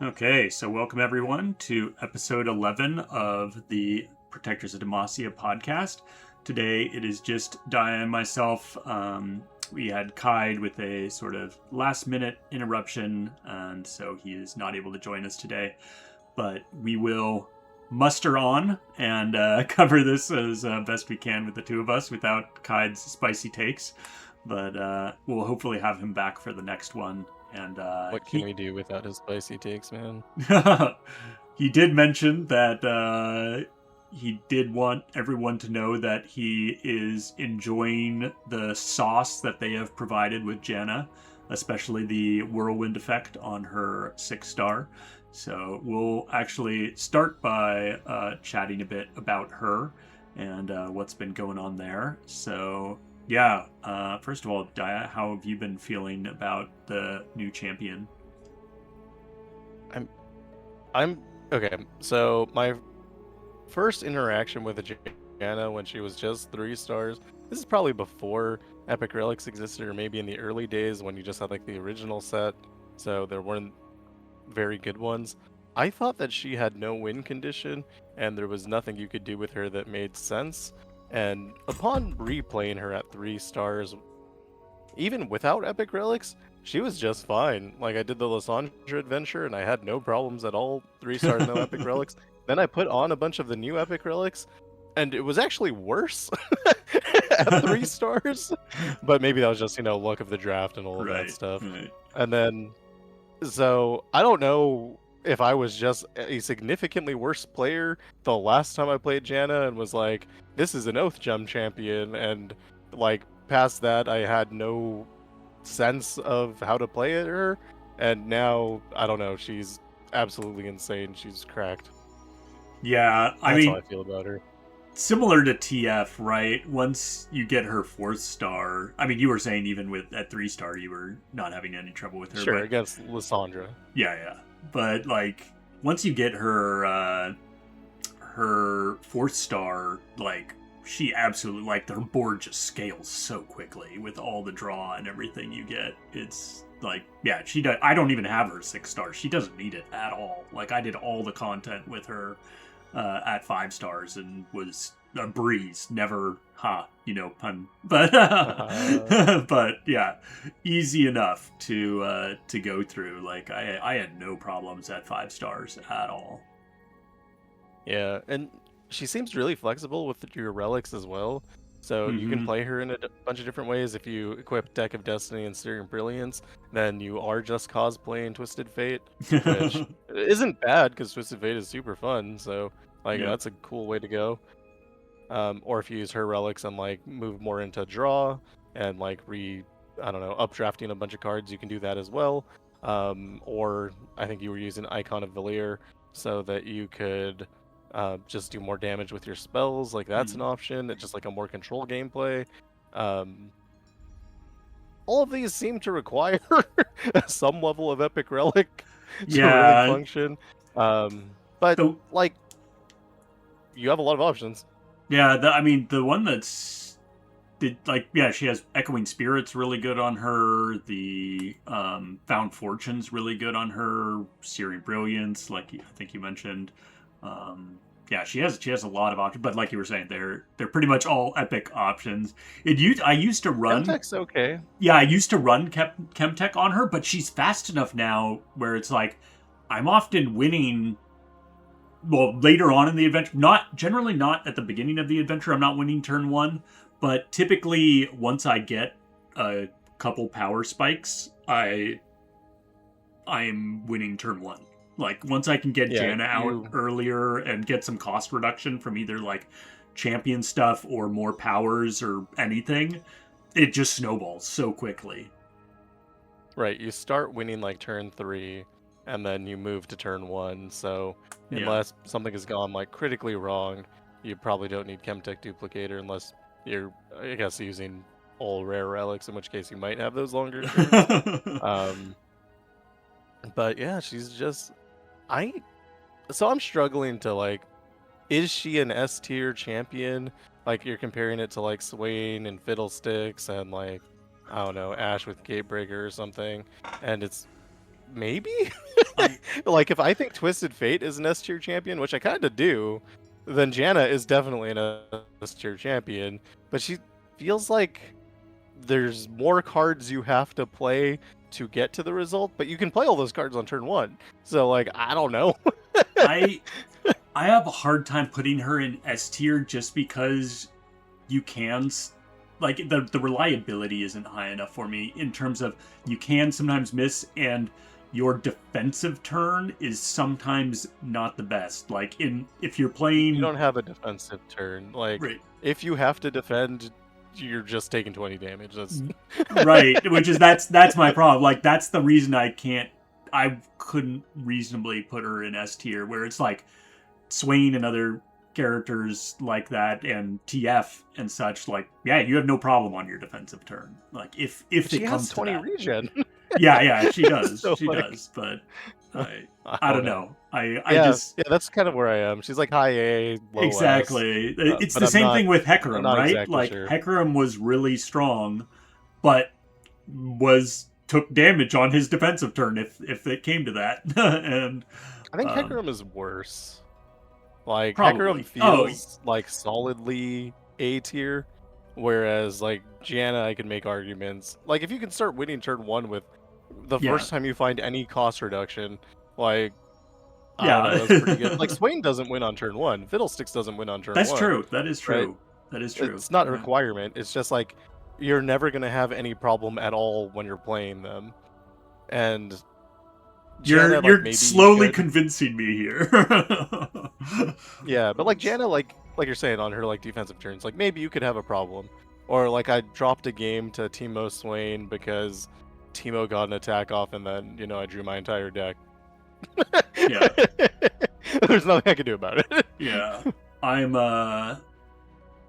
Okay, so welcome everyone to episode 11 of the Protectors of Demacia podcast. Today it is just Dia and myself. We had Kaid with a sort of last minute interruption, and so he is not able to join us today. But we will muster on and cover this as best we can with the two of us without Kaid's spicy takes. But we'll hopefully have him back for the next one. And What can we do without his spicy takes, man? he did mention that he did want everyone to know that he is enjoying the sauce that they have provided with Janna, especially the whirlwind effect on her 6-star. So we'll actually start by chatting a bit about her and what's been going on there. So yeah, first of all, Dia, how have you been feeling about the new champion? I'm okay. So my first interaction with Janna when she was just 3 stars. This is probably before Epic Relics existed, or maybe in the early days when you just had like the original set. So there weren't very good ones. I thought that she had no win condition, and there was nothing you could do with her that made sense. And upon replaying her at 3 stars, even without Epic Relics, she was just fine. Like, I did the Lysandra adventure, and I had no problems at all. 3 stars, no Epic Relics. Then I put on a bunch of the new Epic Relics, and it was actually worse at 3 stars. But maybe that was just, luck of the draft and all of that stuff. Right. And then, so, I don't know if I was just a significantly worse player the last time I played Janna and was like, this is an Oath Gem champion, and, like, past that, I had no sense of how to play her, and now, I don't know, she's absolutely insane. She's cracked. Yeah, I That's how mean, I feel about her. similar to TF, right? Once you get her 4th-star, I mean, you were saying even with at 3-star, you were not having any trouble with her. Sure, But against Lysandra. yeah. But like, once you get her 4th-star, like she absolutely like their board just scales so quickly with all the draw and everything you get. It's like, yeah, she does. I don't even have her 6-star. She doesn't need it at all. Like, I did all the content with her at 5 stars and was a breeze. Never, pun. But but yeah, easy enough to go through. Like, I had no problems at 5 stars at all. Yeah, and she seems really flexible with your relics as well. So you can Mm-hmm. play her in a bunch of different ways. If you equip Deck of Destiny and Searing Brilliance, then you are just cosplaying Twisted Fate, which isn't bad because Twisted Fate is super fun. So like Yep. that's a cool way to go. Or if you use her relics and like move more into draw and like I don't know, updrafting a bunch of cards, you can do that as well. Or I think you were using Icon of Valir so that you could just do more damage with your spells. Like that's an option. It's just like a more control gameplay. All of these seem to require some level of Epic Relic to really Yeah. function. But So like, you have a lot of options. yeah, I mean, the one that's she has Echoing Spirits really good on her. The Found Fortune's really good on her. Searing Brilliance, like I think you mentioned. Yeah, she has a lot of options, but like you were saying, they're pretty much all epic options. I used to run. Chemtech's okay. Yeah, I used to run Chemtech on her, but she's fast enough now where it's like I'm often winning. Well, later on in the adventure, generally not at the beginning of the adventure. I'm not winning turn one, but typically once I get a couple power spikes, I'm winning turn one. Like, once I can get Janna out earlier and get some cost reduction from either like champion stuff or more powers or anything, it just snowballs so quickly. Right, you start winning like turn 3, and then you move to turn 1, so unless something has gone like critically wrong, you probably don't need Chemtech Duplicator unless you're, I guess, using all rare relics, in which case you might have those longer turns. But yeah, she's just... So I'm struggling to like, is she an S tier champion? Like, you're comparing it to like Swain and Fiddlesticks and like, I don't know, Ash with Gatebreaker or something, and it's maybe? I- Like, if I think Twisted Fate is an S tier champion, which I kind of do, then Janna is definitely an S tier champion. But she feels like there's more cards you have to play to get to the result, but you can play all those cards on turn 1. So, like, I don't know. I have a hard time putting her in S tier just because you can like the reliability isn't high enough for me in terms of you can sometimes miss and your defensive turn is sometimes not the best. Like if you're playing, You don't have a defensive turn. Like, right, if you have to defend, you're just taking 20 damage. That's right, which is that's my problem. Like that's the reason I couldn't reasonably put her in S tier, where it's like Swain and other characters like that and TF and such, like, yeah, you have no problem on your defensive turn. Like if she it has comes 20 to that. regen. Yeah, she does. So, She like, does, but I I don't know. I Yeah, just yeah, that's kind of where I am. She's like high A, low S. exactly. It's But the I'm same not- thing with I'm Hecarim, not right? exactly Like sure. Hecarim was really strong, but took damage on his defensive turn if it came to that. And I think Hecarim is worse. Like, Probably. Hecarim feels like solidly A tier, whereas, like, Janna, I can make arguments. Like, if you can start winning turn 1 with the Yeah. first time you find any cost reduction, like, I Yeah. don't know, that's pretty good. Like, Swain doesn't win on turn 1. Fiddlesticks doesn't win on turn 1. That's true. That is true. Right? That is true. It's not a Yeah. requirement. It's just like you're never gonna have any problem at all when you're playing them. And Janna, like, You're maybe you slowly could- convincing me here. Yeah, but like Janna, like you're saying on her like defensive turns, like maybe you could have a problem. Or like I dropped a game to Teemo Swain because Teemo got an attack off and then, I drew my entire deck. Yeah. There's nothing I can do about it. Yeah. I'm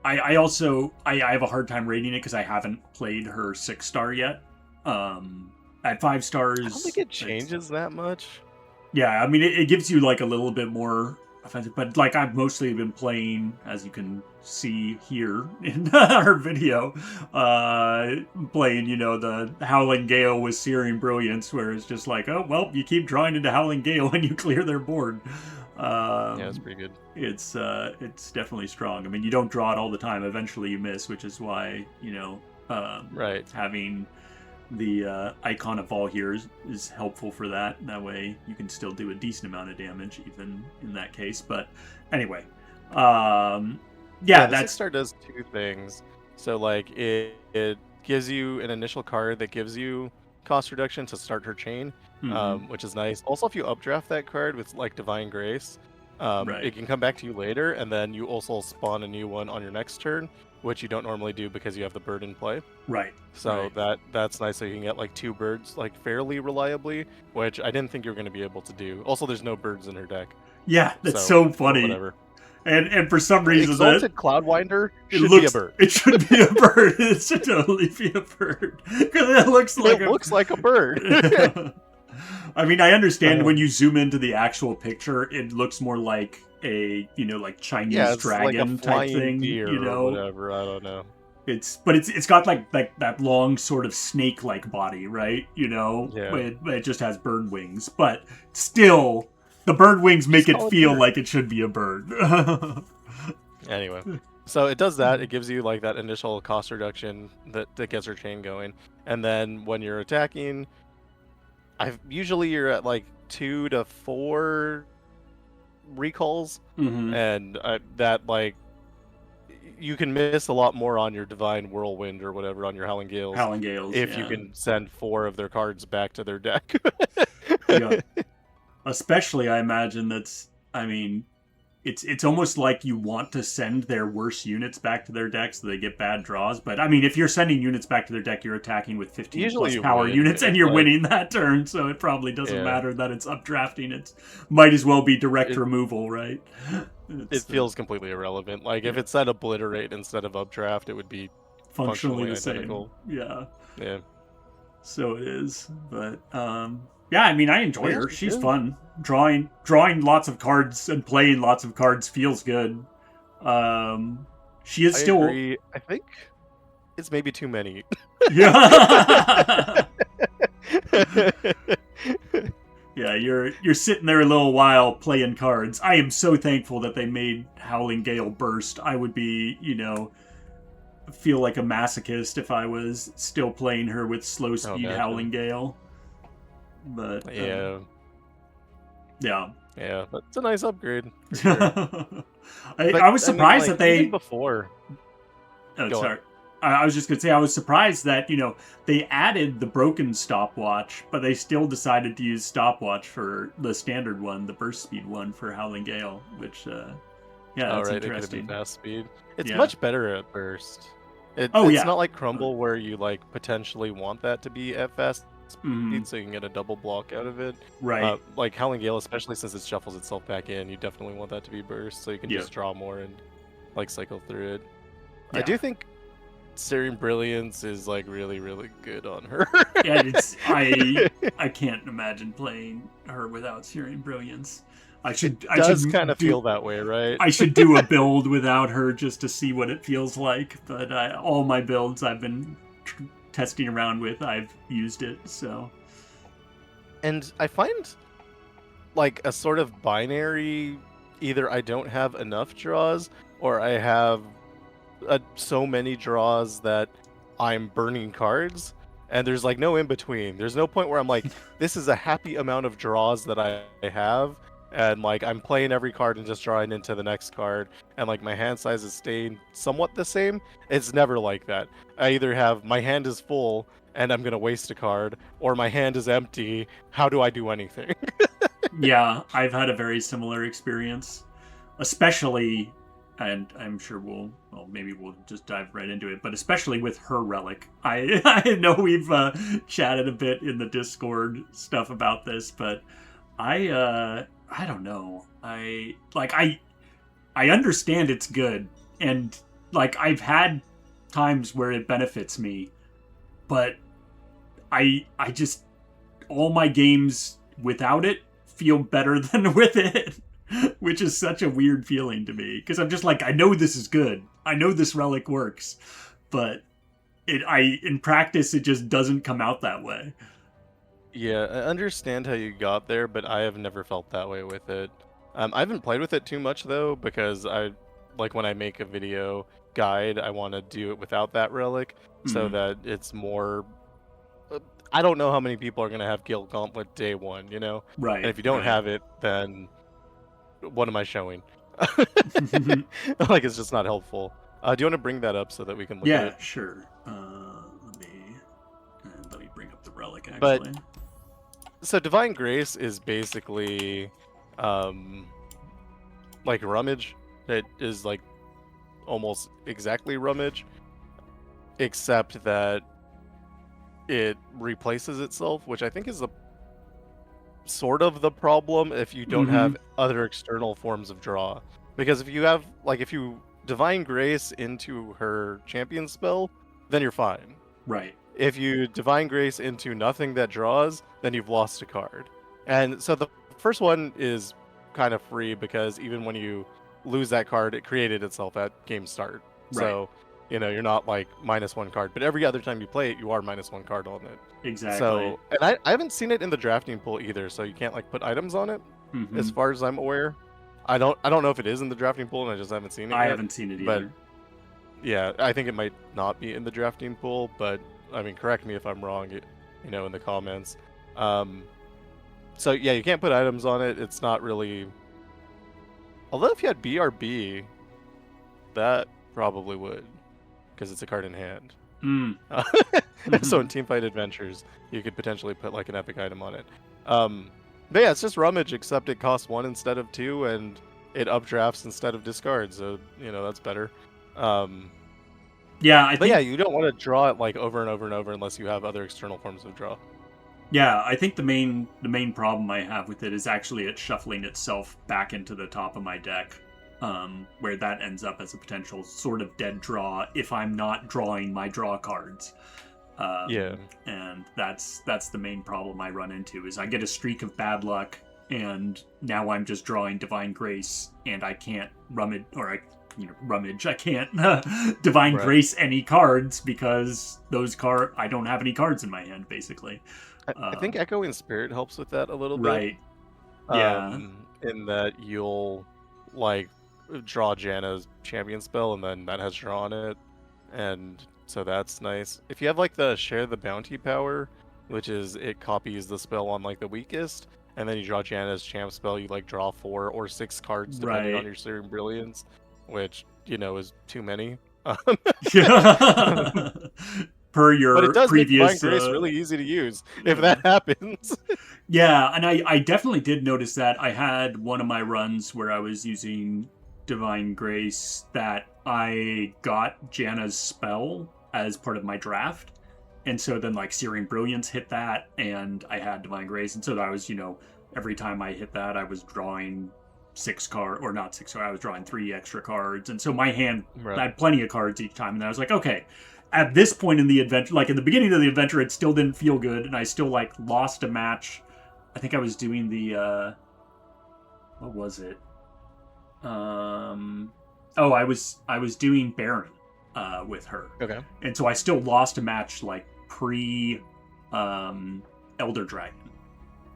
I also I have a hard time rating it because I haven't played her 6-star yet. At 5 stars, I don't think it changes that much. Yeah, I mean it gives you like a little bit more offensive, but like I've mostly been playing, as you can see here in our video, playing the Howling Gale with Searing Brilliance, where it's just like, oh well, you keep drawing into Howling Gale when you clear their board. Yeah, it's pretty good. It's definitely strong. I mean, you don't draw it all the time. Eventually, you miss, which is why Right. having the icon of all here is helpful for that. That way, you can still do a decent amount of damage, even in that case. But anyway, The that's 6-star does 2 things. So like it gives you an initial card that gives you cost reduction to start her chain, which is nice. Also, if you updraft that card with like Divine Grace, Right. it can come back to you later, and then you also spawn a new one on your next turn, which you don't normally do because you have the bird in play. right. So right. that's nice. So you can get like 2 birds like fairly reliably, which I didn't think you were going to be able to do. Also, there's no birds in her deck. Yeah, that's so funny. Whatever. And for some reason, Exalted Cloudwinder it should looks, be a bird. It should be a bird. It should totally be a bird because it looks like looks like a bird. I mean, I understand when you zoom into the actual picture, it looks more like a like Chinese dragon like a type thing. Deer or whatever. I don't know. It's got like that long sort of snake-like body, right? Yeah. It just has bird wings, but still, the bird wings make it feel like it should be a bird. Anyway, so it does that. It gives you like that initial cost reduction that gets her chain going, and then when you're attacking, usually you're at like 2 to 4 recalls, and that like you can miss a lot more on your Divine Whirlwind or whatever on your Howling Gales. If you can send 4 of their cards back to their deck. Yeah. Especially, I imagine it's almost like you want to send their worst units back to their deck so they get bad draws. But I mean, if you're sending units back to their deck, you're attacking with 15 Usually plus you power win. units, and you're Like- winning that turn. So it probably doesn't matter that it's updrafting. It might as well be direct removal, right? It feels completely irrelevant. Like if it said obliterate instead of updraft, it would be functionally the identical. same. Yeah. Yeah. So it is, but yeah, I mean, I enjoy her. She's good. fun. Drawing lots of cards and playing lots of cards feels good. She is I still. agree. I think it's maybe too many. Yeah. Yeah, you're sitting there a little while playing cards. I am so thankful that they made Howling Gale burst. I would be, feel like a masochist if I was still playing her with slow Oh, speed imagine. Howling Gale. But Yeah, yeah. yeah, but it's a nice upgrade for sure. I, But I was I mean, surprised like that even they. before, Oh, go on. sorry. I was just gonna say I was surprised that they added the broken stopwatch, but they still decided to use stopwatch for the standard one, the burst speed one for Howling Gale, which yeah, Oh that's right, it could have been interesting. fast speed. It's Yeah. much better at burst. Oh It's yeah. not like Crumble where you like potentially want that to be at fast Mm, speed so you can get a double block out of it. right. Like Howling Gale, especially since it shuffles itself back in, you definitely want that to be burst so you can Yep. just draw more and like cycle through it. I Yeah. do think Searing Brilliance is like really, really good on her. Yeah. I can't imagine playing her without Searing Brilliance. It I does kind should of do feel that way, right? I should do a build without her just to see what it feels like. But all my builds I've been testing around with, I've used it. So And I find like a sort of binary either I don't have enough draws or I have so many draws that I'm burning cards, and there's like no in between. There's no point where I'm like, this is a happy amount of draws that I have, and like I'm playing every card and just drawing into the next card, and like my hand size is staying somewhat the same. It's never like that. I either have my hand is full and I'm gonna waste a card, or my hand is empty. How do I do anything? yeah, I've had a very similar experience, especially, and I'm sure maybe we'll just dive right into it, but especially with her relic. I know we've chatted a bit in the Discord stuff about this, but I don't know. I understand it's good, and like I've had times where it benefits me, but I just all my games without it feel better than with it, which is such a weird feeling to me because I'm just like I know this is good. I know this relic works, but in practice it just doesn't come out that way. Yeah, I understand how you got there, but I have never felt that way with it. I haven't played with it too much though, because I like when I make a video guide, I want to do it without that relic so Mm, that it's more. I don't know how many people are gonna have Guild Gauntlet day one, you know? And right, if you don't right. have it, then what am I showing? Like it's just not helpful. Do you want to bring that up so that we can look at Yeah, it? sure. Let me bring up the relic But actually. so Divine Grace is basically um like Rummage. It is like almost exactly Rummage, except that it replaces itself, which I think is the sort of the problem if you don't Mm-hmm. have other external forms of draw. Because if you have like if you Divine Grace into her champion spell, then you're fine. Right. If you Divine Grace into nothing that draws, then you've lost a card. And so the first one is kind of free because even when you lose that card, it created itself at game start. Right. So, you're not like -1 card, but every other time you play it, you are -1 card on it. Exactly. So, and I haven't seen it in the drafting pool either, so you can't like put items on it, Mm-hmm. as far as I'm aware. I don't know if it is in the drafting pool and I just haven't seen it I yet. haven't seen it But either. yeah, I think it might not be in the drafting pool, but I mean, correct me if I'm wrong, in the comments. Um, so yeah, you can't put items on it. It's not really. Although if you had BRB, that probably would, because it's a card in hand. Mm. So Mm-hmm. in Teamfight Adventures, you could potentially put like an epic item on it. But yeah, it's just Rummage, except it costs 1 instead of 2, and it updrafts instead of discards. So that's better. Um, Yeah, I But yeah, think you don't want to draw it like over and over and over unless you have other external forms of draw. the main problem I have with it is actually it shuffling itself back into the top of my deck, where that ends up as a potential sort of dead draw if I'm not drawing my draw cards. Yeah, And that's the main problem I run into is I get a streak of bad luck, and now I'm just drawing Divine Grace, and I can't rummage. I can't Divine right. Grace any cards because I don't have any cards in my hand, basically. I think Echoing Spirit helps with that a little bit. Right. Yeah. In that you'll like draw Janna's champion spell, and then that has draw on it, and so that's nice. If you have like the share the bounty power, which is it copies the spell on like the weakest, and then you draw Janna's champ spell, you like draw 4 or 6 cards depending on Right. your Searing Brilliance, which is too many. Yeah. Per But it your does make Divine previous Grace really easy to use if that happens. Yeah, and I definitely did notice that. I had one of my runs where I was using Divine Grace that I got Janna's spell as part of my draft. And so then like Searing Brilliance hit that and I had Divine Grace. And so I was, every time I hit that I was drawing 6 cards, or not 6 cards, I was drawing 3 extra cards. And so my hand Right. I had plenty of cards each time. And I was like, okay, at this point in the adventure, like in the beginning of the adventure, it still didn't feel good. And I still like lost a match. I think I was doing the what was it? I was doing Baron with her. Okay. And so I still lost a match like pre Elder Dragon.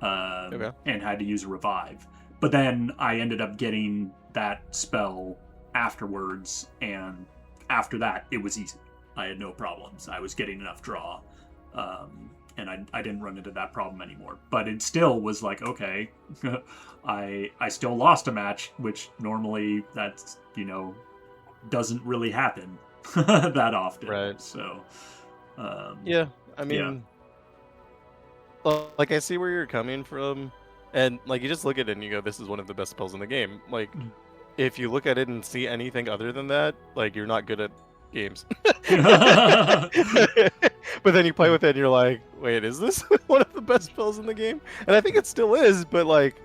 Okay. And had to use a revive. But then I ended up getting that spell afterwards, and after that it was easy. I had no problems. I was getting enough draw. And I didn't run into that problem anymore. But it still was like, okay, I still lost a match, which normally that's, doesn't really happen that often. Right. So, yeah, I mean, like I see where you're coming from, and like you just look at it and you go, this is one of the best spells in the game. Like, if you look at it and see anything other than that, like you're not good at games. But then you play with it and you're like, wait, is this one of the best spells in the game? And I think it still is, but like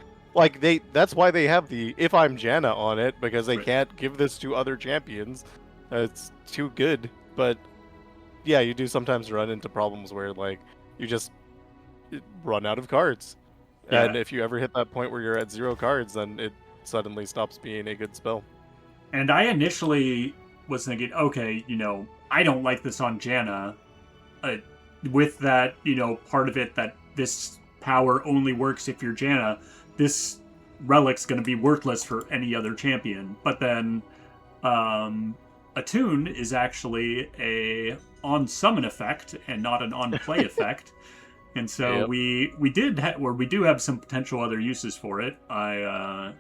that's why they have the if I'm Janna on it, because they can't give this to other champions. It's too good. But yeah, you do sometimes run into problems where like you just run out of cards. Yeah. And if you ever hit that point where you're at 0 cards, then it suddenly stops being a good spell. And I initially was thinking, okay, I don't like this on Janna. With that, part of it that this power only works if you're Janna, this relic's going to be worthless for any other champion. But then, Attune is actually a on summon effect and not an on play effect. And so we do have some potential other uses for it. Of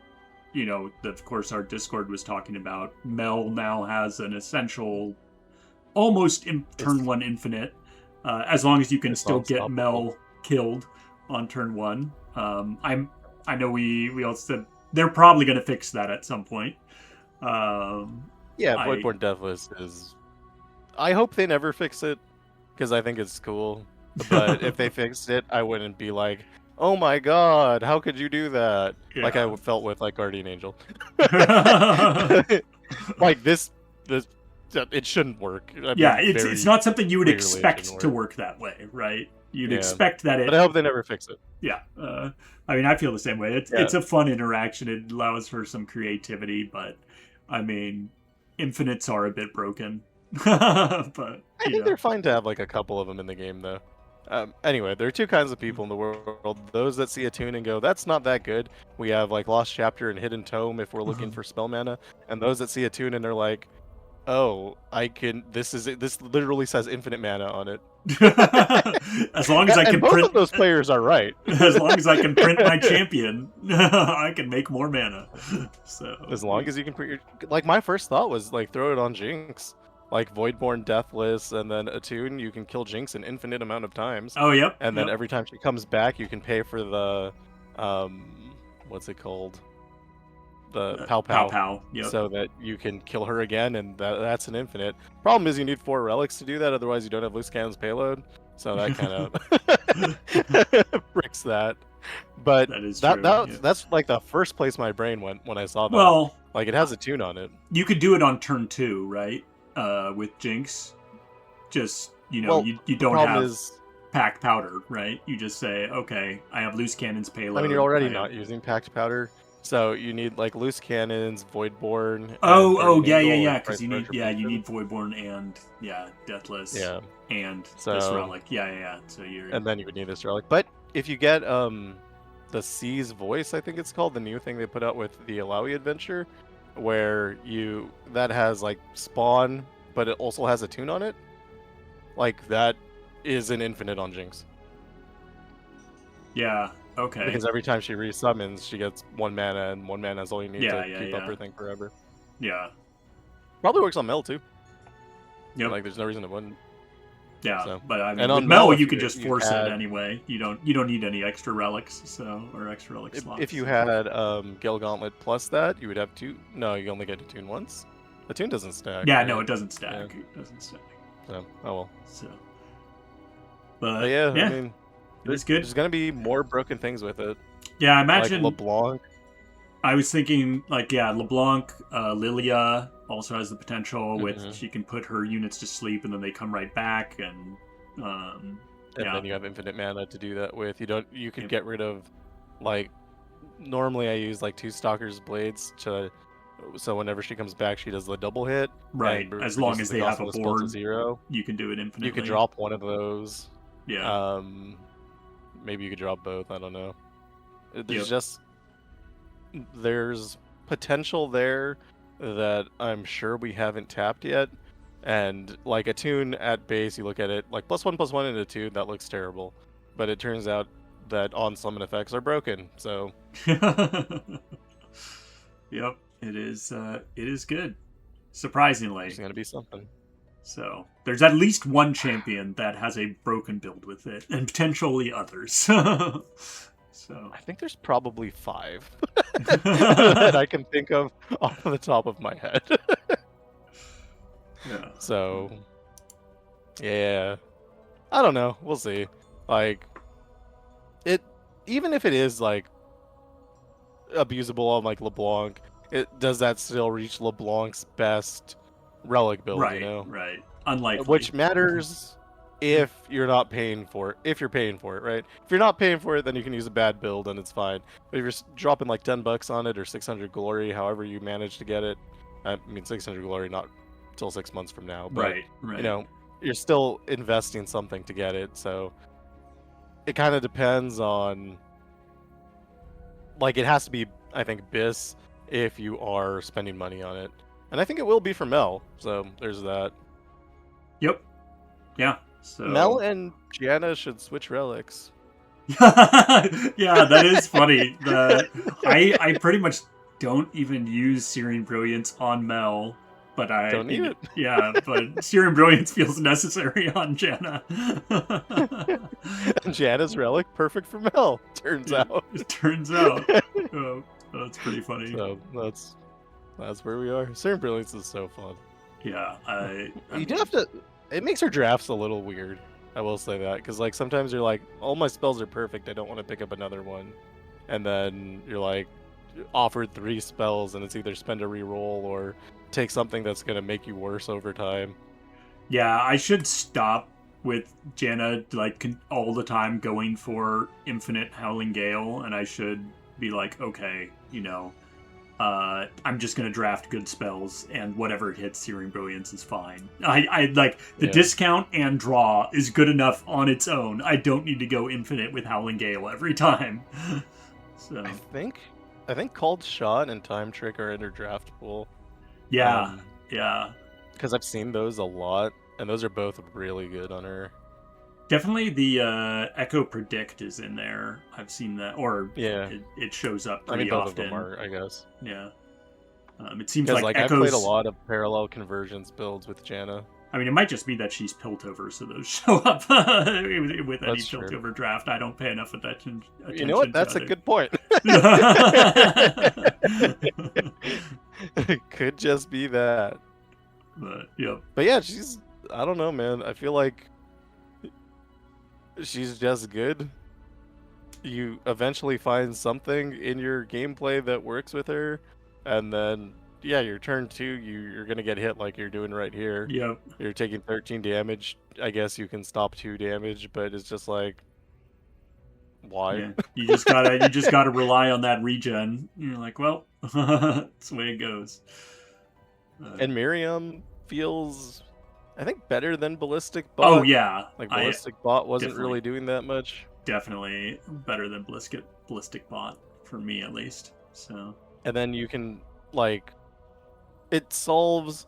course, our Discord was talking about Mel now has an essential, almost turn 1 infinite, as long as you can still get Mel killed on turn 1. I know we all said they're probably going to fix that at some point. Voidborn Deathless is. I hope they never fix it, because I think it's cool. But if they fixed it, I wouldn't be like, oh my god, how could you do that? Yeah. Like I felt with like Guardian Angel. Like this, it shouldn't work. It's not something you would expect to work that way, right? You'd expect that it. But I hope they never fix it. Yeah, I feel the same way. It's a fun interaction. It allows for some creativity, but infinites are a bit broken. But I think they're fine to have like a couple of them in the game, though. Anyway, there are 2 kinds of people in the world. Those that see Attune and go, that's not that good. We have like Lost Chapter and Hidden Tome if we're looking for spell mana. And those that see Attune and they're like, oh, this literally says infinite mana on it. As long as I can both of those players are right. As long as I can print my champion, I can make more mana. So as long as you can print like my first thought was like throw it on Jinx. Like Voidborn Deathless and then Attune, you can kill Jinx an infinite amount of times. Oh, yep. And then every time she comes back, you can pay for the, what's it called? The Pow Pow. Pow. Yep. So that you can kill her again, and that's an infinite. Problem is you need 4 relics to do that, otherwise you don't have loose cannon's payload. So that kind of bricks that. But that's like the first place my brain went when I saw that. Well, like it has Attune on it. You could do it on turn 2, right? With Jinx, just you don't have packed powder, right? You just say, okay, I have loose cannon's payload. I mean, you're already not using packed powder, So you need like loose cannons, Voidborn, and Oh, Guardian yeah, yeah, Angel, yeah. and Because Price you Retribution. need Voidborn and Deathless Yeah. and this So relic. Yeah, yeah, yeah. So you're and then you would need this relic. But if you get the Sea's Voice, I think it's called, the new thing they put out with the Alawi adventure, where that has like spawn, but it also has a tune on it. Like that is an infinite on Jinx. yeah. Okay. Because every time she resummons, she gets 1 mana, and 1 mana is all you need Yeah, to yeah, keep up yeah, her thing forever. yeah. Probably works on Mel too. Yep. Like there's no reason it wouldn't. Yeah, So, but I mean, and with on Mel, Mel, if you could just you force it had anyway. You don't need any extra relics, or extra relic slots. if you had Gale Gauntlet plus that, you would have two. No, you only get to tune once. The tune doesn't stack. Yeah, right? no, it doesn't stack. Yeah. It doesn't stack. So, oh well. So, But but yeah, I yeah, mean, it's good. there's gonna be more broken things with it. Yeah, I Like imagine. LeBlanc. I was thinking, like, yeah, LeBlanc, Lilia also has the potential with Mhm. she can put her units to sleep and then they come right back, and And yeah, then you have infinite mana to do that with. You could Yep. get rid of, like, normally I use like 2 Stalker's Blades so whenever she comes back, she does the double hit. right. And As long reduces as the they cost have a of the spell to board, 0. you can do it infinitely. You could drop one of those. Yeah. Maybe you could drop both. I don't know. Yep. There's potential there that I'm sure we haven't tapped yet. And like a tune at base, you look at it like +1/+1 into 2, that looks terrible. But it turns out that on summon effects are broken. So Yep. It is. It is good. Surprisingly. there's gonna be something. So there's at least one champion that has a broken build with it, and potentially others. So I think there's probably 5 that I can think of off the top of my head. yeah. So yeah, I don't know. We'll see. Like even if it is like abusable on like LeBlanc, does that still reach LeBlanc's best relic build? Right. You know, Right. Unlikely. which matters if you're not paying for it. If you're paying for it, right? If you're not paying for it, then you can use a bad build and it's fine. But if you're dropping like $10 on it or 600 glory, however you manage to get it, I mean 600 glory not till 6 months from now, but Right. Right. you know, you're still investing something to get it. So it kind of depends on, like, it has to be, I think, BIS if you are spending money on it. And I think it will be for Mel, so there's that. Yep. Yeah. So Mel and Janna should switch relics. yeah, that is funny. I pretty much don't even use Syrian Brilliance on Mel, but Don't need it. Yeah, but Syrian Brilliance feels necessary on Janna. And Janna's relic, perfect for Mel, turns out. It turns out. Oh, that's pretty funny. So that's where we are. Syrian Brilliance is so fun. Yeah, You do have to. It makes her drafts a little weird. I will say that, because like sometimes you're like, all my spells are perfect. I don't want to pick up another one, and then you're like offered 3 spells, and it's either spend a reroll or take something that's gonna make you worse over time. Yeah, I should stop with Janna all the time going for infinite Howling Gale, and I should be like, okay, I'm just gonna draft good spells, and whatever hits Searing Brilliance is fine. I like the discount and draw is good enough on its own. I don't need to go infinite with Howling Gale every time. So I think Called Shot and Time Trick are in her draft pool. yeah, because I've seen those a lot, and those are both really good on her. Definitely the Echo Predict is in there. I've seen that, or it shows up pretty both often. of them are, I guess. Yeah. It seems like Echoes... I've played a lot of parallel conversions builds with Janna. I mean, it might just be that she's Piltover, so those show up with any Piltover draft. I don't pay enough attention. You know what? That's a good point. It could just be that. But yeah. But yeah, I don't know, man. I feel like she's just good. You eventually find something in your gameplay that works with her, and then your turn 2, you're gonna get hit like you're doing right here. Yep. You're taking 13 damage. I guess you can stop 2 damage, but it's just like, why. Yeah, you just gotta rely on that regen. You're like, well, that's the way it goes. And Miriam feels, I think, better than Ballistic Oh Bot. yeah, Like I Ballistic Bot wasn't definitely really doing that much. definitely better than ballistic bot for me at least. So And then you can like it solves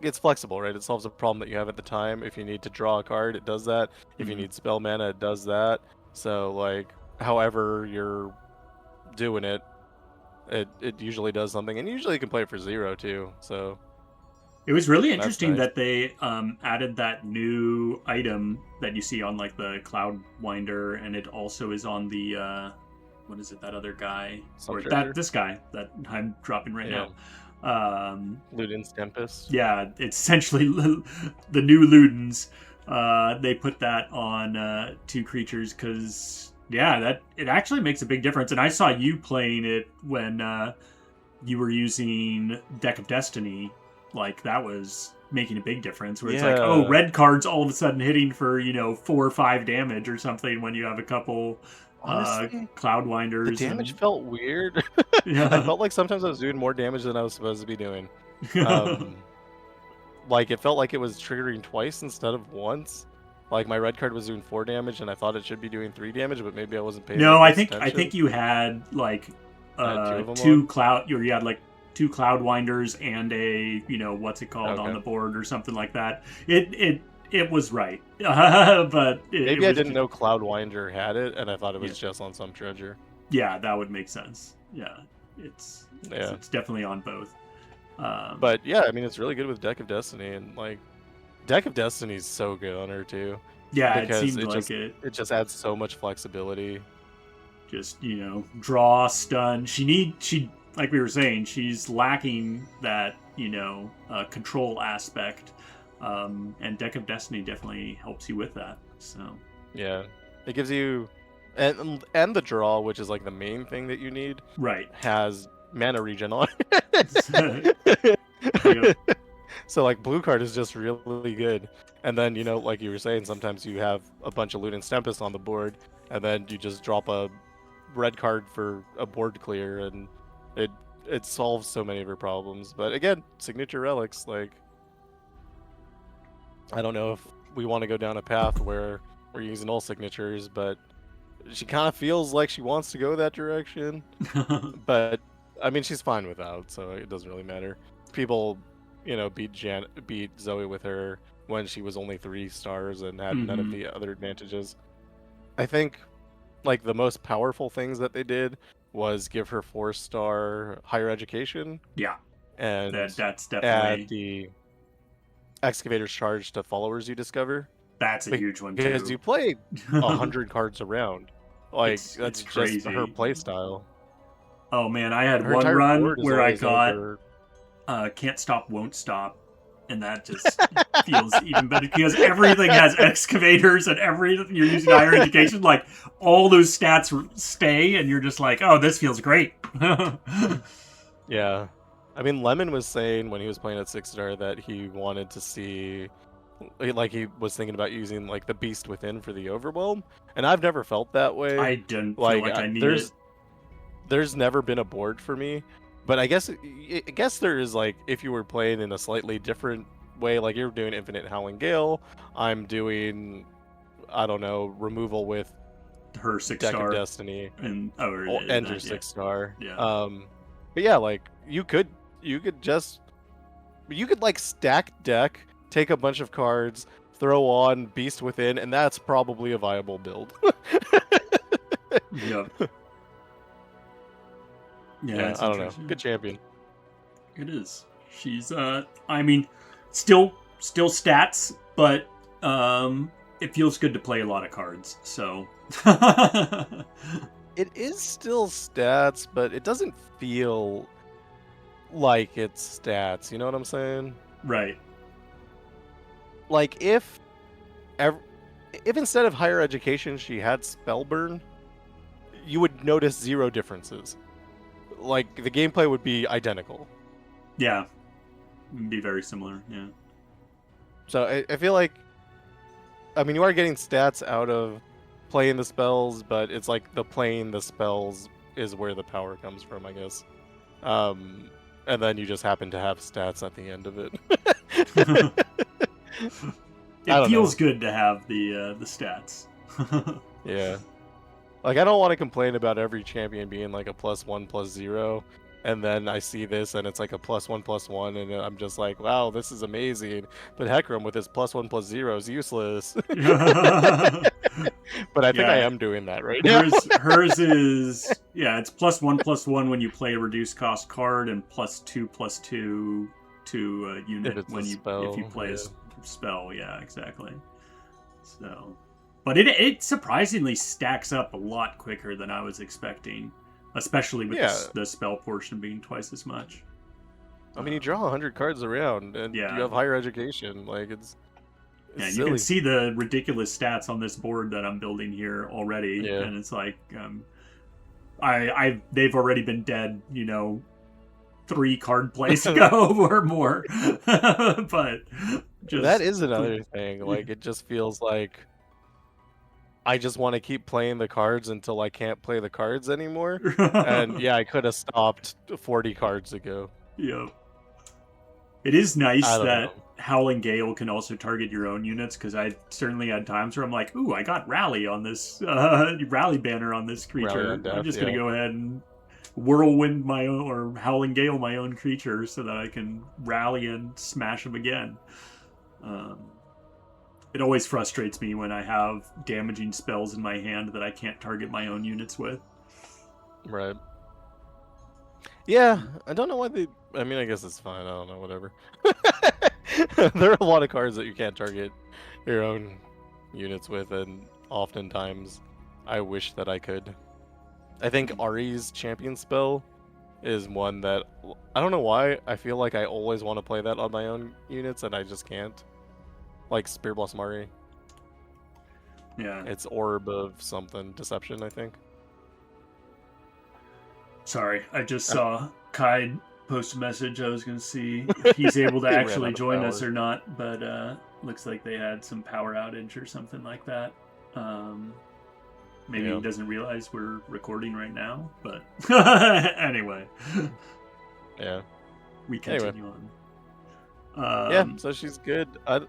it's flexible, right? It solves a problem that you have at the time. If you need to draw a card, it does that. If you mhm. need spell mana, it does that. So like however you're doing it, it usually does something, and usually you can play it for 0 too. So It was really that's interesting nice. that they added that new item that you see on like the Cloud Winder, and it also is on the what is it? That other guy Some or treasure. this guy that I'm dropping right Yeah. now. Luden's Tempest. Yeah, it's essentially the new Ludens. They put that on two creatures because yeah, that it actually makes a big difference. And I saw you playing it when you were using Deck of Destiny. Like that was making a big difference. Where it's like, oh, Yeah. red cards all of a sudden hitting for 4 or 5 damage or something when you have a couple Honestly, Cloud the Winders damage and felt weird. I yeah. felt like sometimes I was doing more damage than I was supposed to be doing. Like it felt like it was triggering twice instead of once. Like my red card was doing 4 damage and I thought it should be doing 3 damage, but maybe I wasn't paying that No, I close think I attention. think you had like I had 2 of them two on. cloud you had like two cloud winders and a what's it called on Okay. the board or something like that. It was right, but it Maybe I was didn't know Cloudwinder had it and I thought it yeah was just on some treasure. yeah that would make sense. Yeah, Yeah. it's definitely on both. But yeah, I mean it's really good with Deck of Destiny, and like Deck of Destiny is so good on her too yeah, it because seemed like it. it just adds so much flexibility. Just draw stun. She like we were saying, she's lacking that control aspect, and Deck of Destiny definitely helps you with that. So Yeah. It gives you and the draw, which is like the main thing that you need, right. has mana regen on Yep. it. So like blue card is just really good. And then, like you were saying, sometimes you have a bunch of Luden's Tempest on the board, and then you just drop a red card for a board clear, and it solves so many of her problems. But again, signature relics, like I don't know if we want to go down a path where we're using all signatures, but she kind of feels like she wants to go that direction. But I mean, she's fine without, so it doesn't really matter. People, beat Zoe with her when she was only 3 stars and had none of hmm the other advantages. I think like the most powerful things that they did was give her 4-star higher education Yeah, and that's add definitely the excavator's charge to followers you discover, that's a huge one because too. you play 100 cards around. Like It's that's just her crazy. play style. Oh man, I had Her one entire run board is where I always got over. can't stop, won't stop, and that just feels even better because everything has excavators and everything you're using higher education. Like all those stats stay, and you're just like, oh, this feels great. Yeah. I mean, Lemon was saying when he was playing at 6-star that he wanted to see, like he was thinking about using like the Beast Within for the Overwhelm, and I've never felt that way. I didn't feel Like like I need it. there's never been a board for me, but I guess there is, like if you were playing in a slightly different way, like you're doing Infinite Howling Gale, I'm doing, I don't know, removal with Her six Deck of star Destiny, and enter that, yeah, 6-star. yeah. But yeah, like you could like stack deck, take a bunch of cards, throw on Beast Within, and that's probably a viable build. Yep. Yeah, Yeah, it's I don't know. interesting. Good champion. It is. She's I mean, still stats, but it feels good to play a lot of cards. So It is still stats, but it doesn't feel like it's stats. You know what I'm saying? right. Like if instead of higher education she had Spellburn, you would notice 0 differences. Like the gameplay would be identical. Yeah. It'd be very similar, yeah. So I feel like, I mean, you are getting stats out of playing the spells, but it's like the playing the spells is where the power comes from, I guess. And then you just happen to have stats at the end of it. It feels good to have the stats. Yeah. Like, I don't want to complain about every champion being like a +1/+0, and then I see this and it's like a +1/+1, and I'm just like, wow, this is amazing. But Hecarim with his +1/+0 is useless. But I think I am doing that right now. Hers is, it's +1/+1 when you play a reduced cost card, and +2/+2 to a unit if you play a spell. Yeah, exactly. So, but it surprisingly stacks up a lot quicker than I was expecting, especially with the spell portion being twice as much. I mean, you draw 100 cards around, and you have higher education. Like, it's you silly. can see the ridiculous stats on this board that I'm building here already, and it's like, they've already been dead, 3 card plays ago or more. But that is another thing. Like, it just feels like I just want to keep playing the cards until I can't play the cards anymore. And I could have stopped 40 cards ago. Yep. It is nice that Howling Gale can also target your own units, because I certainly had times where I'm like, ooh, I got Rally on this, Rally banner on this creature. I'm just going to go ahead and Whirlwind my own, or Howling Gale my own creature, so that I can rally and smash them again. It always frustrates me when I have damaging spells in my hand that I can't target my own units with. Right. Yeah, I don't know why they... I mean, I guess it's fine. I don't know, whatever. There are a lot of cards that you can't target your own units with, and oftentimes I wish that I could. I think Ari's champion spell is one that... I don't know why. I feel like I always want to play that on my own units, and I just can't. Like Spirit Blossom Ari. Yeah. It's Orb of something. Deception, I think. Sorry, I just saw Kai post a message. I was going to see if he's able to actually join us or not, but looks like they had some power outage or something like that. Maybe he doesn't realize we're recording right now, but anyway. Yeah. We continue on. So she's good. I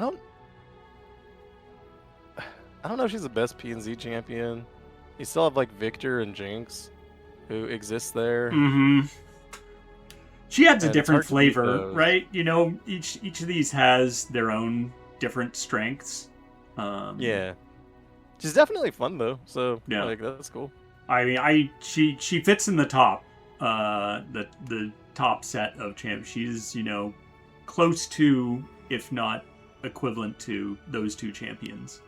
don't know if she's the best PNZ champion. You still have like Victor and Jinx who exist there. Mm-hmm. She adds a different flavor, right? Each of these has their own different strengths. She's definitely fun though, so like that's cool. I mean, she fits in the top, the top set of champs. She's close to, if not equivalent to, those 2 champions,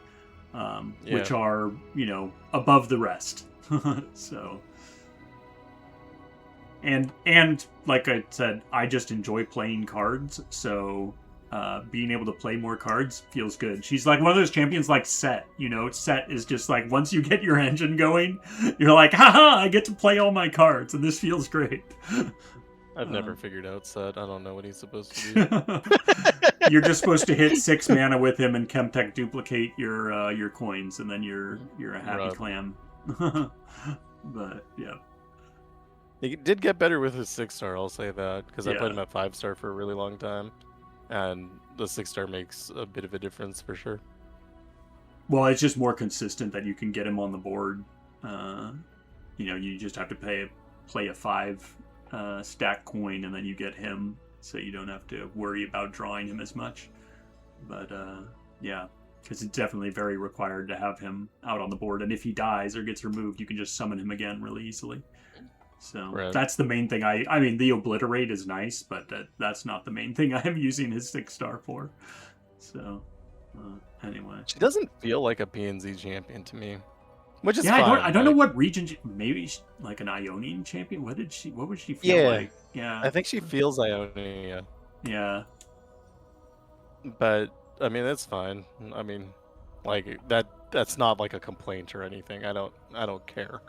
which are above the rest. So, and like I said, I just enjoy playing cards, so being able to play more cards feels good. She's like one of those champions like Set. Set is just like, once you get your engine going, you're like, haha, I get to play all my cards, and this feels great. I've never figured out Set. I don't know what he's supposed to do. You're just supposed to hit 6 mana with him and Chemtech duplicate your coins, and then you're a happy clam. But yeah, he did get better with his 6-star. I'll say that, because I played him at 5-star for a really long time, and the 6-star makes a bit of a difference for sure. Well, it's just more consistent that you can get him on the board. You just have to play a 5 stack coin, and then you get him, so you don't have to worry about drawing him as much. But because it's definitely very required to have him out on the board, and if he dies or gets removed, you can just summon him again really easily. So that's the main thing. I mean, the Obliterate is nice, but that's not the main thing I'm using his 6-star for. So anyway, she doesn't feel like a PNZ champion to me, which is fine. I don't know what region. Maybe like an Ionian champion. What would she feel like? Yeah, I think she feels Ionian. Yeah, but I mean, that's fine. I mean, like that's not like a complaint or anything. I don't care.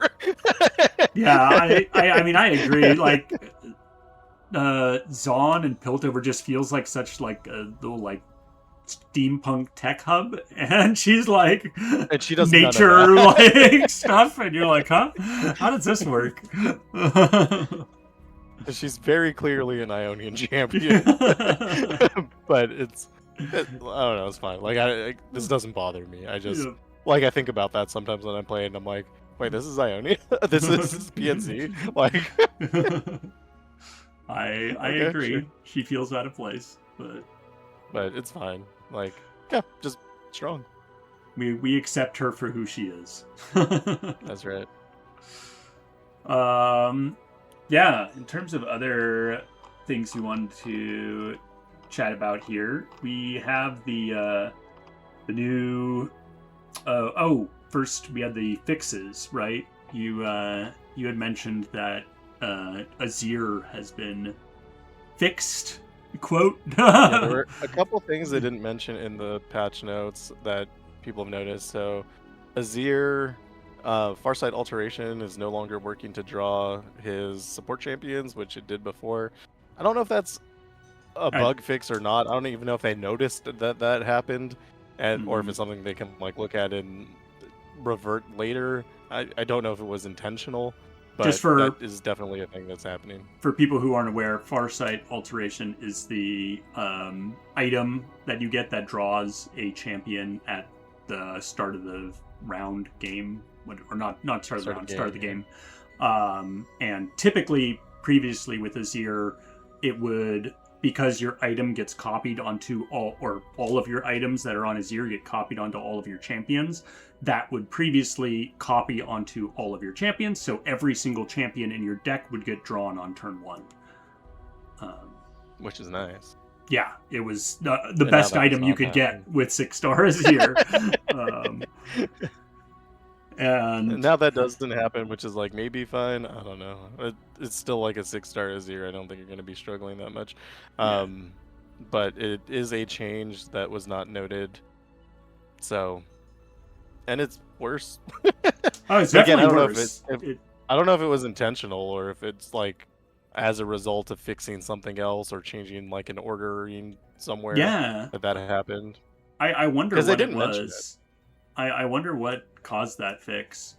Yeah, I mean, I agree. Like, Zaun and Piltover just feels like such like a little like steampunk tech hub, and she's like And she does none of nature that. like stuff, and you're like, huh? How does this work? She's very clearly an Ionian champion. But I don't know, it's fine. Like, this doesn't bother me. I just, Yeah. like, I think about that sometimes when I'm playing, and I'm like, wait, this is Ionian? this is PNC? Like, I Okay, agree. sure. She feels out of place, but it's fine. Like, yeah, just strong. we accept her for who she is. That's right. Yeah, in terms of other things we wanted to chat about here, we have the new first we had the fixes, right? You had mentioned that Azir has been fixed, quote. Yeah, there were a couple things they didn't mention in the patch notes that people have noticed. So, Azir, Farsight Alteration is no longer working to draw his support champions, which it did before. I don't know if that's a bug fix or not. I don't even know if they noticed that happened, or if it's something they can like look at and revert later. I don't know if it was intentional, but that is definitely a thing that's happening. For people who aren't aware, Farsight Alteration is the item that you get that draws a champion at the start of the round game, or not start of the round, start of the game. And typically, previously with Azir, it would, because your item gets copied onto all of your items that are on Azir get copied onto all of your champions, that would previously copy onto all of your champions, so every single champion in your deck would get drawn on turn 1. Which is nice. Yeah, it was the best item you could get with 6-star Azir. And now that doesn't happen, which is like maybe fine. I don't know. It's still like a 6-star Azir. I don't think you're going to be struggling that much. But it is a change that was not noted. So, and it's worse. Oh, it's definitely I don't worse. Know I don't know if it was intentional or if it's like as a result of fixing something else or changing like an ordering somewhere. Yeah, that happened. I wonder what they didn't it mention was. I wonder what caused that fix.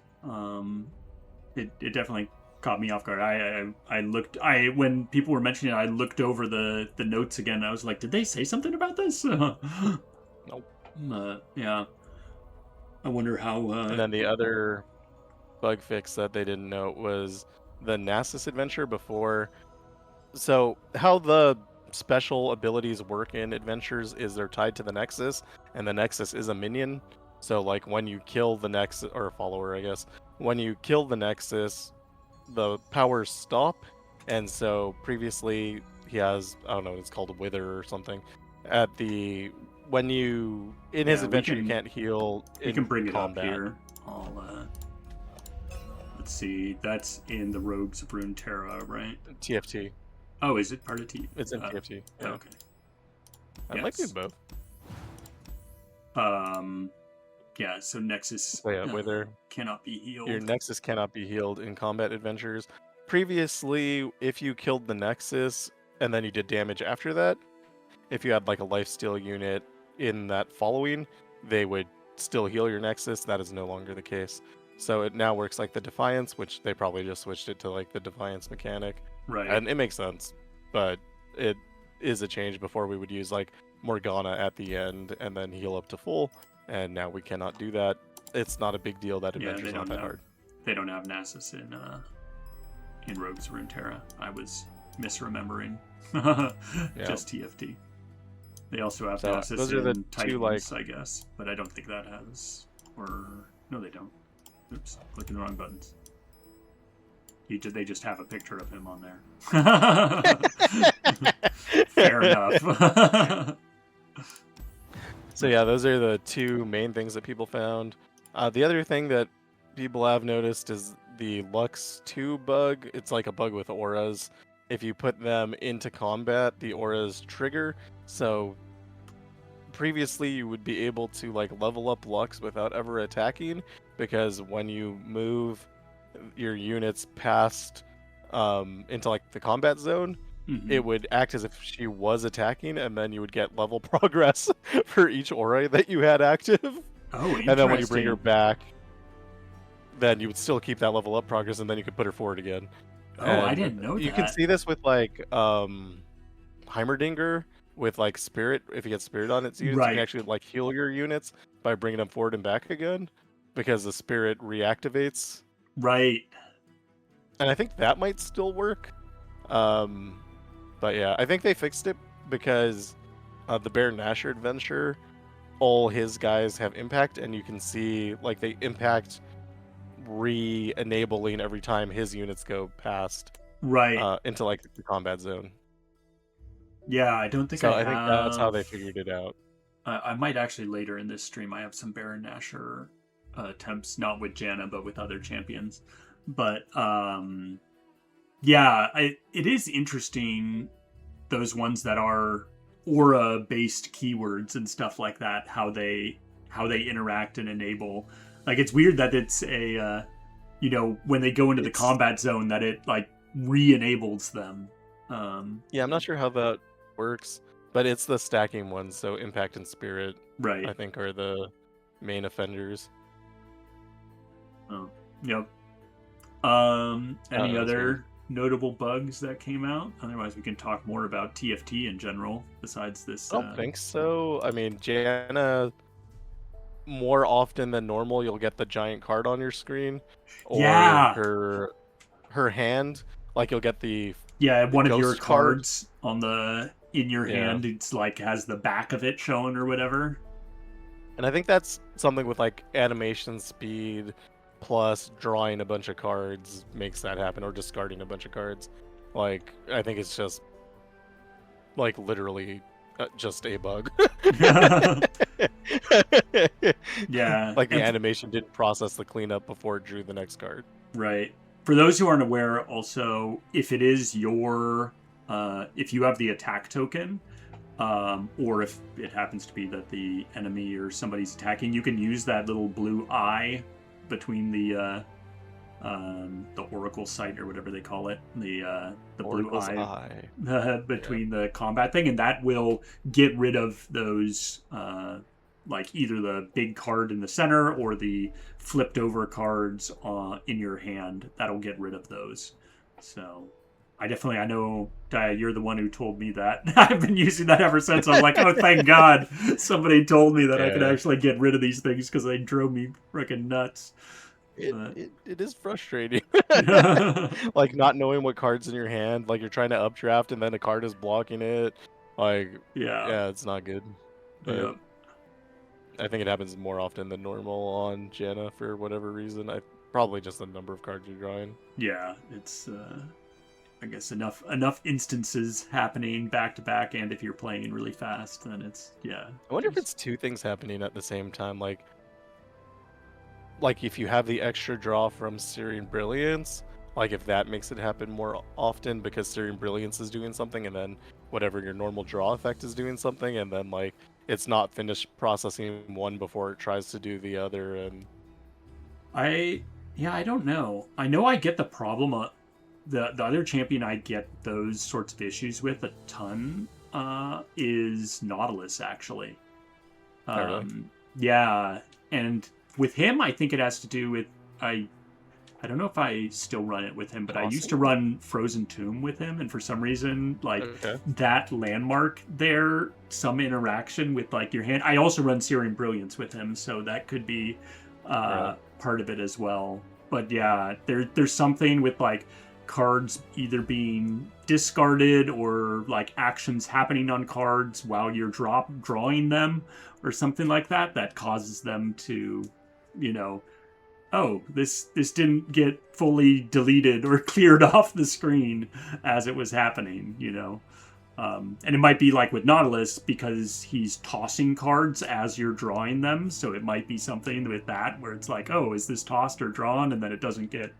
It definitely caught me off guard. I looked when people were mentioning it, I looked over the notes again. I was like, did they say something about this? Nope. Yeah. I wonder how. And then the other bug fix that they didn't note was the Nasus adventure before. So how the special abilities work in adventures is they're tied to the Nexus, and the Nexus is a minion. So like when you kill the Nexus, or a follower, I guess, when you kill the Nexus, the powers stop. And so previously he has, I don't know, it's called a Wither or something. When you in his adventure you can't heal. You can bring combat. it up here. Let's see. That's in the Rogues of Runeterra, right? TFT. Oh, is it part of T? It's in TFT. Yeah. Okay. I might do both. Yeah, so Nexus Wither cannot be healed. Your Nexus cannot be healed in combat adventures. Previously, if you killed the Nexus and then you did damage after that, if you had like a lifesteal unit in that following, they would still heal your Nexus. That is no longer the case. So it now works like the Defiance, which they probably just switched it to like the Defiance mechanic. Right. And it makes sense, but it is a change. Before we would use like Morgana at the end and then heal up to full, and now we cannot do that. It's not a big deal. That adventure's not that hard. They don't have Nasus in Rogues of Runeterra. I was misremembering. Just TFT. They also have Nasus those are the Titans, I guess, but I don't think that has. Or no, they don't. Oops, clicking the wrong buttons. They just have a picture of him on there. Fair enough. So yeah, those are the two main things that people found. The other thing that people have noticed is the Lux 2 bug. It's like a bug with auras. If you put them into combat, the auras trigger. So previously you would be able to like level up Lux without ever attacking, because when you move your units past into like the combat zone, Mm-hmm. it would act as if she was attacking, and then you would get level progress for each aura that you had active. Oh, And then when you bring her interesting. back, then you would still keep that level up progress, and then you could put her forward again. Oh, I And didn't know you can that. see this with like Heimerdinger with like Spirit. If you get Spirit on its units, you can Right. actually like heal your units by bringing them forward and back again, because the Spirit reactivates. Right. And I think that might still work. Um, but yeah, I think they fixed it because the Baron Nashor adventure, all his guys have impact, and you can see like they impact re-enabling every time his units go past Right. into like the combat zone. Yeah, I don't think I So I think that's how have. they figured it out. I might actually later in this stream. I have some Baron Nashor attempts, not with Janna, but with other champions. But yeah, it is interesting those ones that are aura based keywords and stuff like that. How they interact and enable. Like it's weird that it's a when they go into the It's combat zone that it like re-enables them. Yeah, I'm not sure how that works, but it's the stacking ones. So Impact and Spirit, Right. I think, are the main offenders. Oh, yep. Any That's weird. other notable bugs that came out? Otherwise, we can talk more about TFT in general. Besides this, I don't think so. I mean, Janna, more often than normal, you'll get the giant card on your screen, or yeah, her hand, like you'll get the yeah. One of your ghost card. cards on the in your Yeah. hand, it's like has the back of it shown or whatever. And I think that's something with like animation speed plus drawing a bunch of cards makes that happen, or discarding a bunch of cards. Like, I think it's just like literally just a bug. Yeah, Like the and animation didn't process the cleanup before it drew the next card. right. For those who aren't aware, also, if it is your, if you have the attack token, or if it happens to be that the enemy or somebody's attacking, you can use that little blue eye between the Oracle site or whatever they call it, the Oracle's blue eye. eye between the combat thing, and that will get rid of those like either the big card in the center or the flipped over cards in your hand. That'll get rid of those. So I know you're the one who told me that. I've been using that ever since. I'm like, oh, thank God somebody told me that I could Yeah. actually get rid of these things because they drove me freaking nuts. It is frustrating. Yeah. Like not knowing what card's in your hand, like you're trying to updraft and then a card is blocking it. Like, Yeah. yeah, it's not good. But I think it happens more often than normal on Janna for whatever reason. Probably just the number of cards you're drawing. Yeah. It's I guess enough instances happening back to back, and if you're playing really fast, then it's I wonder if it's two things happening at the same time. Like if you have the extra draw from Syrian Brilliance, like if that makes it happen more often because Syrian Brilliance is doing something, and then whatever your normal draw effect is doing something, and then like it's not finished processing one before it tries to do the other. And I don't know. I know I get the problem. The other champion I get those sorts of issues with a ton is Nautilus actually. Really? Yeah, and with him, I think it has to do with I don't know if I still run it with him, but I used to run Frozen Tomb with him, and for some reason, like that landmark there, some interaction with like your hand. I also run Syrian Brilliance with him, so that could be part of it as well. But yeah, there's something with like cards either being discarded or like actions happening on cards while you're drawing them or something like that that causes them to, oh, this didn't get fully deleted or cleared off the screen as it was happening, and it might be like with Nautilus because he's tossing cards as you're drawing them, so it might be something with that where it's like, oh, is this tossed or drawn, and then it doesn't get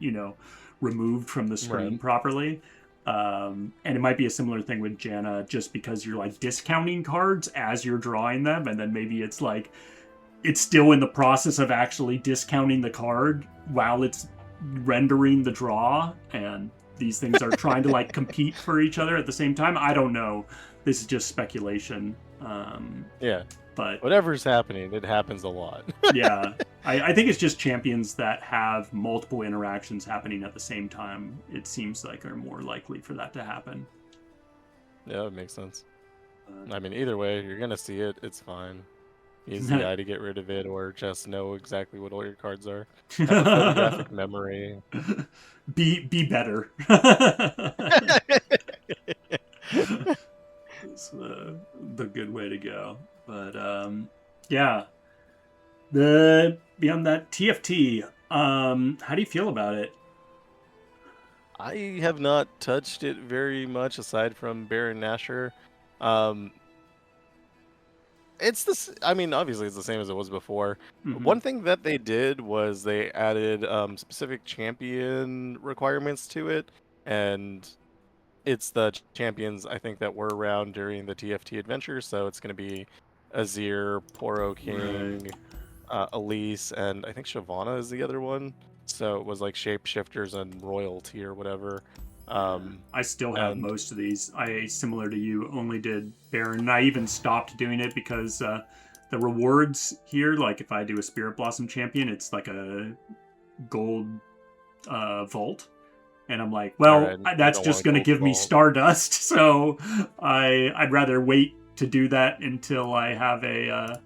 removed from the screen properly. And it might be a similar thing with Janna, just because you're like discounting cards as you're drawing them, and then maybe it's like it's still in the process of actually discounting the card while it's rendering the draw, and these things are trying to like compete for each other at the same time. I don't know. This is just speculation. Yeah. But whatever's happening, it happens a lot. yeah, I think it's just champions that have multiple interactions happening at the same time. It seems like are more likely for that to happen. Yeah, that makes sense. I mean, either way, you're gonna see it. It's fine. Easy guy to get rid of it, or just know exactly what all your cards are. Have a photographic memory. Be better. It's the good way to go. But yeah, beyond that, TFT. How do you feel about it? I have not touched it very much aside from Baron Nashor. Um, it's this. I mean, obviously, it's the same as it was before. Mm-hmm. One thing that they did was they added specific champion requirements to it, and it's the champions I think that were around during the TFT adventure. So it's going to be Azir, Poro King, Elise, and I think Shyvana is the other one. So it was like shapeshifters and royalty or whatever. I still have most of these. I, similar to you, only did Baron. And I even stopped doing it because the rewards here, like if I do a Spirit Blossom champion, it's like a gold vault. And I'm like, well, that's just going to give me Stardust. So I'd rather wait to do that until I have a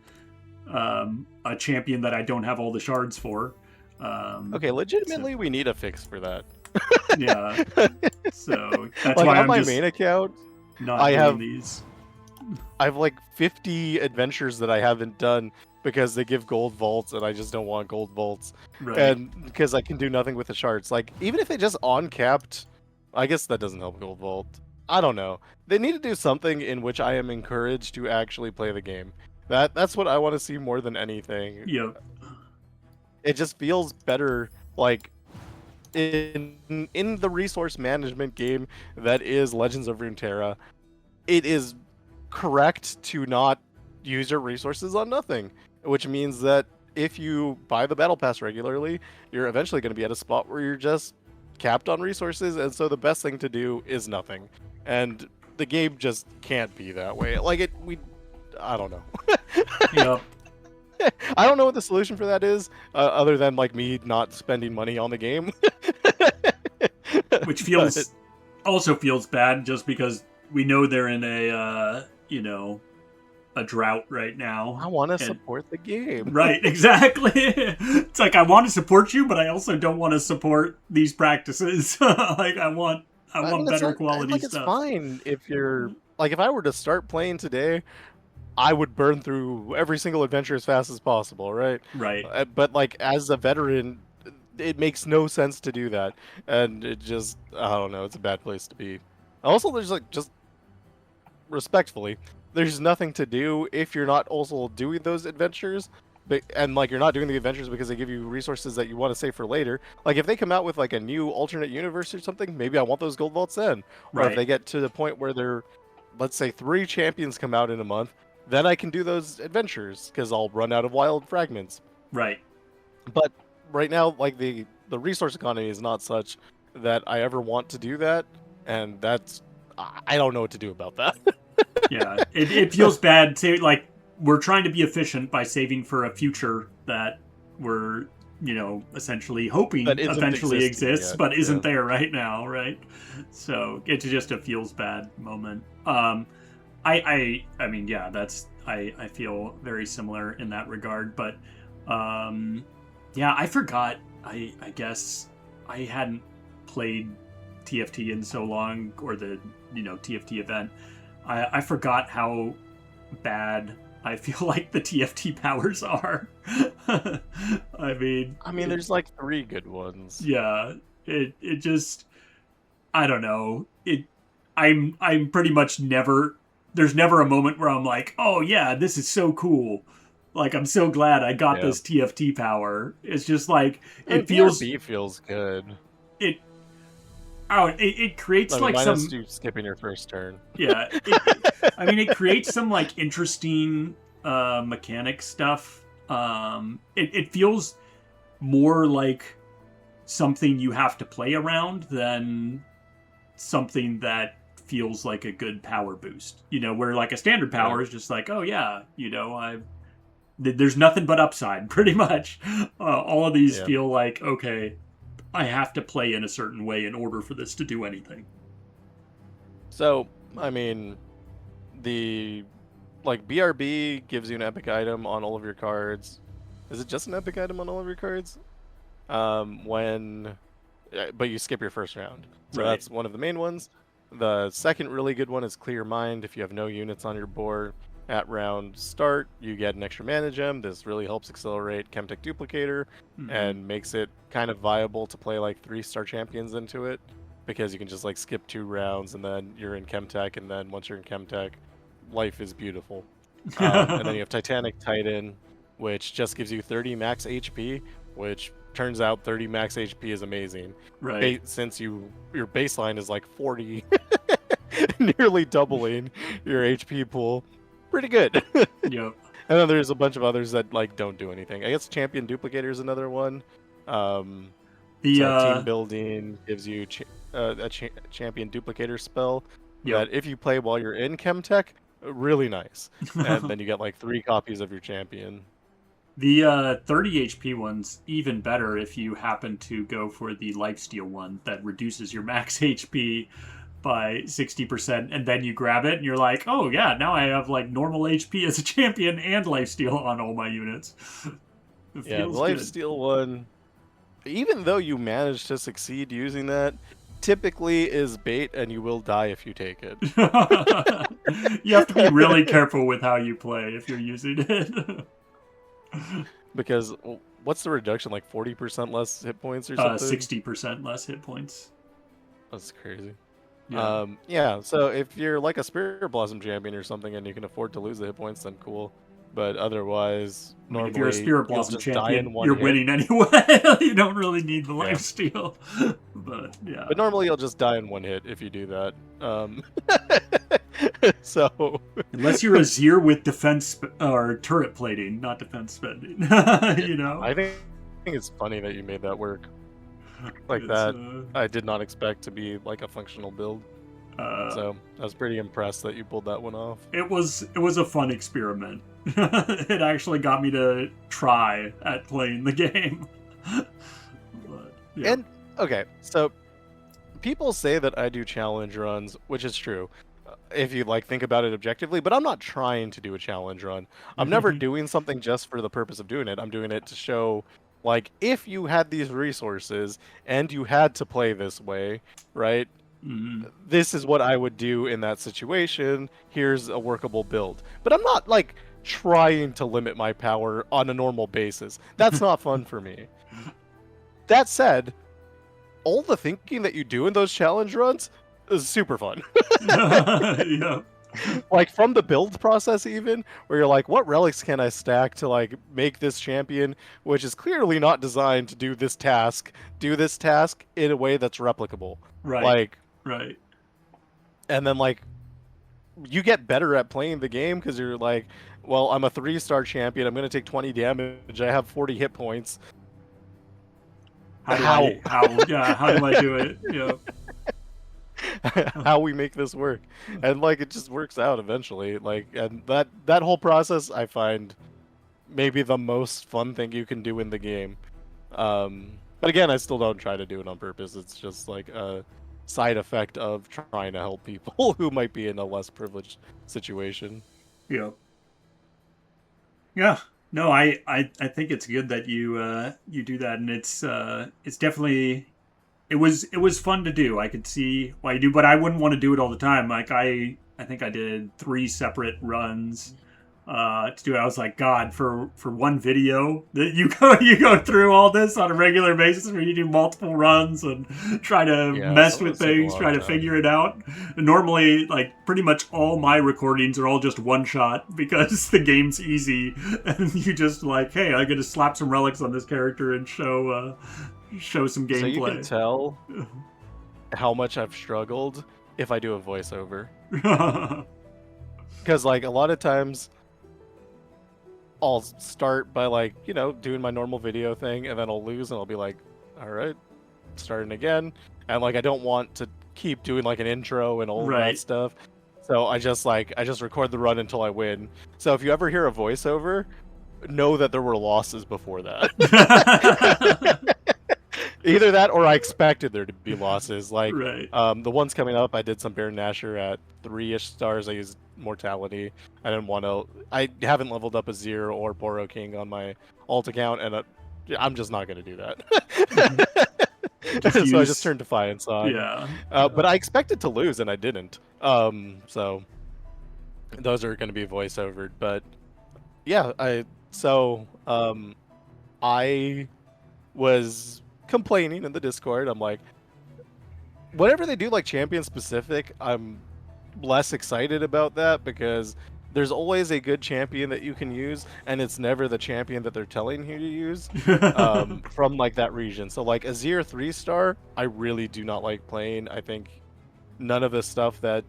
champion that I don't have all the shards for. Okay, legitimately, we need a fix for that. Yeah, so that's like why on I'm my just main account, not I doing have these. I have like 50 adventures that I haven't done because they give gold vaults and I just don't want gold vaults, Right. and because I can do nothing with the shards. Like even if they just on-capped, I guess that doesn't help gold vault. I don't know. They need to do something in which I am encouraged to actually play the game. That's what I want to see more than anything. Yep. It just feels better, like in the resource management game that is Legends of Runeterra. It is correct to not use your resources on nothing, which means that if you buy the battle pass regularly, you're eventually going to be at a spot where you're just capped on resources, and so the best thing to do is nothing. And the game just can't be that way. Like I don't know. Yep. I don't know what the solution for that is, other than like me not spending money on the game. Which also feels bad just because we know they're in a drought right now. I want to support the game. Right, exactly. It's like I want to support you, but I also don't want to support these practices. Like I want better quality stuff. It's fine if you're like, if I were to start playing today, I would burn through every single adventure as fast as possible, right? Right. But like as a veteran, it makes no sense to do that, and it just, I don't know, it's a bad place to be. Also, there's like, just respectfully, there's nothing to do if you're not also doing those adventures, and like you're not doing the adventures because they give you resources that you want to save for later. Like if they come out with like a new alternate universe or something, maybe I want those gold vaults then. Or if they get to the point where they're, let's say 3 champions come out in a month, then I can do those adventures because I'll run out of wild fragments. Right. But right now, like the resource economy is not such that I ever want to do that, and that's, I don't know what to do about that. Yeah, it feels bad to, like, we're trying to be efficient by saving for a future that we're, essentially hoping eventually exists, but isn't there right now, right? So it's just a feels bad moment. I mean, yeah, I feel very similar in that regard, but yeah, I forgot. I guess I hadn't played TFT in so long, or the TFT event. I forgot how bad I feel like the TFT powers are. I mean, there's like 3 good ones. Yeah, it just, I don't know. I'm pretty much never. There's never a moment where I'm like, oh yeah, this is so cool. Like, I'm so glad I got this TFT power. It's just like, it feels... BRB feels good. It creates like minus some... you skipping your first turn. Yeah. It creates some like interesting mechanic stuff. It feels more like something you have to play around than something that feels like a good power boost. Where like a standard power is just like, oh yeah, there's nothing but upside, pretty much. All of these Yeah. feel like, okay, I have to play in a certain way in order for this to do anything. So, I mean, the BRB gives you an epic item on all of your cards. Is it just an epic item on all of your cards? But you skip your first round. So Right. that's one of the main ones. The second really good one is Clear Mind. If you have no units on your board at round start, you get an extra mana gem. This really helps accelerate Chemtech Duplicator and makes it kind of viable to play like 3-star champions into it, because you can just like skip 2 rounds and then you're in Chemtech, and then once you're in Chemtech, life is beautiful. And then you have Titanic Titan, which just gives you 30 max HP, which turns out 30 max HP is amazing. Right. Since your baseline is like 40, nearly doubling your HP pool. Pretty good. Yep. And then there's a bunch of others that like don't do anything. I guess Champion Duplicator is another one. Team building gives you a Champion Duplicator spell that if you play while you're in Chemtech, really nice. And then you get like 3 copies of your champion. The 30 HP one's even better if you happen to go for the lifesteal one that reduces your max HP by 60%, and then you grab it and you're like, oh yeah, now I have like normal HP as a champion and lifesteal on all my units. Yeah, the lifesteal one, even though you manage to succeed using that, typically is bait and you will die if you take it. You have to be really careful with how you play if you're using it. Because what's the reduction, like 40% less hit points or something? 60% less hit points. That's crazy. Yeah. So if you're like a Spirit Blossom champion or something and you can afford to lose the hit points, then cool. But otherwise, normally if you're a Spirit Blossom champion, you're winning anyway. You don't really need the lifesteal. But yeah. But normally you'll just die in 1 hit if you do that. So unless you're a Azir with defense or turret plating, not defense spending. I think it's funny that you made that work like that. I did not expect to be like a functional build. So I was pretty impressed that you pulled that one off. It was a fun experiment. It actually got me to try at playing the game. But, yeah. And okay, so people say that I do challenge runs, which is true if you like think about it objectively, but I'm not trying to do a challenge run. I'm never doing something just for the purpose of doing it. I'm doing it to show, like, if you had these resources and you had to play this way, right? This is what I would do in that situation. Here's a workable build. But I'm not like trying to limit my power on a normal basis. That's not fun for me. That said, all the thinking that you do in those challenge runs is super fun. Yeah. Like from the build process even, where you're like, what relics can I stack to like make this champion, which is clearly not designed to do this task in a way that's replicable. Right. Like, right. And then like you get better at playing the game because you're like, well, I'm a 3-star champion, I'm gonna take 20 damage, I have 40 hit points. How do I do it? Yeah. How we make this work, and like it just works out eventually. Like, and that whole process I find maybe the most fun thing you can do in the game. But again, I still don't try to do it on purpose. It's just like a side effect of trying to help people who might be in a less privileged situation. Yeah. Yeah. No, I think it's good that you do that, and it's definitely it was fun to do. I could see why you do, but I wouldn't want to do it all the time. Like I think I did 3 separate runs to do it. I was like, God, for one video that you go through all this on a regular basis, where you do multiple runs and try to mess with things, try to figure it out. And normally, like pretty much all my recordings are all just one shot because the game's easy, and you just like, hey, I get to slap some relics on this character and show some gameplay. So you can tell how much I've struggled if I do a voiceover. Because like a lot of times I'll start by like, doing my normal video thing, and then I'll lose and I'll be like, all right, starting again. And like I don't want to keep doing like an intro and all of that Right. stuff. So I just record the run until I win. So if you ever hear a voiceover, know that there were losses before that. Either that or I expected there to be losses. Like Right. the ones coming up, I did some Baron Nashor at 3-ish stars. I used Mortality. I didn't want to. I haven't leveled up a Zir or Poro King on my alt account, and I'm just not going to do that. So I just turned Defiance on. Yeah. But I expected to lose, and I didn't. So those are going to be voiceovered. But yeah, I was complaining in the Discord. I'm like, whatever they do, like champion specific, I'm less excited about that because there's always a good champion that you can use, and it's never the champion that they're telling you to use from like that region. So like Azir 3-star, I really do not like playing. I think none of the stuff that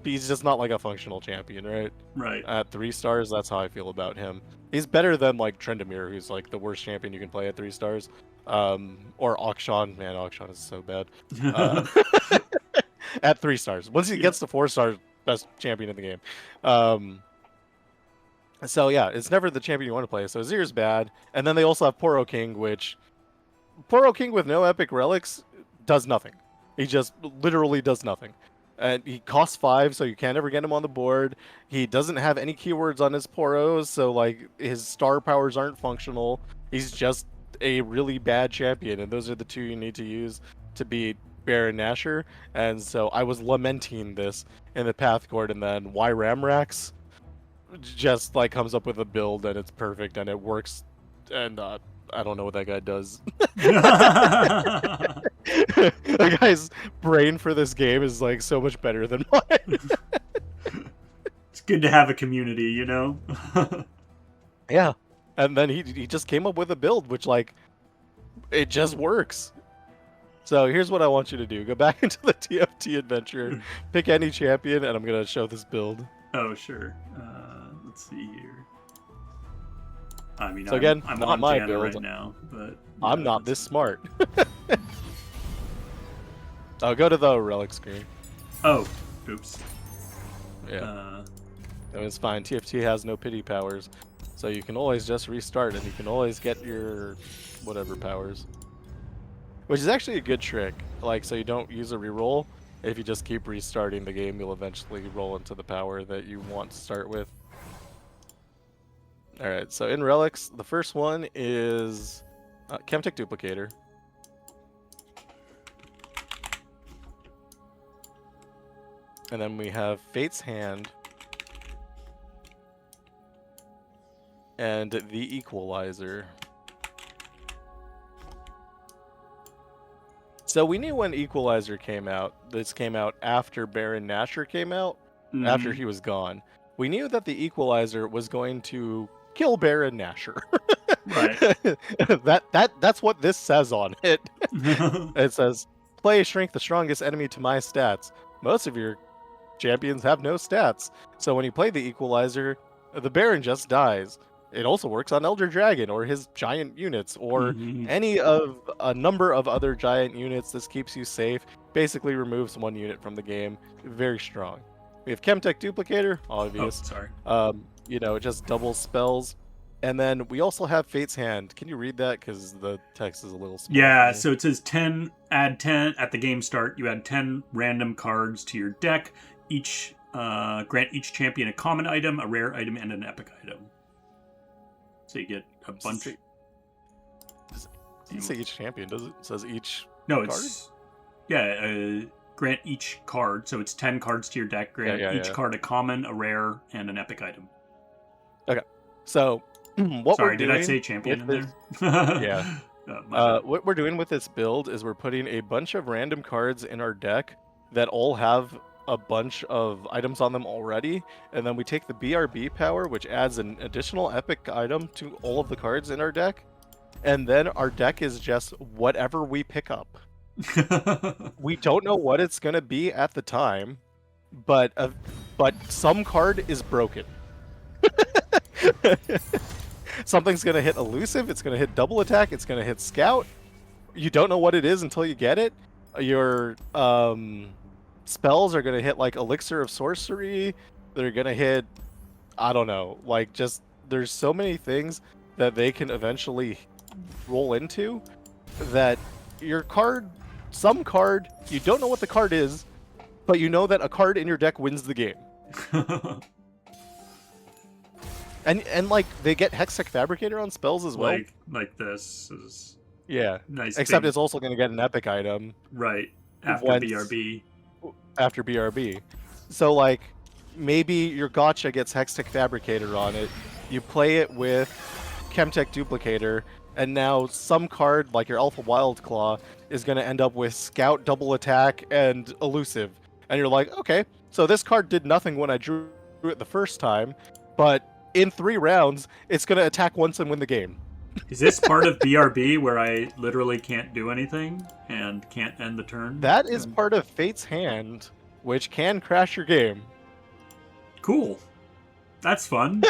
he's just not like a functional champion, right? Right. At 3 stars, that's how I feel about him. He's better than like Trendemir, who's like the worst champion you can play at 3 stars. Or Akshan. Man, Akshan is so bad. At 3 stars. Once he gets to 4 stars, best champion in the game. So yeah, it's never the champion you want to play. So Azir's bad. And then they also have Poro King, which Poro King with no epic relics does nothing. He just literally does nothing. And he costs 5, so you can't ever get him on the board. He doesn't have any keywords on his Poros, so like his star powers aren't functional. He's just a really bad champion, and those are the two you need to use to beat Baron Nashor. And so I was lamenting this in the path court, and then Y Ramrax just like comes up with a build and it's perfect and it works, and I don't know what that guy does. The guy's brain for this game is like so much better than mine. It's good to have a community, you know? Yeah. And then he just came up with a build which like it just works. So here's what I want you to do. Go back into the TFT adventure, pick any champion, and I'm going to show this build. Oh, sure. Let's see here. I mean, so again, I'm not on my Janna build right now, but I'm not this smart. Oh, go to the relic screen. Oh, oops. Yeah. It's fine. TFT has no pity powers, so you can always just restart and you can always get your whatever powers. Which is actually a good trick. Like, so you don't use a reroll. If you just keep restarting the game, you'll eventually roll into the power that you want to start with. Alright, so in relics, the first one is Chemtech Duplicator. And then we have Fate's Hand. And the Equalizer. So we knew when Equalizer came out. This came out after Baron Nashor came out, after he was gone. We knew that the Equalizer was going to kill Baron Nashor. Right. That's what this says on it. It says, play shrink the strongest enemy to my stats. Most of your champions have no stats. So when you play the Equalizer, the Baron just dies. It also works on Elder Dragon or his giant units or any of a number of other giant units. This keeps you safe. Basically removes 1 unit from the game. Very strong. We have Chemtech Duplicator, obvious. Oh, sorry. You know, it just doubles spells. And then we also have Fate's Hand. Can you read that? Because the text is a little small. Yeah, so it says 10, add 10 at the game start. You add 10 random cards to your deck. Each grant each champion a common item, a rare item, and an epic item. So you get a bunch. Does it say each champion? Does it? It says each. No, it's grant each card. So it's 10 cards to your deck. Grant each card a common, a rare, and an epic item. Okay. So what Sorry, we're did doing I say champion in there? Yeah. What we're doing with this build is we're putting a bunch of random cards in our deck that all have a bunch of items on them already, and then we take the BRB power, which adds an additional epic item to all of the cards in our deck, and then our deck is just whatever we pick up. We don't know what it's gonna be at the time, but some card is broken. Something's gonna hit elusive, it's gonna hit double attack, it's gonna hit scout. You don't know what it is until you get it, Your spells are gonna hit like Elixir of Sorcery. They're gonna hit, I don't know, like just there's so many things that they can eventually roll into that your card, some card, you don't know what the card is, but you know that a card in your deck wins the game. And like they get Hextech Fabricator on spells as well. Like this is Yeah. nice. Except it's also gonna get an epic item. Right. After once- BRB. After BRB. So like maybe your gotcha gets Hextech Fabricator on it. You play it with Chemtech Duplicator, and now some card like your Alpha Wild Claw is gonna end up with Scout, Double Attack, and Elusive. And you're like, okay, so this card did nothing when I drew it the first time, but in 3 rounds, it's gonna attack once and win the game. Is this part of BRB where I literally can't do anything and can't end the turn? That is part of Fate's Hand, which can crash your game. Cool. That's fun.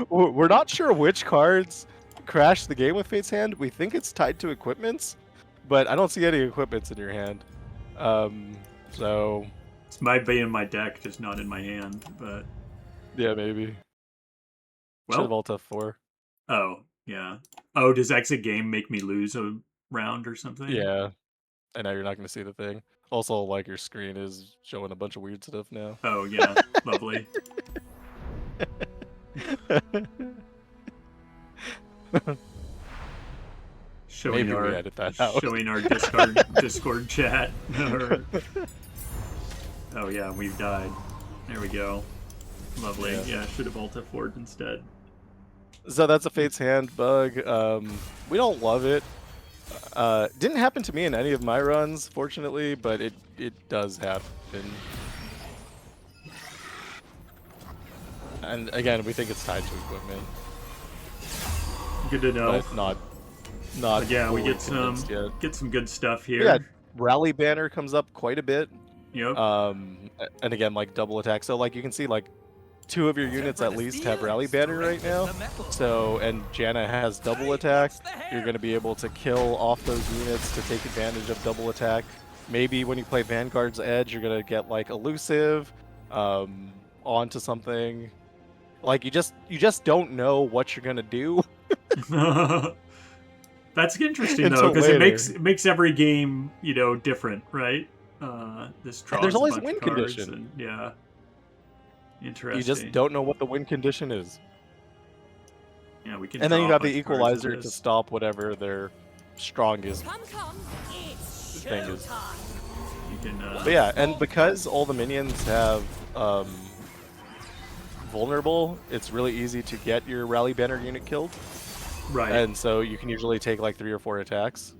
We're not sure which cards crash the game with Fate's Hand. We think it's tied to equipments, but I don't see any equipments in your hand. So It might be in my deck, just not in my hand, but yeah, maybe. well, Should have alt F4. oh, yeah. Oh, does exit game make me lose a round or something? Yeah. And now you're not going to see the thing. Also, like, your screen is showing a bunch of weird stuff now. Oh, yeah. Lovely. Showing Maybe we our, edit that out. showing our Discord chat. Oh, yeah, we've died. There we go. Lovely. Yeah, should have alt F4'd instead. So that's a Fate's Hand bug. We don't love it. Didn't happen to me in any of my runs, fortunately, but it does happen. And again, we think it's tied to equipment. Good to know. But not But yeah, we fully get convinced yet. some good stuff here. Yeah, Rally Banner comes up quite a bit. Yep. And again, like double attack. So like you can see like 2 of your units at least have Rally Banner right now. So, and Janna has double attack. You're going to be able to kill off those units to take advantage of double attack. Maybe when you play Vanguard's Edge, you're going to get like elusive onto something. Like you just don't know what you're going to do. That's interesting though, Until because it later. makes every game, different, right? This draws there's always a a bunch win of cards condition. and, yeah. Interesting. You just don't know what the win condition is. Yeah, we can. And then you draw a have the bunch of cards with equalizer to this. stop whatever their strongest Come, it's thing is. showtime. You can. But yeah, and because all the minions have vulnerable, it's really easy to get your Rally Banner unit killed. Right. And so you can usually take like 3 or 4 attacks.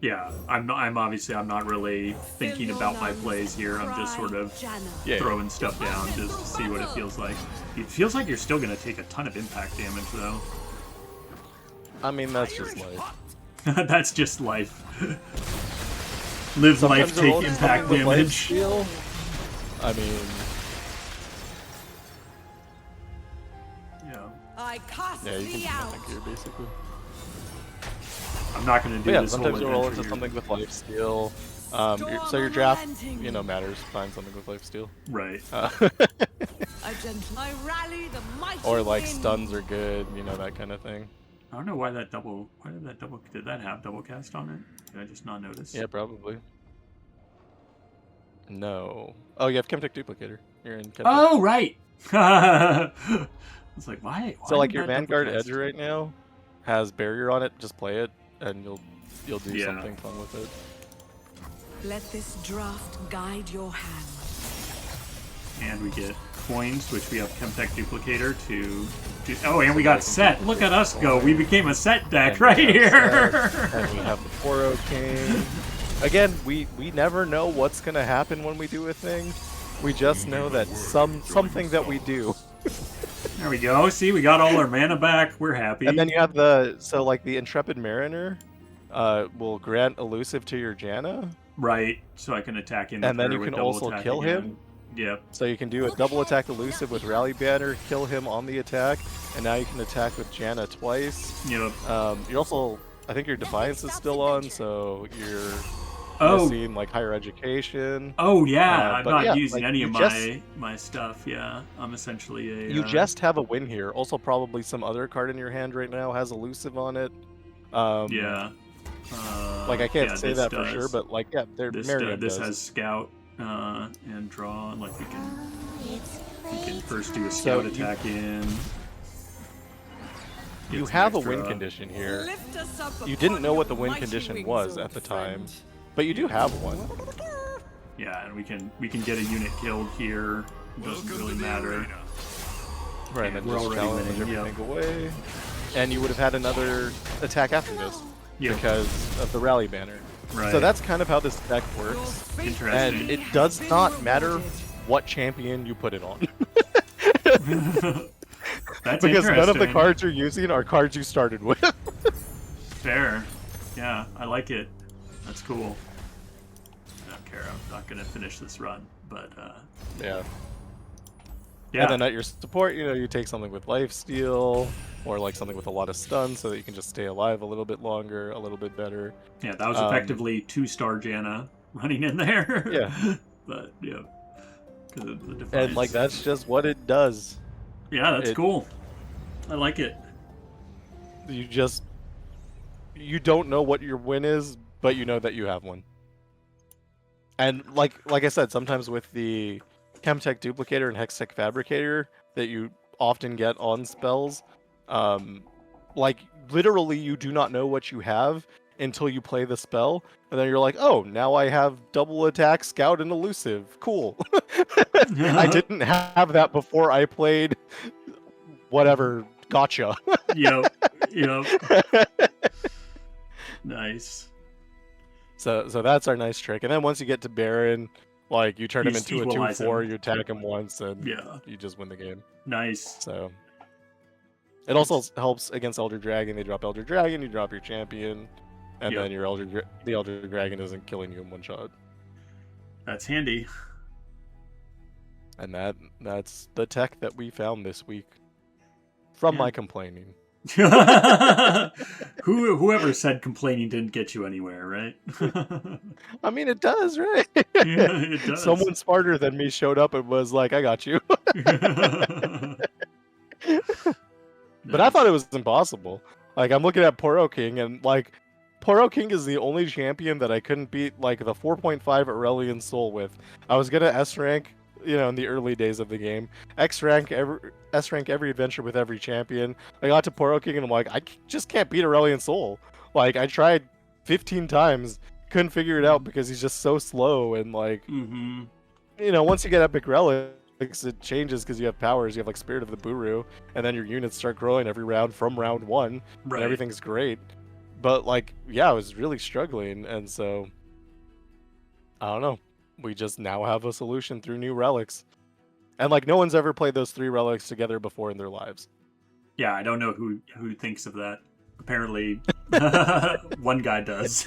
Yeah, I'm obviously not really thinking about my plays here. I'm just sort of Yeah. throwing stuff down just to see what it feels like. It feels like you're still gonna take a ton of impact damage though. I mean, that's just life. That's just life. Live life, Sometimes they're take rolling impact something with damage. lifesteal. I mean, Yeah, I cast yeah, you can thee do out. nothing here basically. I'm not gonna do But yeah, this whole sometimes you'll roll adventure into here. something with lifesteal. So your draft, matters. Find something with lifesteal. Right. A gentle. I rally the mighty Or like wind. stuns are good, that kind of thing. I don't know why that double. Did that have double cast on it? Did I just not notice? Yeah, probably. No. Oh, you have Chemtech Duplicator. You're in Chemtech. Oh, right. I was like, why? So why like did your that double Vanguard cast? Edge right now has barrier on it. Just play it, and you'll do Yeah. something fun with it. Let this draft guide your hand. And we get coins, which we have Chemtech Duplicator to do. Oh, and we got set. Look at us go. We became a set deck And right we have here. Set, and we have the Poro King. Again, we never know what's gonna happen when we do a thing. We just know that something that we do. There we go. See, we got all our mana back. We're happy. And then you have the Intrepid Mariner will grant elusive to your Janna. Right, so I can attack in. And with then her you with can double also attack kill again. him. Yep. So you can do a double attack elusive with Rally Banner, kill him on the attack, and now you can attack with Janna twice. Yep. You also I think your Defiance is still on, so you're Oh, missing like higher education. oh yeah. I'm But not yeah, using like any you of just my stuff. Yeah, I'm essentially you a just have a win here. Also, probably some other card in your hand right now has elusive on it. yeah. Like I can't Yeah, say this that for sure, does. but like yeah, Marion This does. has scout and draw. Like we can first do a So scout attack in. You Get some have a win extra- condition here. Lift us up You didn't upon know what the your win mighty condition wings, was old at the time, friend. but you do have one. Yeah, and we can get a unit killed here. It doesn't really matter. Right, and then We're just already challenge winning, everything away. And you would have had another attack after this Yep. because of the rally banner. Right. So that's kind of how this deck Your works. fate Interesting. And it has does been not matter rewarded. what champion you put it on. That's Because none of the interesting. cards you're using are cards you started with. Fair. Yeah, I like it. That's cool. I don't care. I'm not gonna finish this run, but Yeah. yeah. And then at your support, you take something with lifesteal, or like something with a lot of stun so that you can just stay alive a little bit longer, a little bit better. Yeah, that was effectively 2-star Janna running in there. Yeah. But yeah. 'Cause of the And defiance. like that's just what it does. Yeah, that's it- cool. I like it. You don't know what your win is, but you know that you have one. And like I said, sometimes with the Chemtech Duplicator and Hextech Fabricator that you often get on spells, like literally you do not know what you have until you play the spell, and then you're like, oh, now I have double attack, scout, and elusive. Cool. I didn't have that before I played whatever gotcha. Yep. Nice. So that's our nice trick. And then once you get to Baron, like you turn You him into a equalize 2/4, him. you attack him once, and Yeah. you just win the game. Nice. So it also helps against Elder Dragon. They drop Elder Dragon, you drop your champion, and Yep. then the Elder Dragon isn't killing you in one shot. That's handy. And that's the tech that we found this week from Yeah. my complaining. Whoever said complaining didn't get you anywhere, right? I mean, it does, right? Yeah, it does. Someone smarter than me showed up and was like, "I got you." But I thought it was impossible. Like I'm looking at Poro King, and like Poro King is the only champion that I couldn't beat like the 4.5 Aurelian Soul with. I was gonna S rank, in the early days of the game. S rank every adventure with every champion. I got to Poro King and I'm like, just can't beat Aurelian Soul. Like I tried 15 times, couldn't figure it out because he's just so slow, and like Mm-hmm. once you get epic relics, it changes because you have powers. You have like Spirit of the Buru, and then your units start growing every round from round 1, Right. and everything's great. But like, yeah, I was really struggling, and so I don't know. We just now have a solution through new relics, and like no one's ever played those 3 relics together before in their lives. Yeah, I don't know who thinks of that. Apparently, one guy does.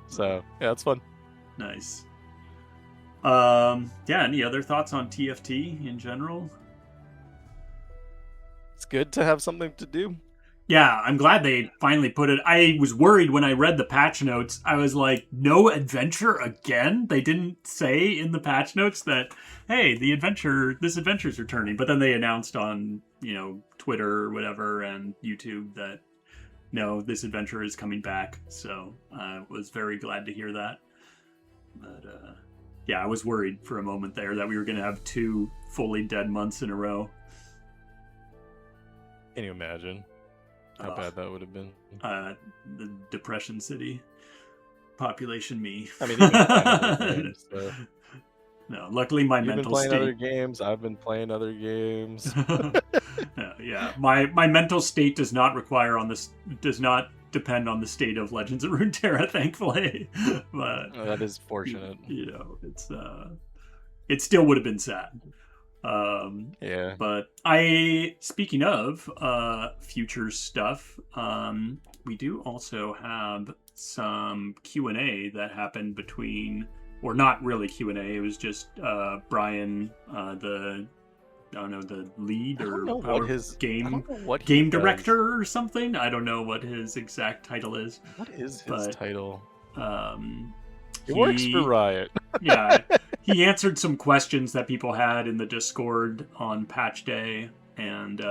So yeah, it's fun. Nice. Yeah. Any other thoughts on TFT in general? It's good to have something to do. Yeah, I'm glad they finally put it. I was worried when I read the patch notes. I was like, no adventure again? They didn't say in the patch notes that, hey, this adventure's returning. But then they announced on, Twitter or whatever and YouTube that, no, this adventure is coming back. So I was very glad to hear that. But yeah, I was worried for a moment there that we were going to have 2 fully dead months in a row. Can you imagine how bad that would have been? The Depression City population me. I mean, you've been playing other games, so. No, luckily my You've been mental playing other state. games. I've been playing other games. Yeah, my mental state does not depend on the state of Legends of Runeterra, thankfully. But That is fortunate. it still would have been sad. Yeah. But speaking of future stuff, we do also have some Q&A that happened between, or not really Q&A, it was just Brian, the I don't know, the lead I don't or know what his game what game he does. director or something. I don't know what his exact title is. What is his but, title? Um, He works for Riot. Yeah, he answered some questions that people had in the Discord on patch day, and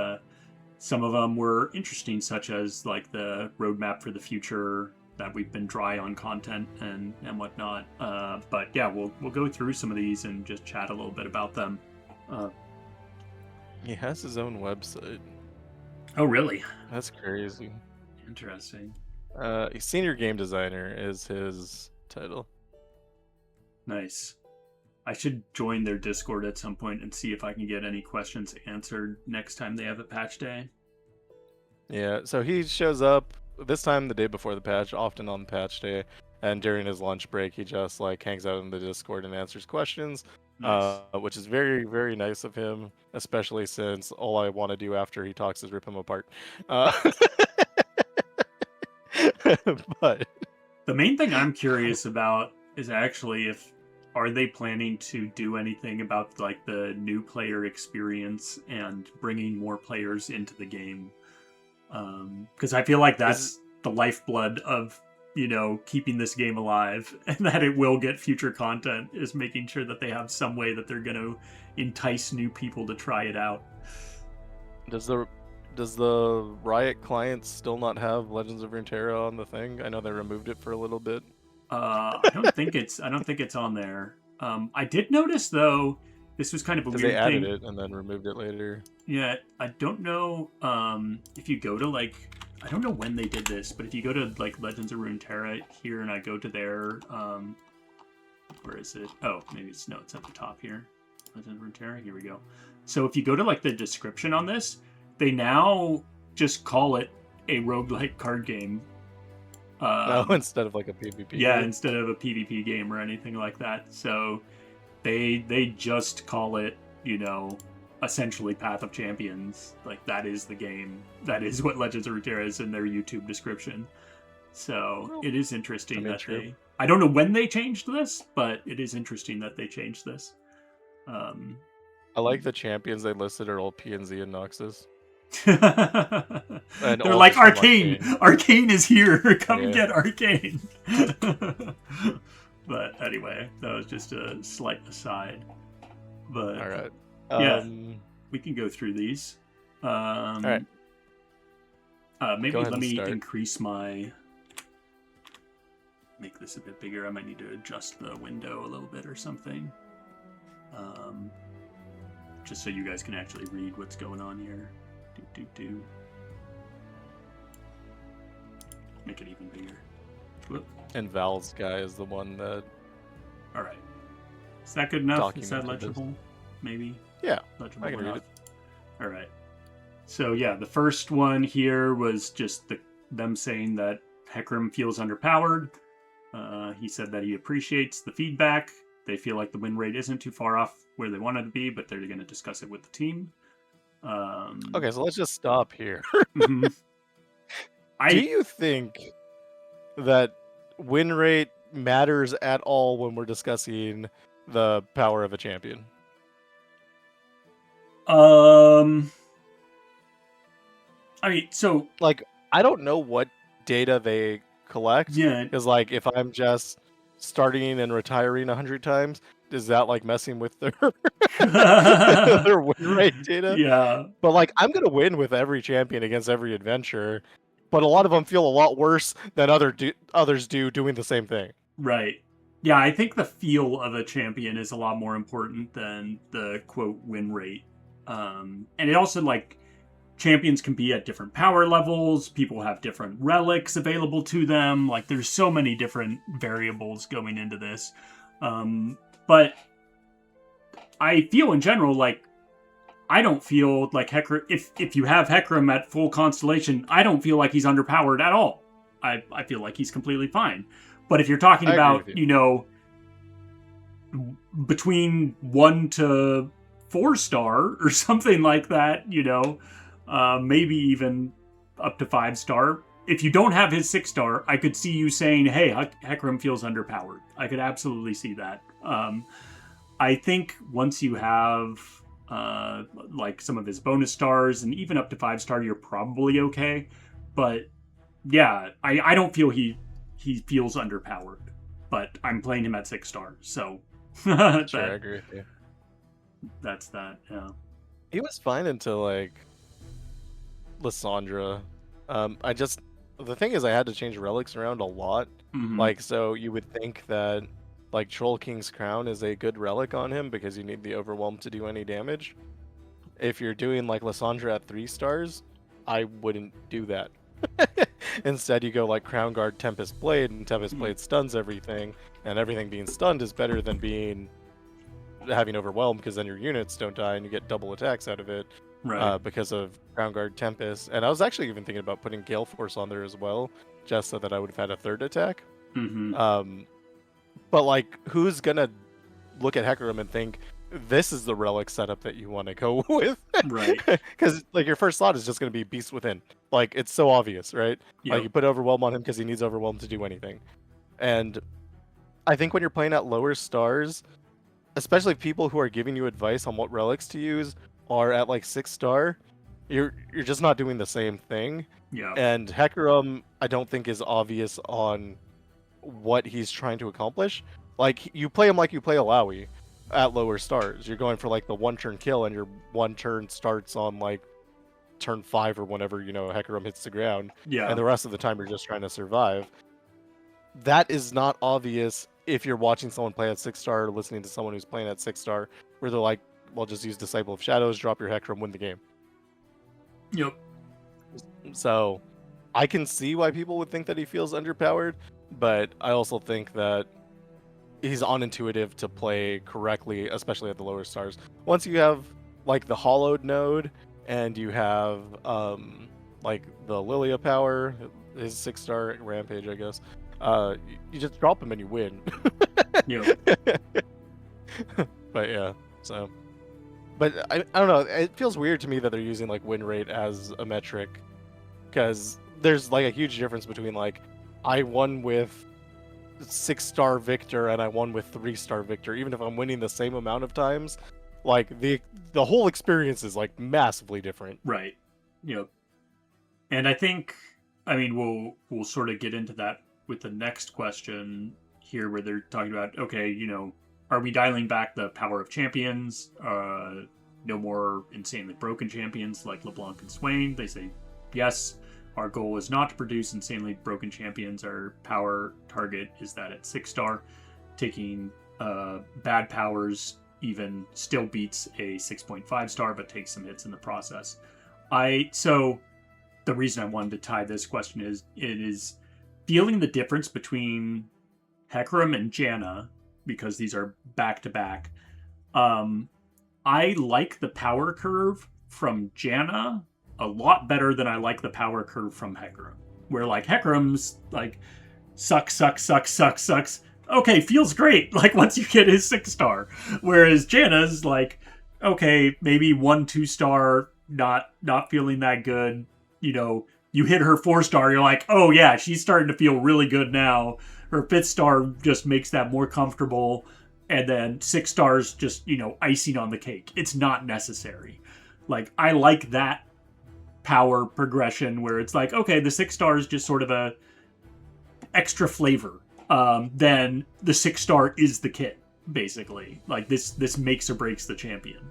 some of them were interesting, such as like the roadmap for the future, that we've been dry on content and whatnot. But yeah, we'll go through some of these and just chat a little bit about them. He has his own website. Oh, really? That's crazy. Interesting. Senior game designer is his title. Nice. I should join their Discord at some point and see if I can get any questions answered next time they have a patch day. Yeah, so he shows up this time the day before the patch, often on patch day, and during his lunch break, he just like hangs out in the Discord and answers questions, Nice. which is very, very nice of him, especially since all I want to do after he talks is rip him apart. But the main thing I'm curious about is actually if are they planning to do anything about like the new player experience and bringing more players into the game, because I feel like that's the lifeblood of keeping this game alive, and that it will get future content, is making sure that they have some way that they're going to entice new people to try it out. Does the Riot client still not have Legends of Runeterra on the thing? I know they removed it for a little bit. I don't think it's on there. I did notice though, this was kind of a weird thing. They added it and then removed it later. Yeah, I don't know if you go to like, I don't know when they did this, but if you go to like Legends of Runeterra here and I go to their where is it? Oh, maybe it's at the top here. Legends of Runeterra, here we go. So if you go to like the description on this, they now just call it a roguelike card game. Instead of like a PvP. Yeah, game. Instead of a PvP game or anything like that. So they just call it, essentially Path of Champions. Like, that is the game. That is what Legends of Runeterra is in their YouTube description. So it is interesting that they... I don't know when they changed this, but it is interesting that they changed this. I like the champions they listed are all PNZ and Noxus. They're like, Arcane! Arcane is here! Come get Arcane! But anyway, that was just a slight aside. But alright. Yeah, we can go through these. Alright. Maybe let me increase my... Make this a bit bigger. I might need to adjust the window a little bit or something. Just so you guys can actually read what's going on here. Make it even bigger. Whoop. And Val's guy is the one that... Alright. Is that good enough? Is that legible? This. Maybe? Yeah, legible I can read it. Alright. So yeah, the first one here was just them saying that Hecarim feels underpowered. He said that he appreciates the feedback. They feel like the win rate isn't too far off where they wanted to be, but they're going to discuss it with the team. Okay, so let's just stop here. Mm-hmm. Do you think that win rate matters at all when we're discussing the power of a champion? I mean, so... Like, I don't know what data they collect. Yeah. Because, like, if I'm just starting and retiring 100 times, is that, like, messing with their, their win rate data? Yeah. But, like, I'm going to win with every champion against every adventure, but a lot of them feel a lot worse than others do doing the same thing. Right. Yeah, I think the feel of a champion is a lot more important than the, quote, win rate. And it also, like, champions can be at different power levels. People have different relics available to them. Like, there's so many different variables going into this. But I feel in general, like, I don't feel like Hecarim... If you have Hecarim at full Constellation, I don't feel like he's underpowered at all. I feel like he's completely fine. But if you're talking about, between 1 to 4-star or something like that, maybe even up to 5-star. If you don't have his 6-star, I could see you saying, hey, Hecarim feels underpowered. I could absolutely see that. I think once you have like some of his bonus stars, and even up to 5-star, you're probably okay. But yeah, I don't feel he feels underpowered. But I'm playing him at 6-star, so Sure, I that agree with you. that's that. Yeah. He was fine until like Lysandra. I just the thing is I had to change relics around a lot. Mhm. Like so you would think that like Troll King's Crown is a good relic on him because you need the overwhelm to do any damage. If you're doing like Lysandra at 3 stars, I wouldn't do that. Instead you go like Crown Guard Tempest Blade, and Tempest Mm. Blade stuns everything, and everything being stunned is better than having overwhelm, because then your units don't die and you get double attacks out of it. Right. Because of Crown Guard Tempest. And I was actually even thinking about putting Gale Force on there as well, just so that I would have had a 3rd attack. Mm-hmm. But like, who's gonna look at Hecarim and think this is the relic setup that you want to go with? Right. Because like your first slot is just gonna be Beast Within. Like it's so obvious, right? Yep. Like you put Overwhelm on him because he needs Overwhelm to do anything. And I think when you're playing at lower stars, especially people who are giving you advice on what relics to use are at like 6-star, you're just not doing the same thing. Yeah. And Hecarim, I don't think is obvious on what he's trying to accomplish. Like you play him like you play Alawi at lower stars. You're going for like the 1-turn kill, and your 1 turn starts on like turn 5 or whenever Hecarim hits the ground, Yeah. and the rest of the time you're just trying to survive. That is not obvious if you're watching someone play at 6-star or listening to someone who's playing at 6-star, where they're like, well, just use Disciple of Shadows, drop your Hecarim, win the game. Yep. So I can see why people would think that he feels underpowered, but I also think that he's unintuitive to play correctly, especially at the lower stars. Once you have like the Hollowed node, and you have like the Lilia power, his 6-star Rampage, I guess. You just drop him and you win. Yep. But yeah, so. But I don't know. It feels weird to me that they're using like win rate as a metric, because there's like a huge difference between like I won with 6-star Victor and I won with 3-star Victor. Even if I'm winning the same amount of times, like the whole experience is like massively different. Right. Yep. And I think, I mean, we'll sort of get into that with the next question here, where they're talking about, okay, are we dialing back the power of champions? No more insanely broken champions like LeBlanc and Swain. They say, yes, our goal is not to produce insanely broken champions. Our power target is that at 6-star. Taking bad powers even still beats a 6.5-star, but takes some hits in the process. So the reason I wanted to tie this question is, it is feeling the difference between Hecarim and Janna, because these are back-to-back. I like the power curve from Janna a lot better than I like the power curve from Hecarim. Where like Hecarim's like sucks. Okay, feels great. Like once you get his 6-star, whereas Janna's like, okay, maybe 1-2-star, not feeling that good. You hit her 4-star, you're like, oh yeah, she's starting to feel really good now. Her 5th-star just makes that more comfortable, and then 6 stars just icing on the cake. It's not necessary. Like I like that power progression where it's like, okay, the 6-star is just sort of a extra flavor. Then the 6-star is the kit, basically. Like this makes or breaks the champion.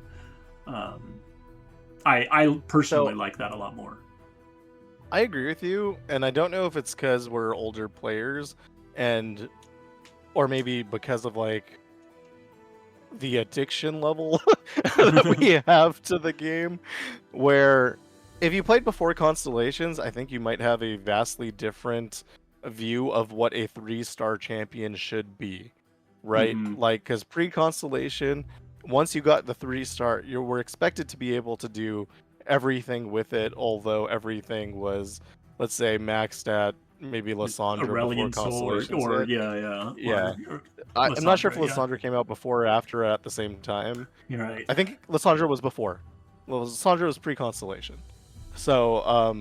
I personally like that a lot more. I agree with you, and I don't know if it's because we're older players, or maybe because of like the addiction level that we have to the game, where if you played before Constellations, I think you might have a vastly different view of what a 3-star champion should be, right? Mhm. Like, because pre-Constellation, once you got the 3-star, you were expected to be able to do everything with it, although everything was, let's say, maxed at maybe Lysandra before Aurelian Sword, Constellations or hit. yeah. Or I'm not sure if Lysandra, Lysandra came out before or after at the same time. You're right. I think Lysandra was before. Well, Lysandra was pre-Constellation. So,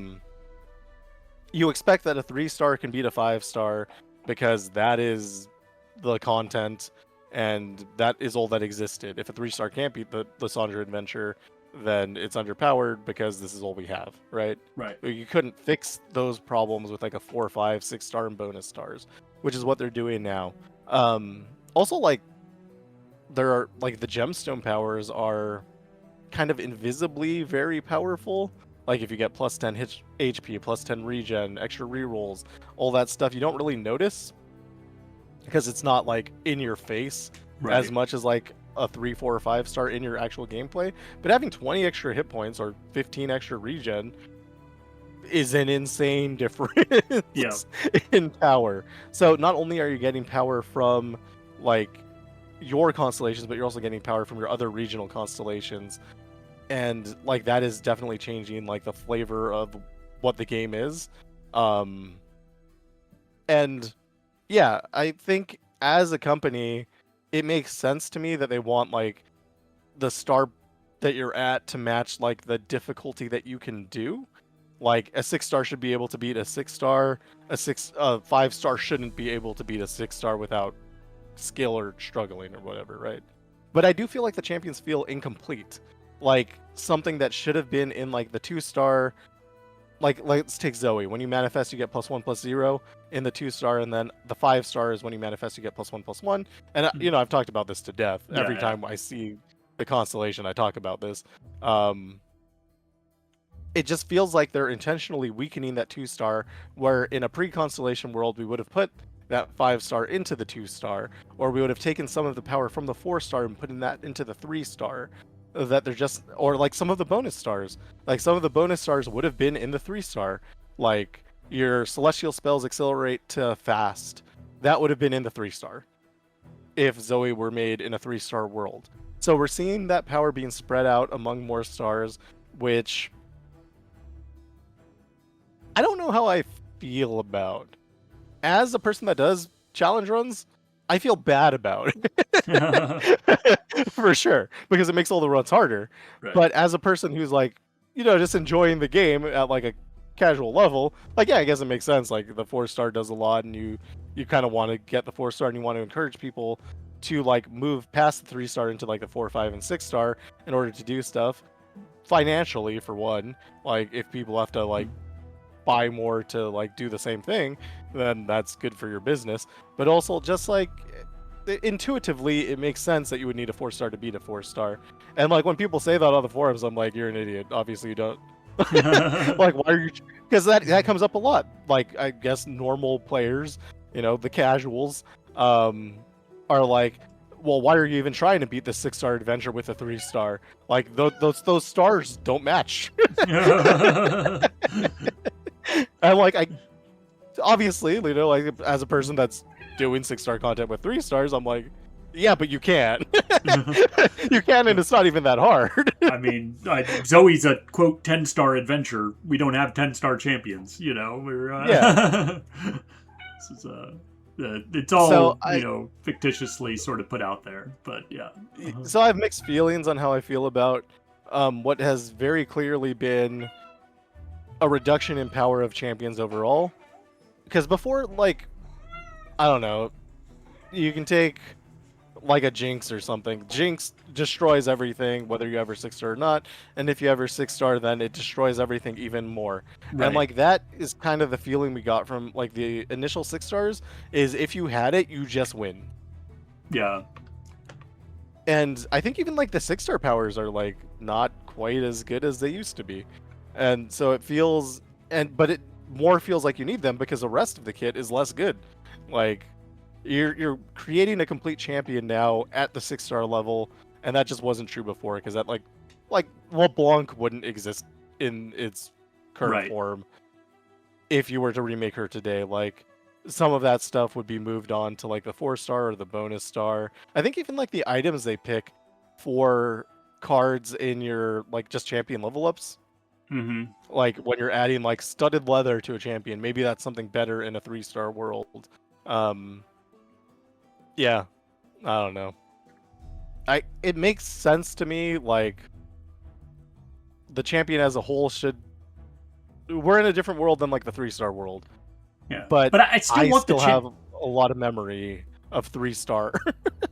you expect that a 3-star can beat a 5-star because that is the content. and that is all that existed. If a 3-star can't beat the Lysandra Adventure, then it's underpowered because this is all we have, right? Right. You couldn't fix those problems with like a 4, 5, 6-star and bonus stars, which is what they're doing now. Also, like, there are like the gemstone powers are kind of invisibly very powerful. Like if you get plus 10 HP, plus 10 regen, extra rerolls, all that stuff, you don't really notice because it's not like in your face as much as like a 3, 4, or 5-star in your actual gameplay. But having 20 extra hit points or 15 extra regen is an insane difference in power. So not only are you getting power from like your constellations, but you're also getting power from your other regional constellations. And like that is definitely changing like the flavor of what the game is. And yeah, I think as a company, it makes sense to me that they want like the star that you're at to match like the difficulty that you can do. Like a 6-star should be able to beat a 6-star, a 5-star shouldn't be able to beat a 6-star without skill or struggling or whatever, right? But I do feel like the champions feel incomplete. Like something that should have been in like the 2-star, like let's take Zoe. When you manifest, you get +1/+0 in the 2-star, and then the 5-star is when you manifest, you get +1/+1. And you know, I've talked about this to death. Every time I see the constellation, I talk about this. It just feels like they're intentionally weakening that 2-star, where in a pre-constellation world, we would have put that 5-star into the 2-star, or we would have taken some of the power from the 4-star and putting that into the 3-star. That they're just, or like some of the bonus stars, like some of the bonus stars would have been in the 3-star, like your celestial spells accelerate to fast, that would have been in the 3-star if Zoe were made in a 3-star world. So we're seeing that power being spread out among more stars, which I don't know how I feel about. As a person that does challenge runs, I feel bad about it. For sure, because it makes all the runs harder. Right. But as a person who's like, you know, just enjoying the game at like a casual level, like, yeah, I guess it makes sense. Like the 4-star does a lot, and you kind of want to get the 4-star, and you want to encourage people to like move past the 3-star into like the 4, 5, and 6-star in order to do stuff financially, for one. Like if people have to like buy more to like do the same thing, then that's good for your business. But also just like intuitively, it makes sense that you would need a 4-star to beat a 4-star. And like when people say that on the forums, I'm like, you're an idiot. Obviously you don't. Like, why are you? Because that comes up a lot. Like, I guess normal players, you know, the casuals, are like, well, why are you even trying to beat the 6-star adventure with a 3-star? Like those stars don't match. And like, I obviously, you know, like as a person that's doing 6-star content with 3-stars, I'm like, yeah, but you can't. You can, and it's not even that hard. I mean, Zoe's a quote 10-star adventure. We don't have 10-star champions, you know. We're yeah. This is it's all So you know, fictitiously sort of put out there, but yeah. So I have mixed feelings on how I feel about what has very clearly been a reduction in power of champions overall. Because before, like, I don't know, you can take like a Jinx or something. Jinx destroys everything, whether you ever 6-star or not. And if you ever 6-star, then it destroys everything even more. Right. And like that is kind of the feeling we got from like the initial 6-stars, is if you had it, you just win. Yeah. And I think even like the 6-star powers are like not quite as good as they used to be. And so it feels, but it more feels like you need them because the rest of the kit is less good. Like you're creating a complete champion now at the 6-star level, and that just wasn't true before, because that like LeBlanc wouldn't exist in its current form if you were to remake her today. Like some of that stuff would be moved on to like the 4-star or the bonus star. I think even like the items they pick for cards in your like just champion level ups. Mm-hmm. Like when you're adding like studded leather to a champion, maybe that's something better in a 3-star world. Yeah, I don't know. It makes sense to me. Like the champion as a whole we're in a different world than like the 3-star world. Yeah, but I still want have a lot of memory of 3-star.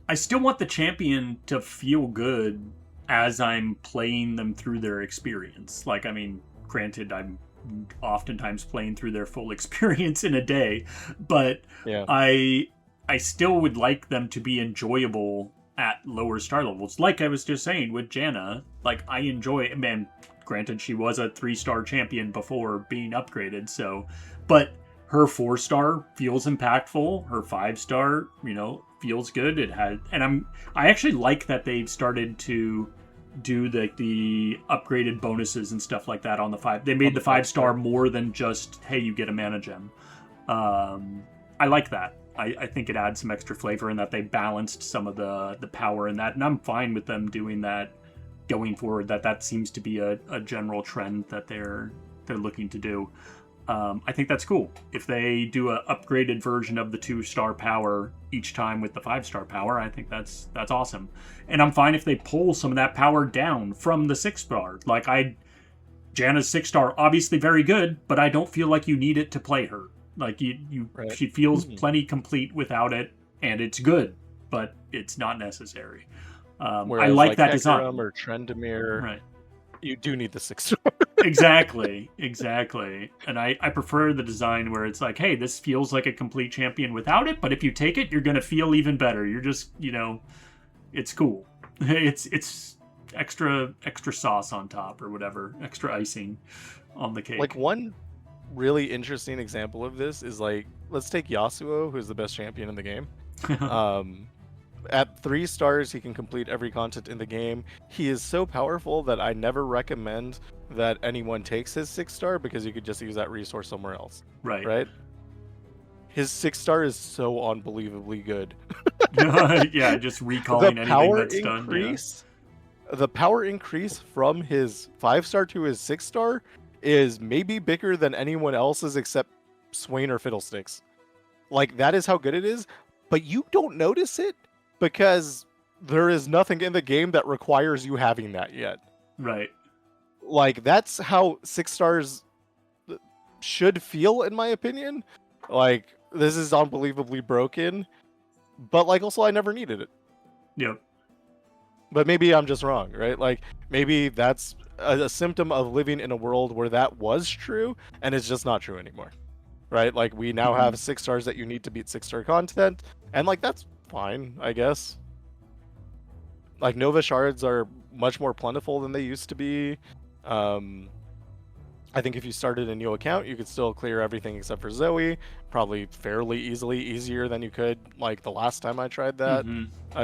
I still want the champion to feel good as I'm playing them through their experience. Like, I mean, granted, I'm oftentimes playing through their full experience in a day, but Yeah. I still would like them to be enjoyable at lower star levels. Like I was just saying with Janna, like I enjoy, man, granted she was a 3-star champion before being upgraded, so but her 4-star feels impactful, her 5-star, feels good. It had and I actually like that they've started to do the upgraded bonuses and stuff like that on the 5. They made the 5-star more than just, hey, you get a mana gem. I like that. I think it adds some extra flavor in that they balanced some of the power in that, and I'm fine with them doing that going forward. That seems to be a general trend that they're looking to do. I think that's cool. If they do an upgraded version of the 2-star power each time with the 5-star power, I think that's awesome. And I'm fine if they pull some of that power down from the 6-star. Like Janna's 6-star, obviously very good, but I don't feel like you need it to play her. Like Right. she feels plenty complete without it, and it's good, but it's not necessary. Whereas, I like that Hecarim design. or Trendemir, Right. you do need the 6-star. Exactly. And I prefer the design where it's like, hey, this feels like a complete champion without it, but if you take it, you're gonna feel even better. You're just, it's cool. It's extra sauce on top or whatever, extra icing on the cake. Like, one really interesting example of this is, like, let's take Yasuo, who's the best champion in the game. At 3 stars, he can complete every content in the game. He is so powerful that I never recommend that anyone takes his 6-star, because you could just use that resource somewhere else. Right. His 6-star is so unbelievably good. Yeah, just recalling anything that's done. Yeah. The power increase from his 5-star to his 6-star is maybe bigger than anyone else's except Swain or Fiddlesticks. Like, that is how good it is, but you don't notice it because there is nothing in the game that requires you having that yet. Right. Like, that's how 6-stars should feel, in my opinion. Like, this is unbelievably broken, but, like, also I never needed it. Yep. But maybe I'm just wrong, right? Like, maybe that's a symptom of living in a world where that was true, and it's just not true anymore, right? Like, we now have 6 stars that you need to beat 6-star content, and, like, that's fine, I guess. Like, Nova shards are much more plentiful than they used to be. I think if you started a new account, you could still clear everything except for Zoe, probably fairly easily, easier than you could like the last time I tried that,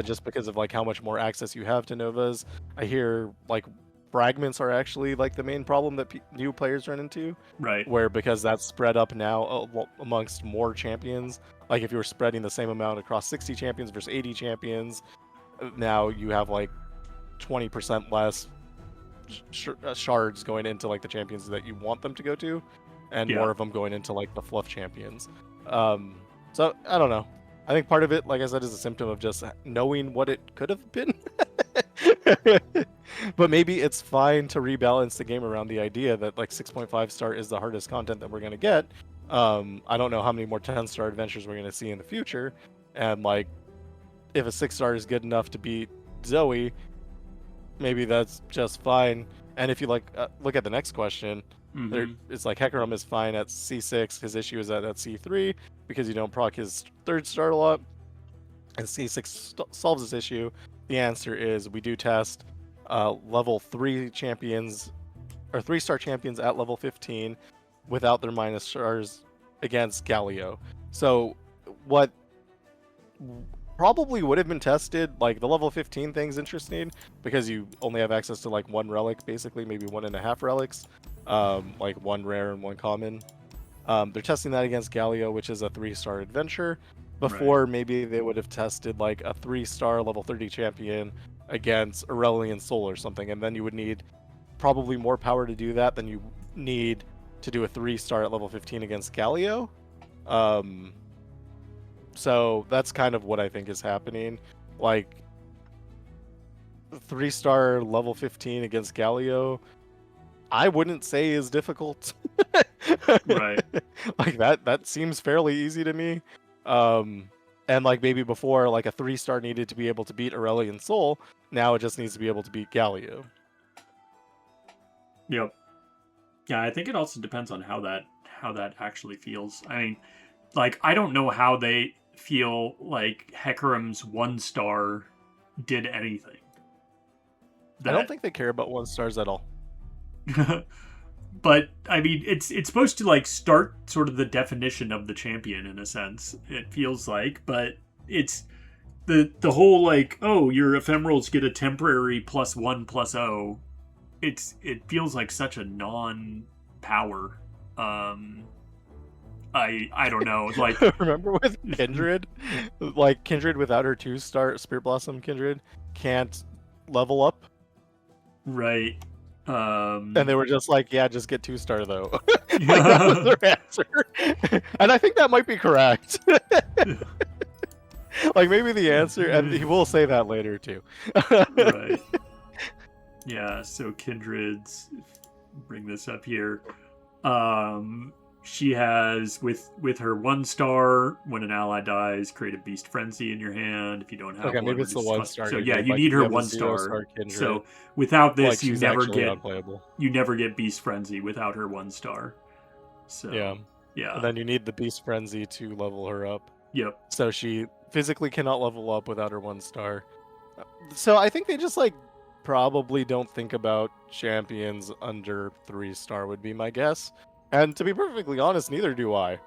just because of like how much more access you have to Novas. I hear like fragments are actually like the main problem that new players run into, Right. where because that's spread up now amongst more champions. Like, if you were spreading the same amount across 60 champions versus 80 champions, now you have like 20% less shards going into like the champions that you want them to go to, and more of them going into like the fluff champions. So I don't know. I think part of it, like I said, is a symptom of just knowing what it could have been. But maybe it's fine to rebalance the game around the idea that like 6.5 star is the hardest content that we're gonna get. I don't know how many more 10-star adventures we're gonna see in the future, and like if a 6-star is good enough to beat Zoe, maybe that's just fine. And if you like look at the next question, it's like Hecarim is fine at C6. His issue is at C3 because you don't proc his 3rd star a lot, and C6 solves this issue. The answer is we do test level 3 champions or 3-star champions at level 15 without their minus stars against Galio. So what probably would have been tested, like the level 15 thing's interesting because you only have access to like 1 relic, basically, maybe 1.5 relics, like 1 rare and 1 common. They're testing that against Galio, which is a 3-star adventure. Before, maybe they would have tested like a 3-star level 30 champion against Aurelian Soul or something, and then you would need probably more power to do that than you need to do a 3-star at level 15 against Galio. So that's kind of what I think is happening. Like, 3-star level 15 against Galio, I wouldn't say is difficult. Right. Like, that seems fairly easy to me. And like maybe before, like a 3-star needed to be able to beat Aurelion Sol, now it just needs to be able to beat Galio. Yep. Yeah, I think it also depends on how that actually feels. I mean, like I don't know how they feel like Hecarim's 1-star did anything. I don't think they care about 1-stars at all. But I mean, it's supposed to like start sort of the definition of the champion in a sense. It feels like, but it's the whole like, oh, your ephemerals get a temporary +1/+0. It feels like such a non-power. I don't know. Like remember with Kindred, like Kindred without her 2-star Spirit Blossom Kindred can't level up. Right. And they were just like, yeah, just get 2-star though. Like that was their answer. And I think that might be correct. Like maybe the answer, and he will say that later too. Right. Yeah, so Kindred's, bring this up here. She has with her 1-star, when an ally dies, create a Beast Frenzy in your hand. If you don't have okay, one, maybe it's the 1-star. So yeah, you need her 1-star. So without this, like, you never get unplayable. You never get Beast Frenzy without her 1-star. So yeah. And then you need the Beast Frenzy to level her up. Yep. So she physically cannot level up without her 1-star. So I think they just like probably don't think about champions under 3-star would be my guess. And to be perfectly honest, neither do I.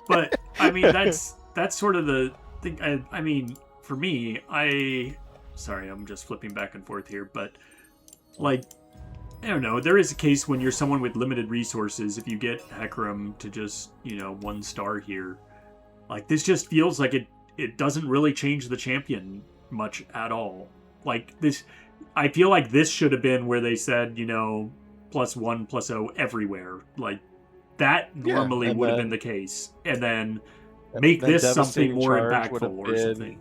But I mean, that's sort of the thing. I mean, for me, sorry, I'm just flipping back and forth here, but like, I don't know. There is a case when you're someone with limited resources. If you get Hecarim to just 1-star here, like this just feels like it doesn't really change the champion much at all. Like this, I feel like this should have been where they said +1/+0 everywhere. Like that normally would have been the case, and then make this something more impactful or something.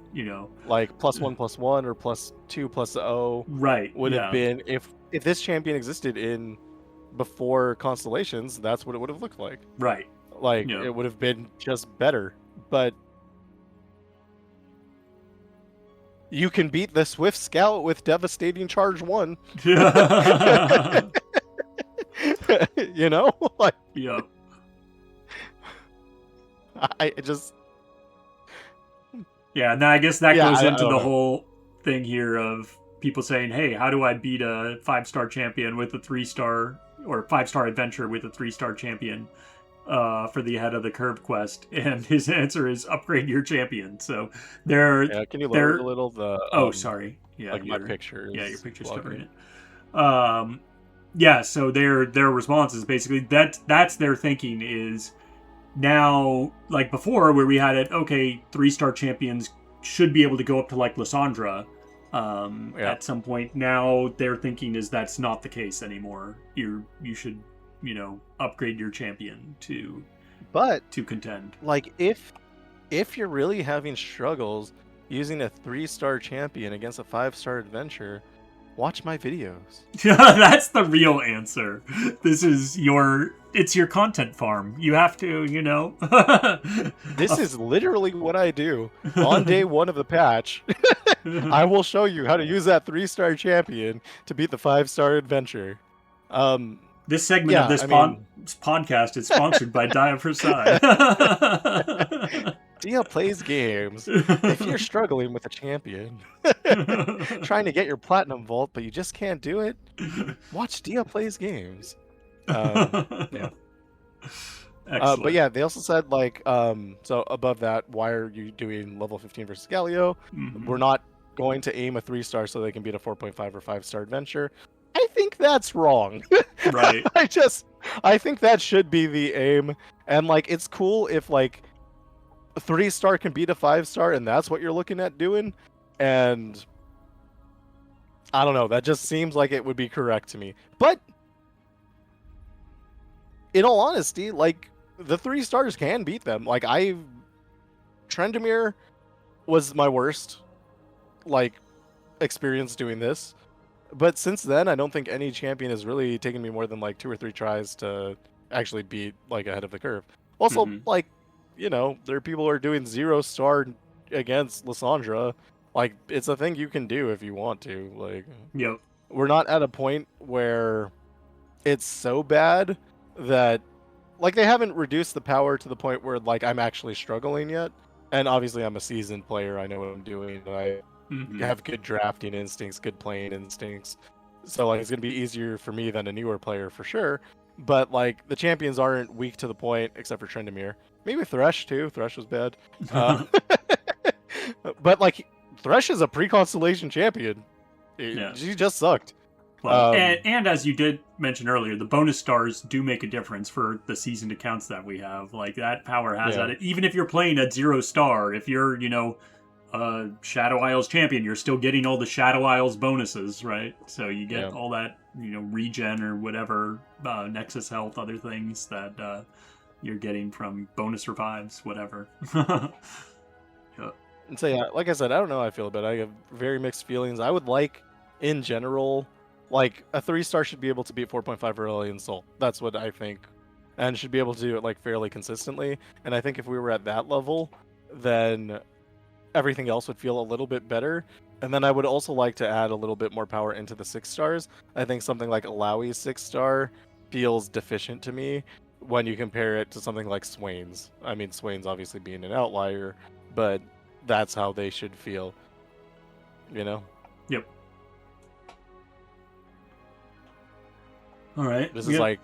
Like +1/+1 or +2/+0. Right. Would have been if this champion existed in before Constellations. That's what it would have looked like. Right. Like it would have been just better, but. You can beat the Swift Scout with Devastating Charge 1. Like, yeah. I just. Yeah, and I guess that goes into the know. whole thing here of people saying, "Hey, how do I beat a 5-star champion with a 3-star or 5-star adventure with a 3-star champion?" For the head of the curve quest, and his answer is upgrade your champion. So can you lower a little the sorry, yeah, like my picture, your picture's covering it. Yeah, so their response is basically that's their thinking is now, like before where we had it, okay, 3-star champions should be able to go up to like Lysandra at some point. Now their thinking is that's not the case anymore. You should upgrade your champion to contend. Like if you're really having struggles using a 3-star champion against a 5-star adventure, watch my videos. That's the real answer. This is it's your content farm. You have to, This is literally what I do on day 1 of the patch. I will show you how to use that 3-star champion to beat the 5-star adventure. This segment of this podcast is sponsored by Dia Prasad. Dia plays games. If you're struggling with a champion, trying to get your platinum vault, but you just can't do it, watch Dia plays games. Yeah. But yeah, they also said like, so above that, why are you doing level 15 versus Galio? Mm-hmm. We're not going to aim a 3-star so they can beat a 4.5 or 5-star adventure. I think that's wrong. Right. I think that should be the aim. And like, it's cool if like a 3-star can beat a 5-star and that's what you're looking at doing. And I don't know, that just seems like it would be correct to me. But in all honesty, like the 3-stars can beat them. Like Trendemir was my worst like experience doing this. But since then, I don't think any champion has really taken me more than like 2 or 3 tries to actually beat like ahead of the curve. Also, like, there are people who are doing 0-star against Lissandra, like it's a thing you can do if you want to. Like Yep. we're not at a point where it's so bad that like they haven't reduced the power to the point where like I'm actually struggling yet. And obviously I'm a seasoned player. I know what I'm doing. I have good drafting instincts, good playing instincts. So like it's gonna be easier for me than a newer player for sure. But like the champions aren't weak to the point, except for Trendemir. Maybe Thresh too. Thresh was bad. But like Thresh is a pre-constellation champion. Yeah. She just sucked. Well, and as you did mention earlier, the bonus stars do make a difference for the seasoned accounts that we have. Like that power has Yeah. at it. Even if you're playing at 0 star, if you're, Shadow Isles champion, you're still getting all the Shadow Isles bonuses, right? So you get all that, regen or whatever, Nexus health, other things that you're getting from bonus revives, whatever. And so yeah, like I said, I don't know how I feel about it. I have very mixed feelings. I would like, in general, like a 3-star should be able to beat 4.5 early in Soul. That's what I think, and should be able to do it like fairly consistently. And I think if we were at that level, then everything else would feel a little bit better. And then I would also like to add a little bit more power into the 6 stars. I think something like Alawi's 6-star feels deficient to me when you compare it to something like Swain's. I mean, Swain's obviously being an outlier, but that's how they should feel, Yep. All right. This is like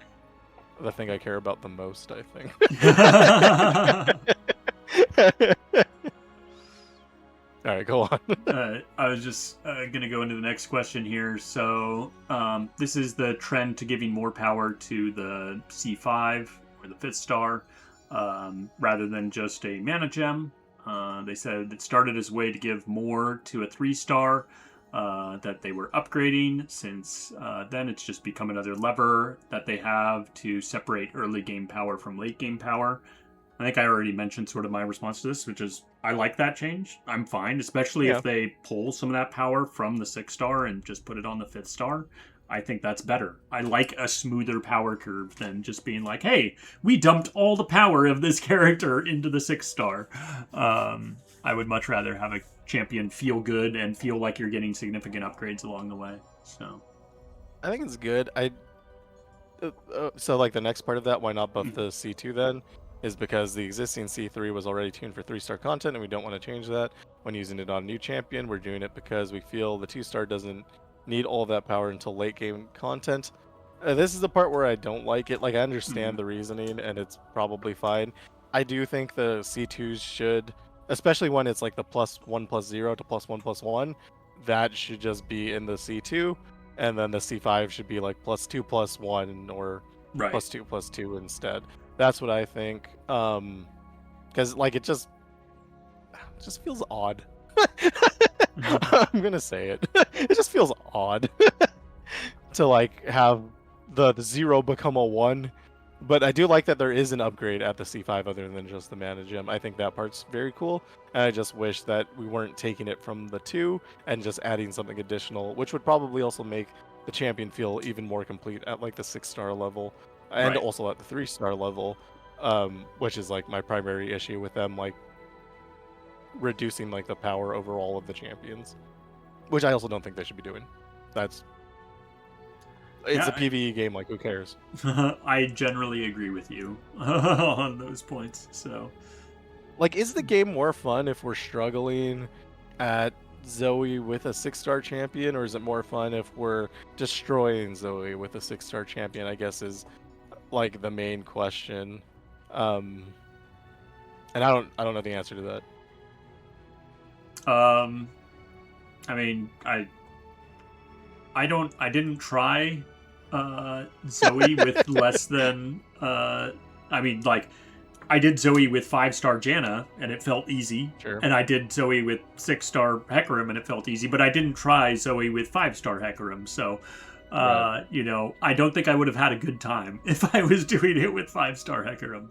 the thing I care about the most, I think. All right, go on. I was just going to go into the next question here. So this is the trend to giving more power to the C5 or the 5th star rather than just a mana gem. They said it started as a way to give more to a 3-star that they were upgrading, since then it's just become another lever that they have to separate early game power from late game power. I think I already mentioned sort of my response to this, which is I like that change. I'm fine, especially if they pull some of that power from the 6-star and just put it on the 5th star. I think that's better. I like a smoother power curve than just being like, hey, we dumped all the power of this character into the 6-star. I would much rather have a champion feel good and feel like you're getting significant upgrades along the way. So I think it's good. So like the next part of that, why not buff the C2 then? Is because the existing C3 was already tuned for 3-star content, and we don't want to change that when using it on a new champion. We're doing it because we feel the 2-star doesn't need all of that power until late game content. This is the part where I don't like it. Like, I understand the reasoning, and it's probably fine. I do think the C2s should, especially when it's like the +1/+0 to +1/+1, that should just be in the C2, and then the C5 should be like +2/+1 or +2/+2 instead. That's what I think. Because like it just feels odd. I'm gonna say it. It just feels odd to like have the 0 become a 1. But I do like that there is an upgrade at the C5 other than just the mana gem. I think that part's very cool. And I just wish that we weren't taking it from the 2 and just adding something additional, which would probably also make the champion feel even more complete at like the 6-star level. And also at the 3-star level, which is like my primary issue with them, like reducing like the power overall of the champions, which I also don't think they should be doing. It's a PvE game, like who cares? I generally agree with you on those points. So, like, is the game more fun if we're struggling at Zoe with a 6-star champion, or is it more fun if we're destroying Zoe with a 6-star champion? I guess is like the main question, and I don't know the answer to that. I mean, I didn't try Zoe with less than I mean, like, I did Zoe with 5-star Janna and it felt easy. Sure. And I did Zoe with 6-star Hecarim and it felt easy, but I didn't try Zoe with 5-star Hecarim. So I don't think I would have had a good time if I was doing it with 5-star Hecarim,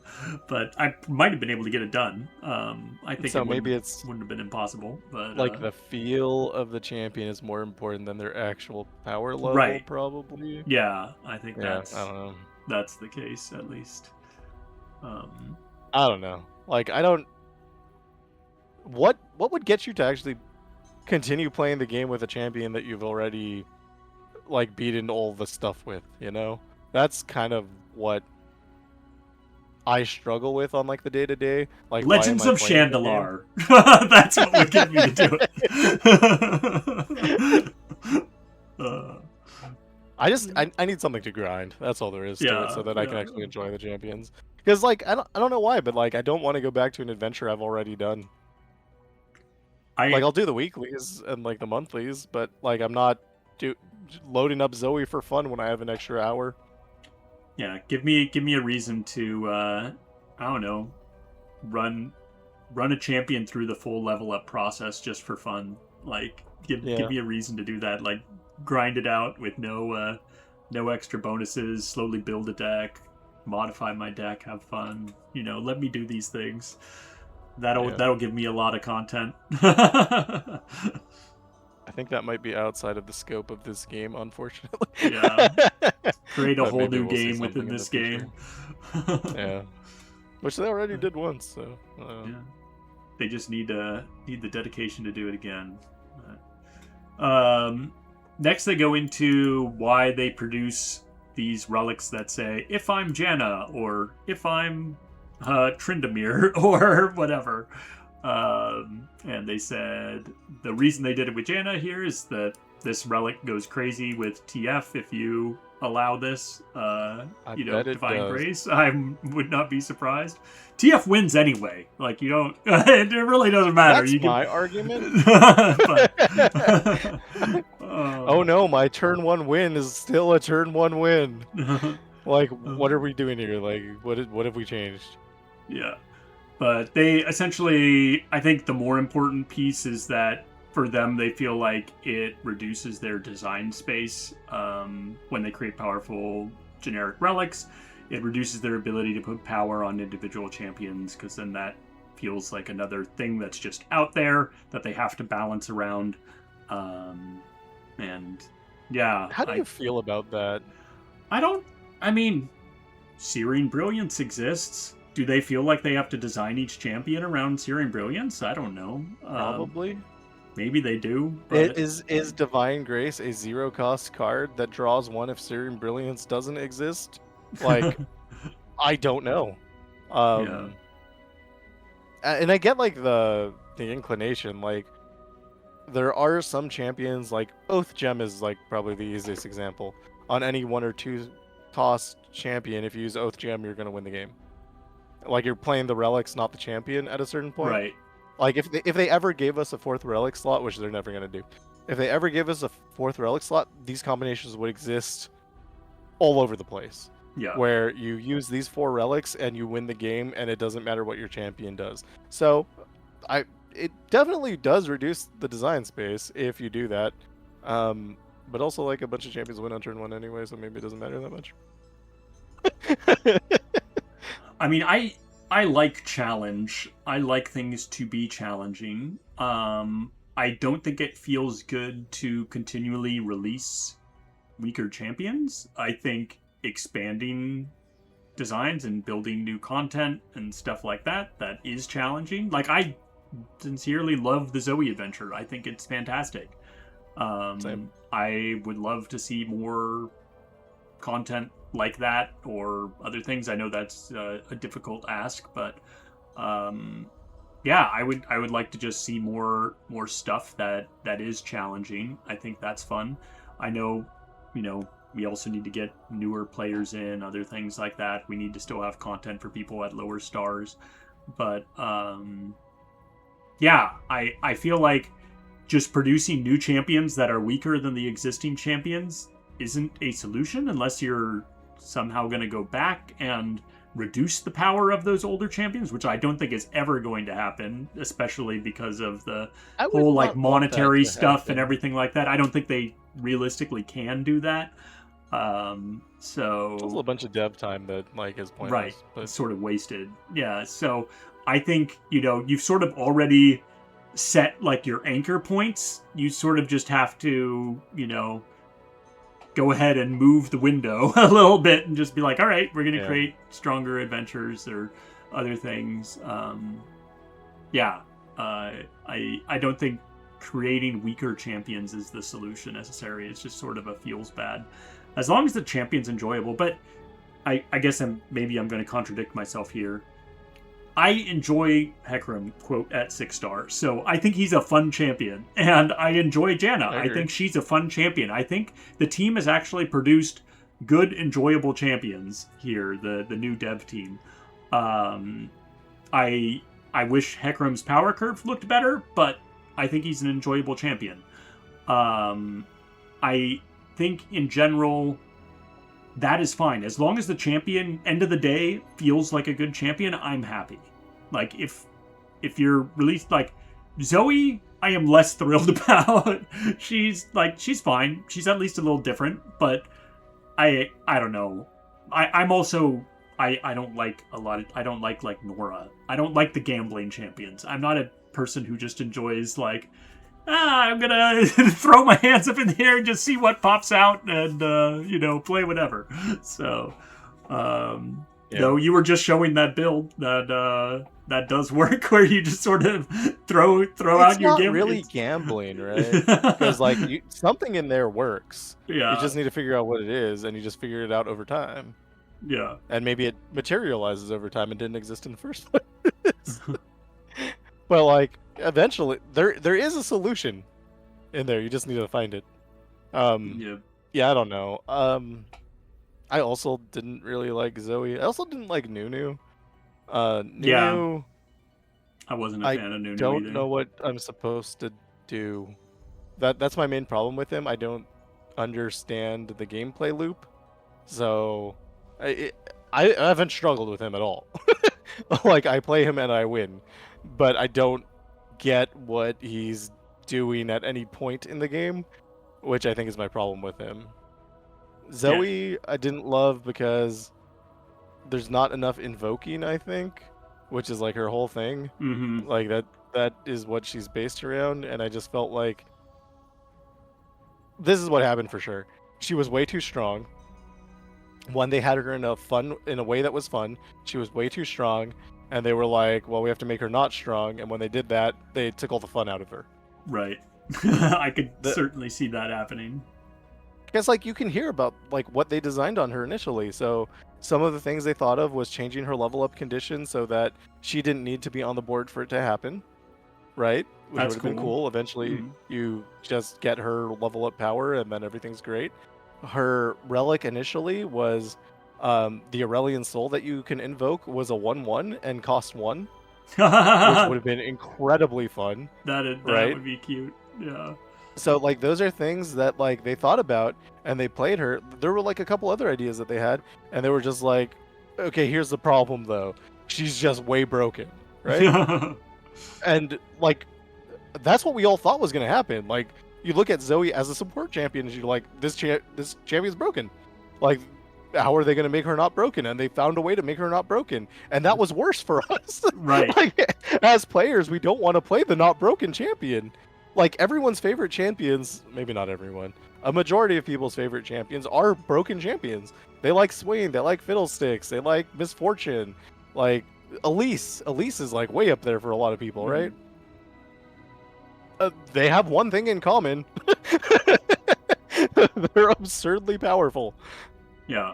but I might have been able to get it done. I think so. Maybe it wouldn't have been impossible, but like the feel of the champion is more important than their actual power level, probably. Yeah, I think that's. I don't know. That's the case, at least. I don't know. Like, I don't. what would get you to actually continue playing the game with a champion that you've already like beaten all the stuff with, you know? That's kind of what I struggle with on like the day to day. Like, why am Legends I of playing the game? Chandelar. That's what would get me to do it. I need something to grind. That's all there is to it, so that I can yeah. actually enjoy the champions. Because like I don't know why, but like I don't want to go back to an adventure I've already done. Like I'll do the weeklies and like the monthlies, but like I'm not loading up Zoe for fun when I have an extra hour. Yeah, give me a reason to I don't know, run a champion through the full level up process just for fun. Like give me a reason to do that. Like grind it out with no extra bonuses, slowly build a deck, modify my deck, have fun. You know, let me do these things. That'll give me a lot of content. I think that might be outside of the scope of this game, unfortunately. Yeah. Create a But whole maybe new we'll see game something within in this the game. Yeah. Which they already did once, so Yeah. They just need the dedication to do it again. Next they go into why they produce these relics that say, if I'm Janna, or if I'm Tryndamere, or whatever. And they said the reason they did it with Janna here is that this relic goes crazy with TF if you allow this, Divine Grace. I would not be surprised. TF wins anyway. Like, you don't... it really doesn't matter. That's my argument. Oh no, my turn 1 win is still a turn 1 win. Like, what are we doing here? Like, what have we changed? Yeah. But they essentially... I think the more important piece is that for them, they feel like it reduces their design space when they create powerful generic relics. It reduces their ability to put power on individual champions, because then that feels like another thing that's just out there that they have to balance around. And yeah. How do you feel about that? I mean, Searing Brilliance exists. Do they feel like they have to design each champion around Searing Brilliance? I don't know. Probably. Maybe they do. But... Is Divine Grace a 0-cost card that draws 1 if Searing Brilliance doesn't exist? Like, I don't know. And I get like the inclination. Like, there are some champions, like Oath Gem is like probably the easiest example. On any 1 or 2 cost champion, if you use Oath Gem, you're gonna win the game. Like, you're playing the relics, not the champion at a certain point. Right. Like, if they ever gave us a 4th relic slot, which they're never gonna do, if they ever gave us a 4th relic slot, these combinations would exist all over the place. Yeah. Where you use these 4 relics and you win the game, and it doesn't matter what your champion does. So, it definitely does reduce the design space if you do that. But also, like, a bunch of champions win on turn 1 anyway, so maybe it doesn't matter that much. I mean, I like challenge. I like things to be challenging. I don't think it feels good to continually release weaker champions. I think expanding designs and building new content and stuff like that is challenging. Like, I sincerely love the Zoe adventure. I think it's fantastic. Same. I would love to see more content like that or other things. I know that's a difficult ask, but yeah, I would like to just see more stuff that is challenging. I think that's fun. I know, we also need to get newer players in, other things like that. We need to still have content for people at lower stars. But yeah, I feel like just producing new champions that are weaker than the existing champions isn't a solution unless you're somehow going to go back and reduce the power of those older champions, which I don't think is ever going to happen, especially because of the whole like monetary stuff and everything like that. I don't think they realistically can do that. So it's also a bunch of dev time that like is pointless. Right, but... it's sort of wasted. Yeah, so I think, you've sort of already set like your anchor points. You sort of just have to, go ahead and move the window a little bit and just be like, all right, we're going to create stronger adventures or other things. Yeah, I don't think creating weaker champions is the solution necessary. It's just sort of a feels bad. As long as the champion's enjoyable, but I guess maybe I'm going to contradict myself here. I enjoy Hecarim, quote, at 6-star, so I think he's a fun champion, and I enjoy Janna. I think she's a fun champion. I think the team has actually produced good, enjoyable champions here, the new dev team. I wish Hecarim's power curve looked better, but I think he's an enjoyable champion. I think, in general, that is fine. As long as the champion, end of the day, feels like a good champion, I'm happy. Like, if you're released, like, Zoe, I am less thrilled about. She's fine. She's at least a little different, but I don't know. I'm also, I don't like a lot of, I don't like Nora. I don't like the gambling champions. I'm not a person who just enjoys, like, I'm gonna throw my hands up in the air and just see what pops out and, play whatever. So, though you were just showing that build that does work, where you just sort of throw out your gambling. It's not really gambling, right? Because, like, something in there works. Yeah. You just need to figure out what it is, and you just figure it out over time. Yeah. And maybe it materializes over time and didn't exist in the first place. But, like, eventually, there is a solution in there. You just need to find it. Yeah, I don't know. I also didn't really like Zoe. I also didn't like Nunu. Nunu, yeah. I wasn't a fan of Nunu don't either. know what I'm supposed to do. That's my main problem with him. I don't understand the gameplay loop. So, I haven't struggled with him at all. Like, I play him and I win. But I don't get what he's doing at any point in the game, which I think is my problem with him. Zoe, yeah. I didn't love because there's not enough invoking, I think, which is like her whole thing. Mm-hmm. Like that is what she's based around, and I just felt like this is what happened for sure. She was way too strong. When they had her in a way that was fun, she was way too strong. And they were like, well, we have to make her not strong. And when they did that, they took all the fun out of her. Right. I could certainly see that happening. Because, like, you can hear about, like, what they designed on her initially. So some of the things they thought of was changing her level up condition so that she didn't need to be on the board for it to happen. Right? Which would have been cool. Eventually, you just get her level up power and then everything's great. Her relic initially was... the Aurelian Soul that you can invoke was a 1/1 and cost 1, which would have been incredibly fun. That would be cute. Yeah. So, like, those are things that, like, they thought about and they played her. There were, like, a couple other ideas that they had, and they were just like, okay, here's the problem though. She's just way broken, right? And, like, that's what we all thought was going to happen. Like, you look at Zoe as a support champion and you're like, this champion's broken. Like, how are they going to make her not broken? And they found a way to make her not broken. And that was worse for us. Right. Like, as players, we don't want to play the not broken champion. Like, everyone's favorite champions, maybe not everyone, a majority of people's favorite champions are broken champions. They like Swain, they like Fiddlesticks, they like Misfortune. Like, Elise is, like, way up there for a lot of people, right? They have one thing in common. They're absurdly powerful. Yeah.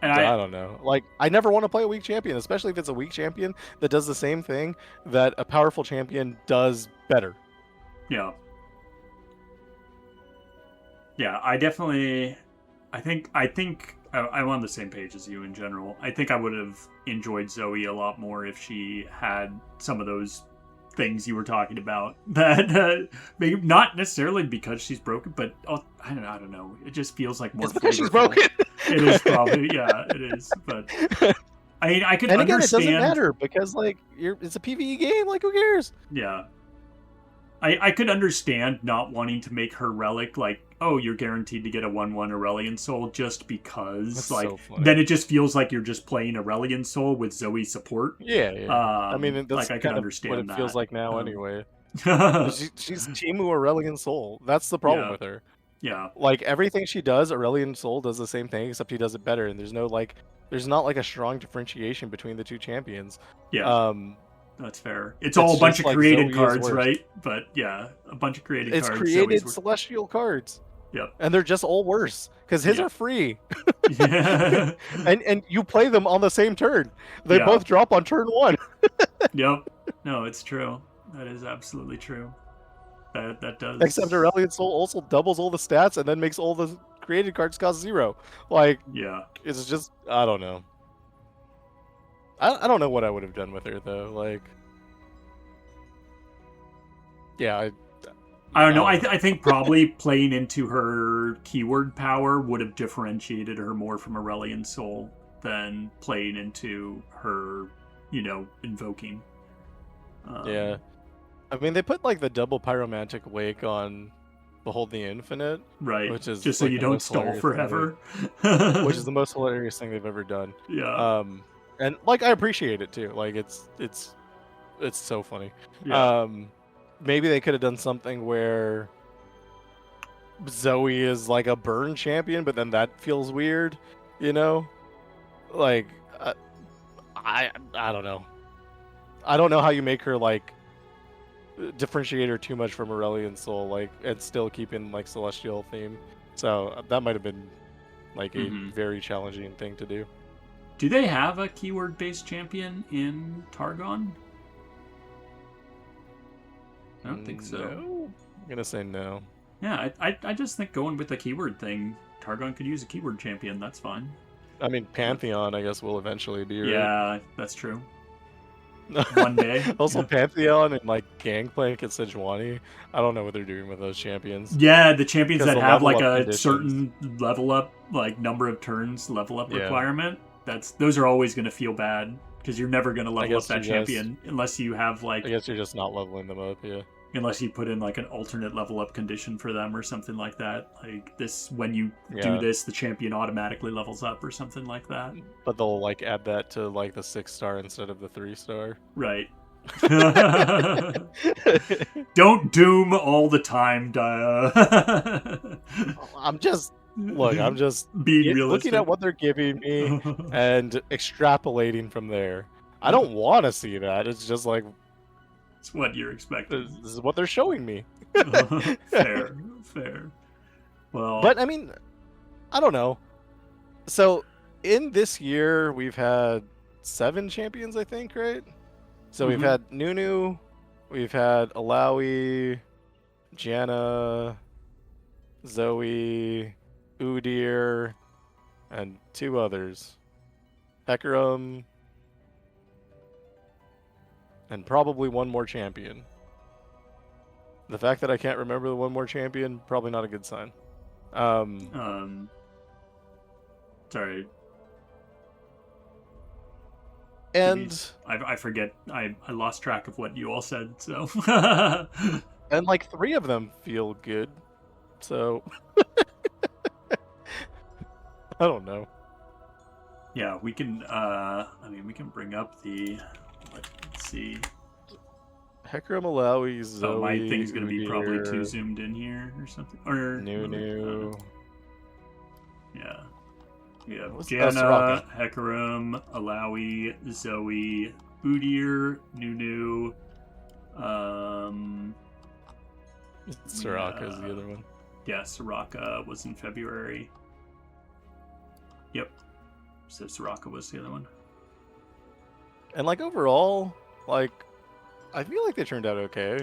And I don't know. Like, I never want to play a weak champion, especially if it's a weak champion that does the same thing that a powerful champion does better. Yeah. Yeah, I think I'm on the same page as you in general. I think I would have enjoyed Zoe a lot more if she had some of those things you were talking about. That maybe not necessarily because she's broken, but I don't know. It just feels like more. It's because she's broken. It is probably, yeah, it is. But I mean, I could and understand. Again, it doesn't matter because, like, it's a PvE game. Like, who cares? Yeah. I could understand not wanting to make her relic like, oh, you're guaranteed to get a 1/1 Aurelian Soul just because. That's like, so funny. then it just feels like you're just playing Aurelian Soul with Zoe support. Yeah. I mean, that's like, I can understand what it feels like now anyway. She's Timu Aurelian Soul. That's the problem with her. Yeah. Like, everything she does, Aurelian Soul does the same thing, except he does it better, and there's not like a strong differentiation between the two champions. Yeah. That's fair. It's all a bunch just of like created Zoe is cards, worse. right? But yeah, a bunch of created It's cards. created Zoe's celestial cards. Yep. And they're just all worse because his Yeah. are free. Yeah. and you play them on the same turn. They Yeah. both drop on turn 1. Yep. No, it's true. That is absolutely true. That does. Except Aurelion Soul also doubles all the stats and then makes all the created cards cost 0. Like, Yeah. it's just, I don't know. I don't know what I would have done with her though. Like, yeah, I don't know. I think probably playing into her keyword power would have differentiated her more from Aurelion Soul than playing into her, invoking. Yeah. I mean, they put like the double pyromantic wake on Behold the Infinite, Right. which is just so like, you the don't most stall hilarious forever. which is the most hilarious thing they've ever done. Yeah. And like I appreciate it too. Like it's so funny. Yeah. Maybe they could have done something where Zoe is like a burn champion, but then that feels weird, you know? Like I don't know. I don't know how you make her like differentiate her too much from Aurelion Soul, like, and still keeping like celestial theme. So that might have been like a very challenging thing to do. Do they have a keyword-based champion in Targon? I don't think so. No? I'm gonna say no. Yeah, I just think going with the keyword thing, Targon could use a keyword champion. That's fine. I mean, Pantheon, I guess, will eventually be. Right? Yeah, that's true. One day. Also, Pantheon and like Gangplank and Sejuani. I don't know what they're doing with those champions. Yeah, the champions that the have level like up a conditions. certain level up, like number of turns level up requirement. Those are always going to feel bad because you're never going to level up that champion unless you have like. I guess you're just not leveling them up, yeah. Unless you put in like an alternate level up condition for them or something like that. Like this, when you do this, the champion automatically levels up or something like that. But they'll like add that to like the 6-star instead of the 3-star. Right. Don't doom all the time, Dia. I'm just being realistic. looking at what they're giving me and extrapolating from there. I don't want to see that. It's just like it's what you're expecting. This is what they're showing me. Fair. Well, but I mean, I don't know. So in this year, we've had 7 champions, I think, right? So we've had Nunu, we've had Alawi, Janna, Zoe, Udyr, and 2 others. Hecarim, and probably 1 more champion. The fact that I can't remember the 1 more champion, probably not a good sign. Sorry. And I forget. I lost track of what you all said. So. and like 3 of them feel good. So I don't know. Yeah, we can. We can bring up the. Let's see. Hecarim, Alawi, Zoe. Oh, my thing's gonna be probably Udyr, too zoomed in here or something. Or Nunu. Yeah. We have What's- Janna, Hecarim, Alawi, Zoe, Udyr, Nunu. Soraka is the other one. Yeah, Soraka was in February. Yep. So Soraka was the other one. And like overall, like I feel like they turned out okay.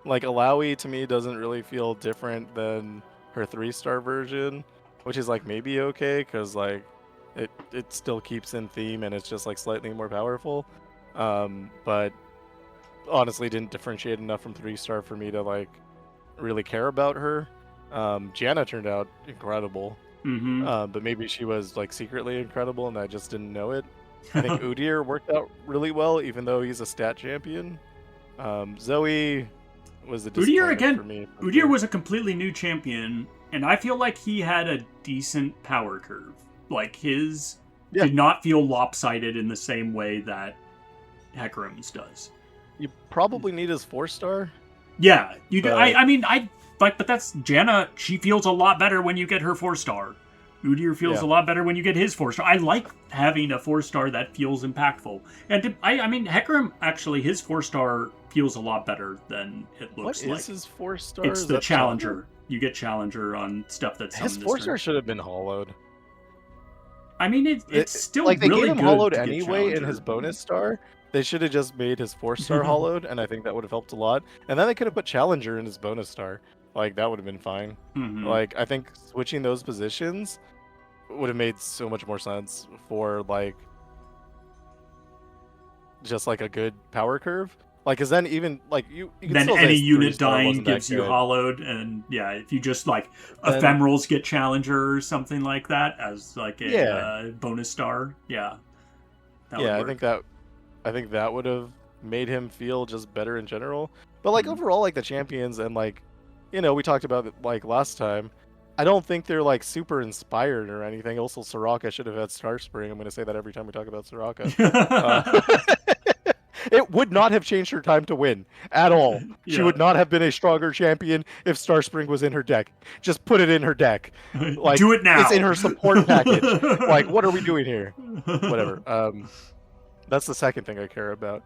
Like Alawi to me doesn't really feel different than her 3-star version, which is like maybe okay because like it still keeps in theme and it's just like slightly more powerful. But honestly didn't differentiate enough from 3-star for me to like really care about her. Janna turned out incredible. But maybe she was like secretly incredible and I just didn't know it. I think Udyr worked out really well, even though he's a stat champion. Zoe was a disappointment for me. Udyr was a completely new champion, and I feel like he had a decent power curve. Like his did not feel lopsided in the same way that Hecarim's does. You probably need his 4-star. Yeah, you do. But that's Janna. She feels a lot better when you get her 4-star. Udyr feels a lot better when you get his 4-star. I like having a 4-star that feels impactful. And I mean, Hecarim, actually, his 4-star feels a lot better than it looks like. What is his 4-star? It's the Challenger. You get Challenger on stuff that's his 4-star should have been hollowed. I mean, it's still like they really gave him good hollowed to get anyway in his bonus star. They should have just made his 4-star hollowed, and I think that would have helped a lot. And then they could have put Challenger in his bonus star. Like, that would have been fine. Like, I think switching those positions would have made so much more sense for, like, just, like, a good power curve. Like, because then even, like, you can then still any say unit 3-star dying wasn't that gives you good. hollowed, and yeah, if you just, like, ephemerals get Challenger or something like that as, like, a bonus star, yeah. I think that would have made him feel just better in general. But like overall, like the champions and like, you know, we talked about it like last time. I don't think they're like super inspired or anything. Also, Soraka should have had Star Spring. I'm going to say that every time we talk about Soraka. It would not have changed her time to win at all. She would not have been a stronger champion if Star Spring was in her deck. Just put it in her deck. Like, do it now. It's in her support package. Like, what are we doing here? Whatever. That's the second thing I care about.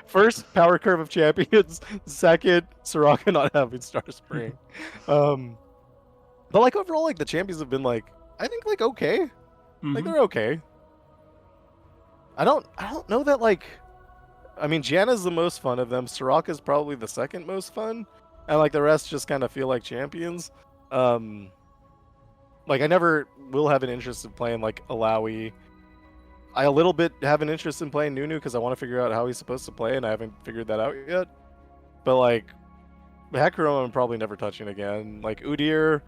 First, power curve of champions. Second, Soraka not having Star Spring. But like overall, like the champions have been like, I think like okay. Like they're okay. I don't know that like, I mean Janna's the most fun of them. Soraka's probably the second most fun, and like the rest just kind of feel like champions. Like I never will have an interest in playing like Alawi. I a little bit have an interest in playing Nunu because I want to figure out how he's supposed to play, and I haven't figured that out yet. But like, Hecarim I'm probably never touching again. Like Udyr,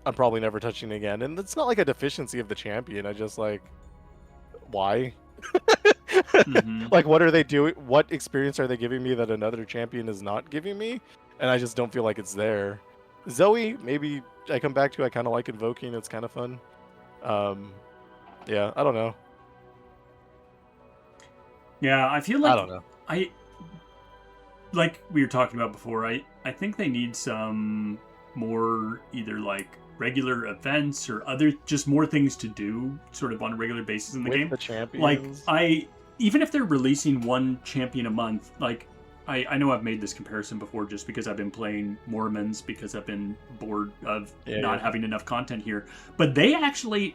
I'm probably never touching again. And it's not like a deficiency of the champion. I just like, why? Like, what are they doing? What experience are they giving me that another champion is not giving me? And I just don't feel like it's there. Zoe, maybe I come back to. I kind of like invoking. It's kind of fun. Yeah, I don't know. Yeah, I feel like I don't know. Like we were talking about before, I think they need some more either like regular events or other just more things to do sort of on a regular basis in the game. The champions. Like even if they're releasing one champion a month, like I know I've made this comparison before just because I've been playing Mormons because I've been bored of not having enough content here. But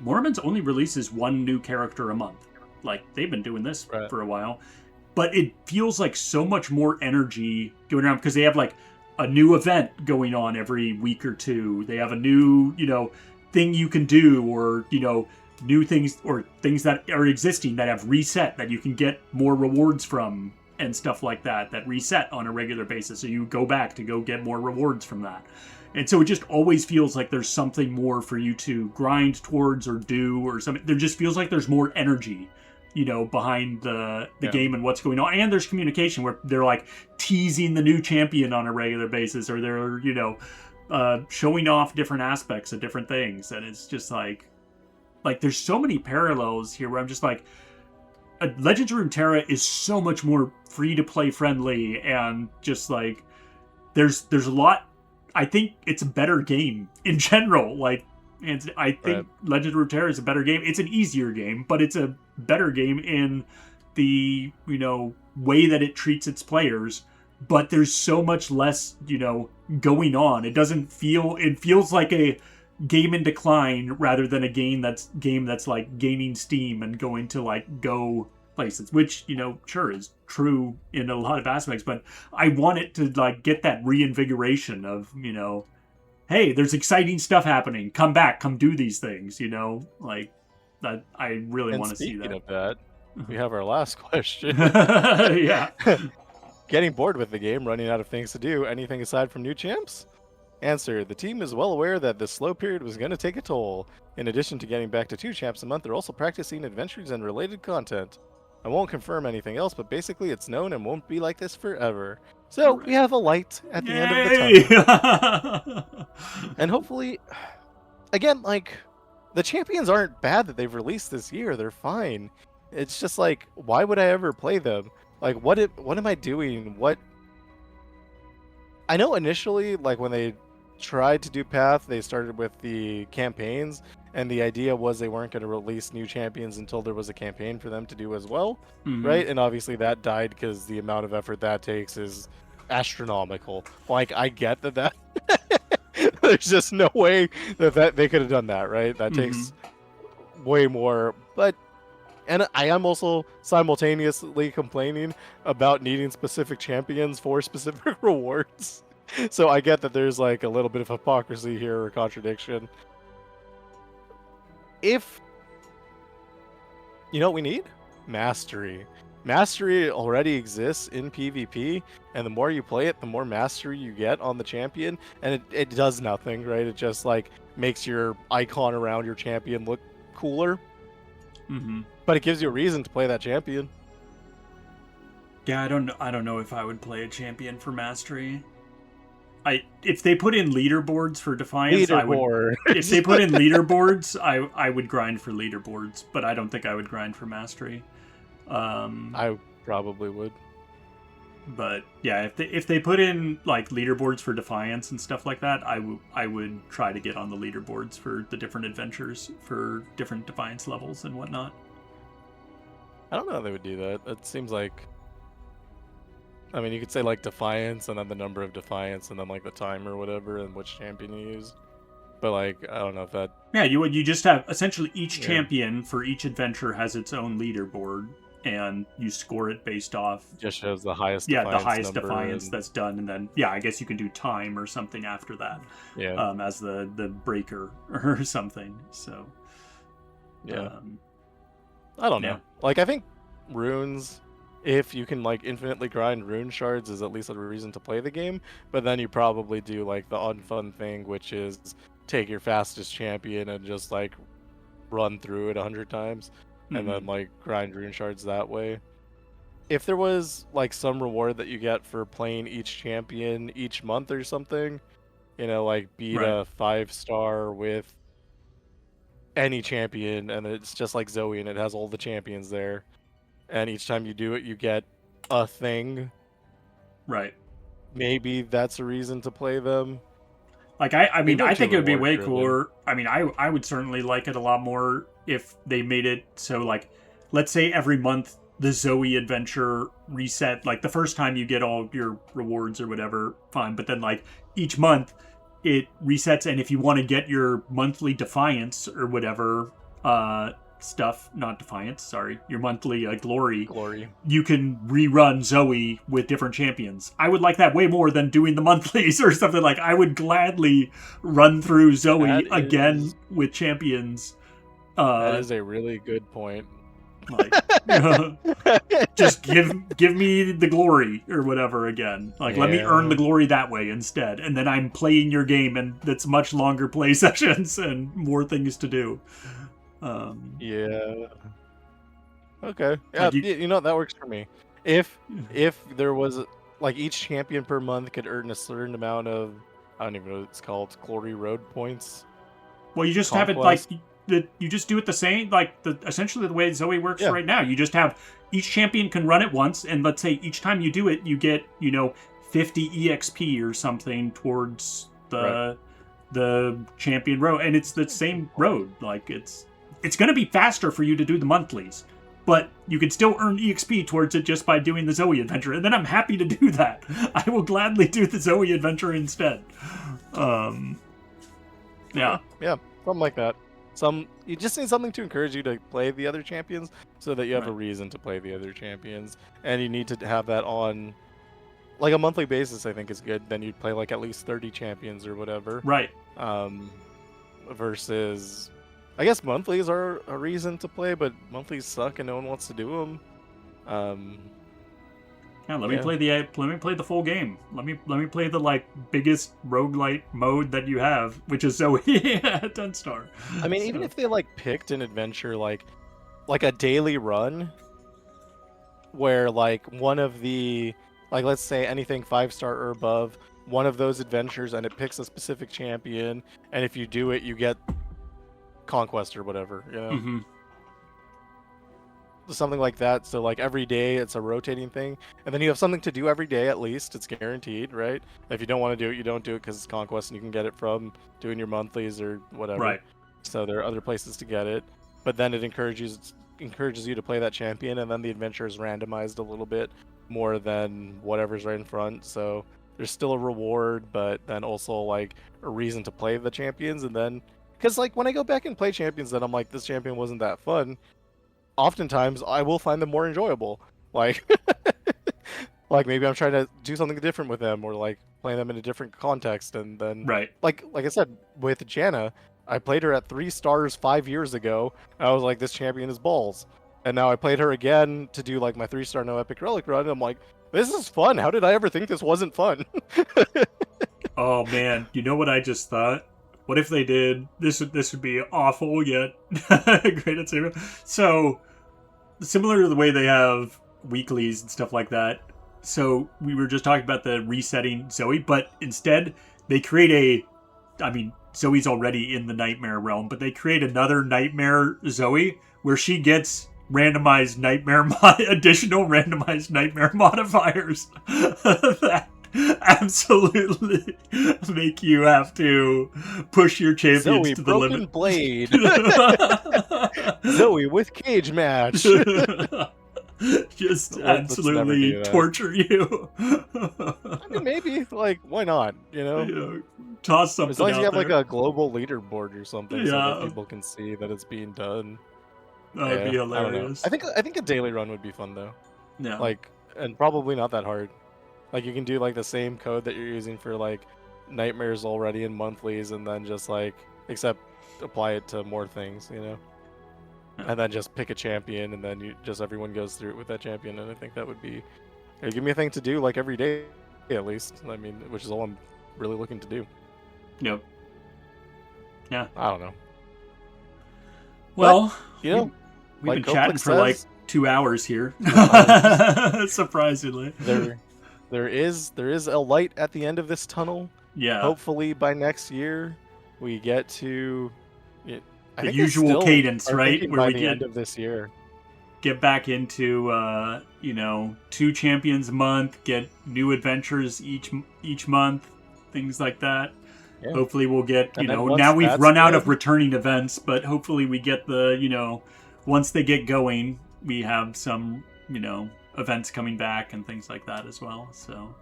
Mormons only releases one new character a month. Like, they've been doing this for a while. But it feels like so much more energy going around because they have, like, a new event going on every week or two. They have a new, thing you can do or, new things or things that are existing that have reset that you can get more rewards from and stuff like that reset on a regular basis. So you go back to go get more rewards from that. And so it just always feels like there's something more for you to grind towards or do or something. There just feels like there's more energy behind the game and what's going on. And there's communication where they're like teasing the new champion on a regular basis or they're, showing off different aspects of different things. And it's just like there's so many parallels here where I'm just like, Legends of Runeterra is so much more free to play friendly and just like, there's a lot, I think it's a better game in general. Like, and I think Legends of Runeterra is a better game. It's an easier game, but it's a better game in the, way that it treats its players. But there's so much less, going on. It feels like a game in decline rather than a game that's like gaining steam and going to like go places, which, sure is true in a lot of aspects. But I want it to like get that reinvigoration of, hey, there's exciting stuff happening. Come back, come do these things, like that. I really want to see that. Speaking of that, we have our last question. Yeah. Getting bored with the game, running out of things to do, anything aside from new champs? Answer, the team is well aware that this slow period was going to take a toll. In addition to getting back to 2 champs a month, they're also practicing adventures and related content. I won't confirm anything else, but basically it's known and won't be like this forever. So we have a light at the end of the tunnel. And hopefully, again, like, the champions aren't bad that they've released this year. They're fine. It's just like, why would I ever play them? Like, what am I doing? I know initially, like, when they tried to do Path, they started with the campaigns, and the idea was they weren't going to release new champions until there was a campaign for them to do as well, right? And obviously that died because the amount of effort that takes is astronomical. Like, I get that there's just no way that they could have done that, right? That takes way more, but and I am also simultaneously complaining about needing specific champions for specific rewards. So I get that there's like a little bit of hypocrisy here or contradiction. If you know what we need? Mastery. Mastery already exists in PvP, and the more you play it, the more mastery you get on the champion, and it does nothing, right? It just like makes your icon around your champion look cooler. But it gives you a reason to play that champion. Yeah, I don't know if I would play a champion for mastery. If they put in leaderboards for Defiance, I would. If they put in leaderboards, I would grind for leaderboards, but I don't think I would grind for mastery. I probably would. But yeah, if they put in like leaderboards for Defiance and stuff like that, I would try to get on the leaderboards for the different adventures for different Defiance levels and whatnot. I don't know how they would do that. It seems like, I mean, you could say like Defiance and then the number of Defiance and then like the time or whatever and which champion you use. But like, I don't know if that. Yeah, you just have essentially each champion for each adventure has its own leaderboard, and you score it based off. Just shows the highest. Yeah, Defiance the highest number Defiance that's done, and then I guess you can do time or something after that. Yeah. As the breaker or something. So. Yeah. I don't know. Like, I think runes, if you can like infinitely grind rune shards, is at least a reason to play the game. But then you probably do like the unfun thing, which is take your fastest champion and just like run through it 100 times, and then like grind rune shards that way. If there was like some reward that you get for playing each champion each month or something, you know, like beat a 5-star with any champion, and it's just like Zoe and it has all the champions there, and each time you do it you get a thing, right? Maybe that's a reason to play them. Like I mean, I think it would be way cooler. I mean, I would certainly like it a lot more if they made it so, like, let's say every month the Zoe adventure reset, like the first time you get all your rewards or whatever, fine, but then like each month it resets, and if you want to get your monthly Defiance or whatever stuff, not Defiance, sorry, your monthly glory, you can rerun Zoe with different champions. I would like that way more than doing the monthlies or something. Like, I would gladly run through Zoe again with champions. That is a really good point. Like, just give me the glory or whatever again. Like, let me earn the glory that way instead, and then I'm playing your game, and it's much longer play sessions and more things to do. Yeah. Okay. Yeah, Like you know, that works for me. If there was like each champion per month could earn a certain amount of, I don't even know what it's called, glory road points. Well, you just have it like you just do it the same, like essentially the way Zoe works right now. You just have each champion can run it once, and let's say each time you do it, you get 50 EXP or something towards the champion road, and it's the same road. Like it's going to be faster for you to do the monthlies, but you can still earn EXP towards it just by doing the Zoe adventure, and then I'm happy to do that. I will gladly do the Zoe adventure instead. Yeah, something like that. You just need something to encourage you to play the other champions, so that you have a reason to play the other champions, and you need to have that on like a monthly basis. I think is good. Then you'd play like at least 30 champions or whatever. Right. Versus, I guess monthlies are a reason to play, but monthlies suck and no one wants to do them. Let me play the full game. Let me play the like biggest roguelite mode that you have, which is Zoe at Dunstar. I mean, even if they like picked an adventure like a daily run, where like one of the, like, let's say anything 5-star or above, one of those adventures, and it picks a specific champion, and if you do it, you get Conquest or whatever, something like that. So like every day it's a rotating thing, and then you have something to do every day at least. It's guaranteed, right? If you don't want to do it, you don't do it because it's conquest, and you can get it from doing your monthlies or whatever. Right. So there are other places to get it, but then it encourages you to play that champion, and then the adventure is randomized a little bit more than whatever's right in front. So there's still a reward, but then also like a reason to play the champions, and then because like when I go back and play champions, then I'm like, this champion wasn't that fun. Oftentimes I will find them more enjoyable. Like like maybe I'm trying to do something different with them, or like playing them in a different context, and then Right. like I said with Janna, I played her at 3 stars 5 years ago. I was like, this champion is balls. And now I played her again to do like my 3-star no epic relic run, and I'm like, this is fun. How did I ever think this wasn't fun? Oh man, you know what I just thought? What if they did this? Would be awful yet great at Saber. So similar to the way they have weeklies and stuff like that. So we were just talking about the resetting Zoe, but instead they create I mean, Zoe's already in the nightmare realm, but they create another nightmare Zoe where she gets randomized nightmare additional randomized nightmare modifiers that absolutely make you have to push your champions Zoe, to the broken limit. blade. Zoe with cage match. Just Let's never do absolutely that. torture you. I mean, maybe like why not? You know, You know, toss something as long as you out have like there. a global leaderboard or something, so Yeah. that people can see that it's being done. That would be Yeah, I don't know. hilarious. I think a daily run would be fun though. Yeah. Like, and probably not that hard. Like you can do like the same code that you're using for like nightmares already in monthlies, and then just like except apply it to more things, you know. Yeah. And then just pick a champion, and then you just everyone goes through it with that champion, and I think that would be give me a thing to do like every day at least. I mean, which is all I'm really looking to do. Yep. Yeah. I don't know. Well, You know, we've like been Copeland chatting for like says, 2 hours here. Surprisingly. there is a light at the end of this tunnel. Yeah. Hopefully by next year we get to I The think they usual still cadence, are right? thinking Where by we the get end of this year. back into 2 champions a month, get new adventures each month, things like that. Yeah. Hopefully we'll get, And then once now we've that's run out of good- returning events, but hopefully we get the, once they get going, we have some, events coming back and things like that as well. So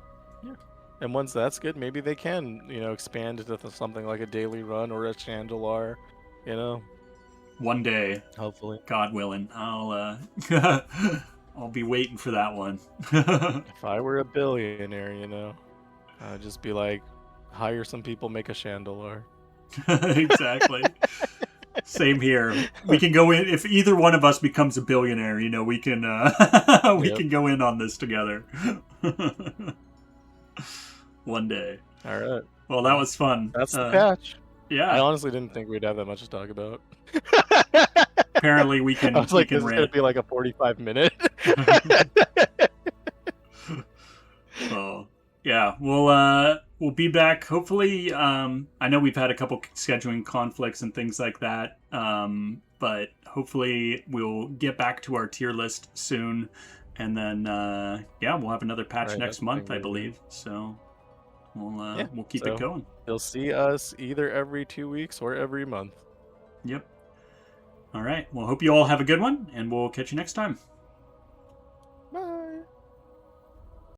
And once that's good, maybe they can, expand into something like a daily run or a Chandelar, one day, hopefully. God willing, I'll I'll be waiting for that one. If I were a billionaire, I'd just be like, hire some people, make a Chandelar. Exactly. Same here. We can go in if either one of us becomes a billionaire. We can we Yep. can go in on this together. One day. All right. Well, that was fun. That's the patch. I Yeah. honestly didn't think we'd have that much to talk about. Apparently, we can. I was like, we this can is going to rant. be like a 45-minute. Oh, yeah. We'll be back. Hopefully, I know we've had a couple scheduling conflicts and things like that. But hopefully we'll get back to our tier list soon, and then we'll have another patch Right, next that's month, the I thing, believe. So Yeah, we'll keep so- it going. You'll see us either every 2 weeks or every month. Yep. All right. Well, hope you all have a good one, and we'll catch you next time.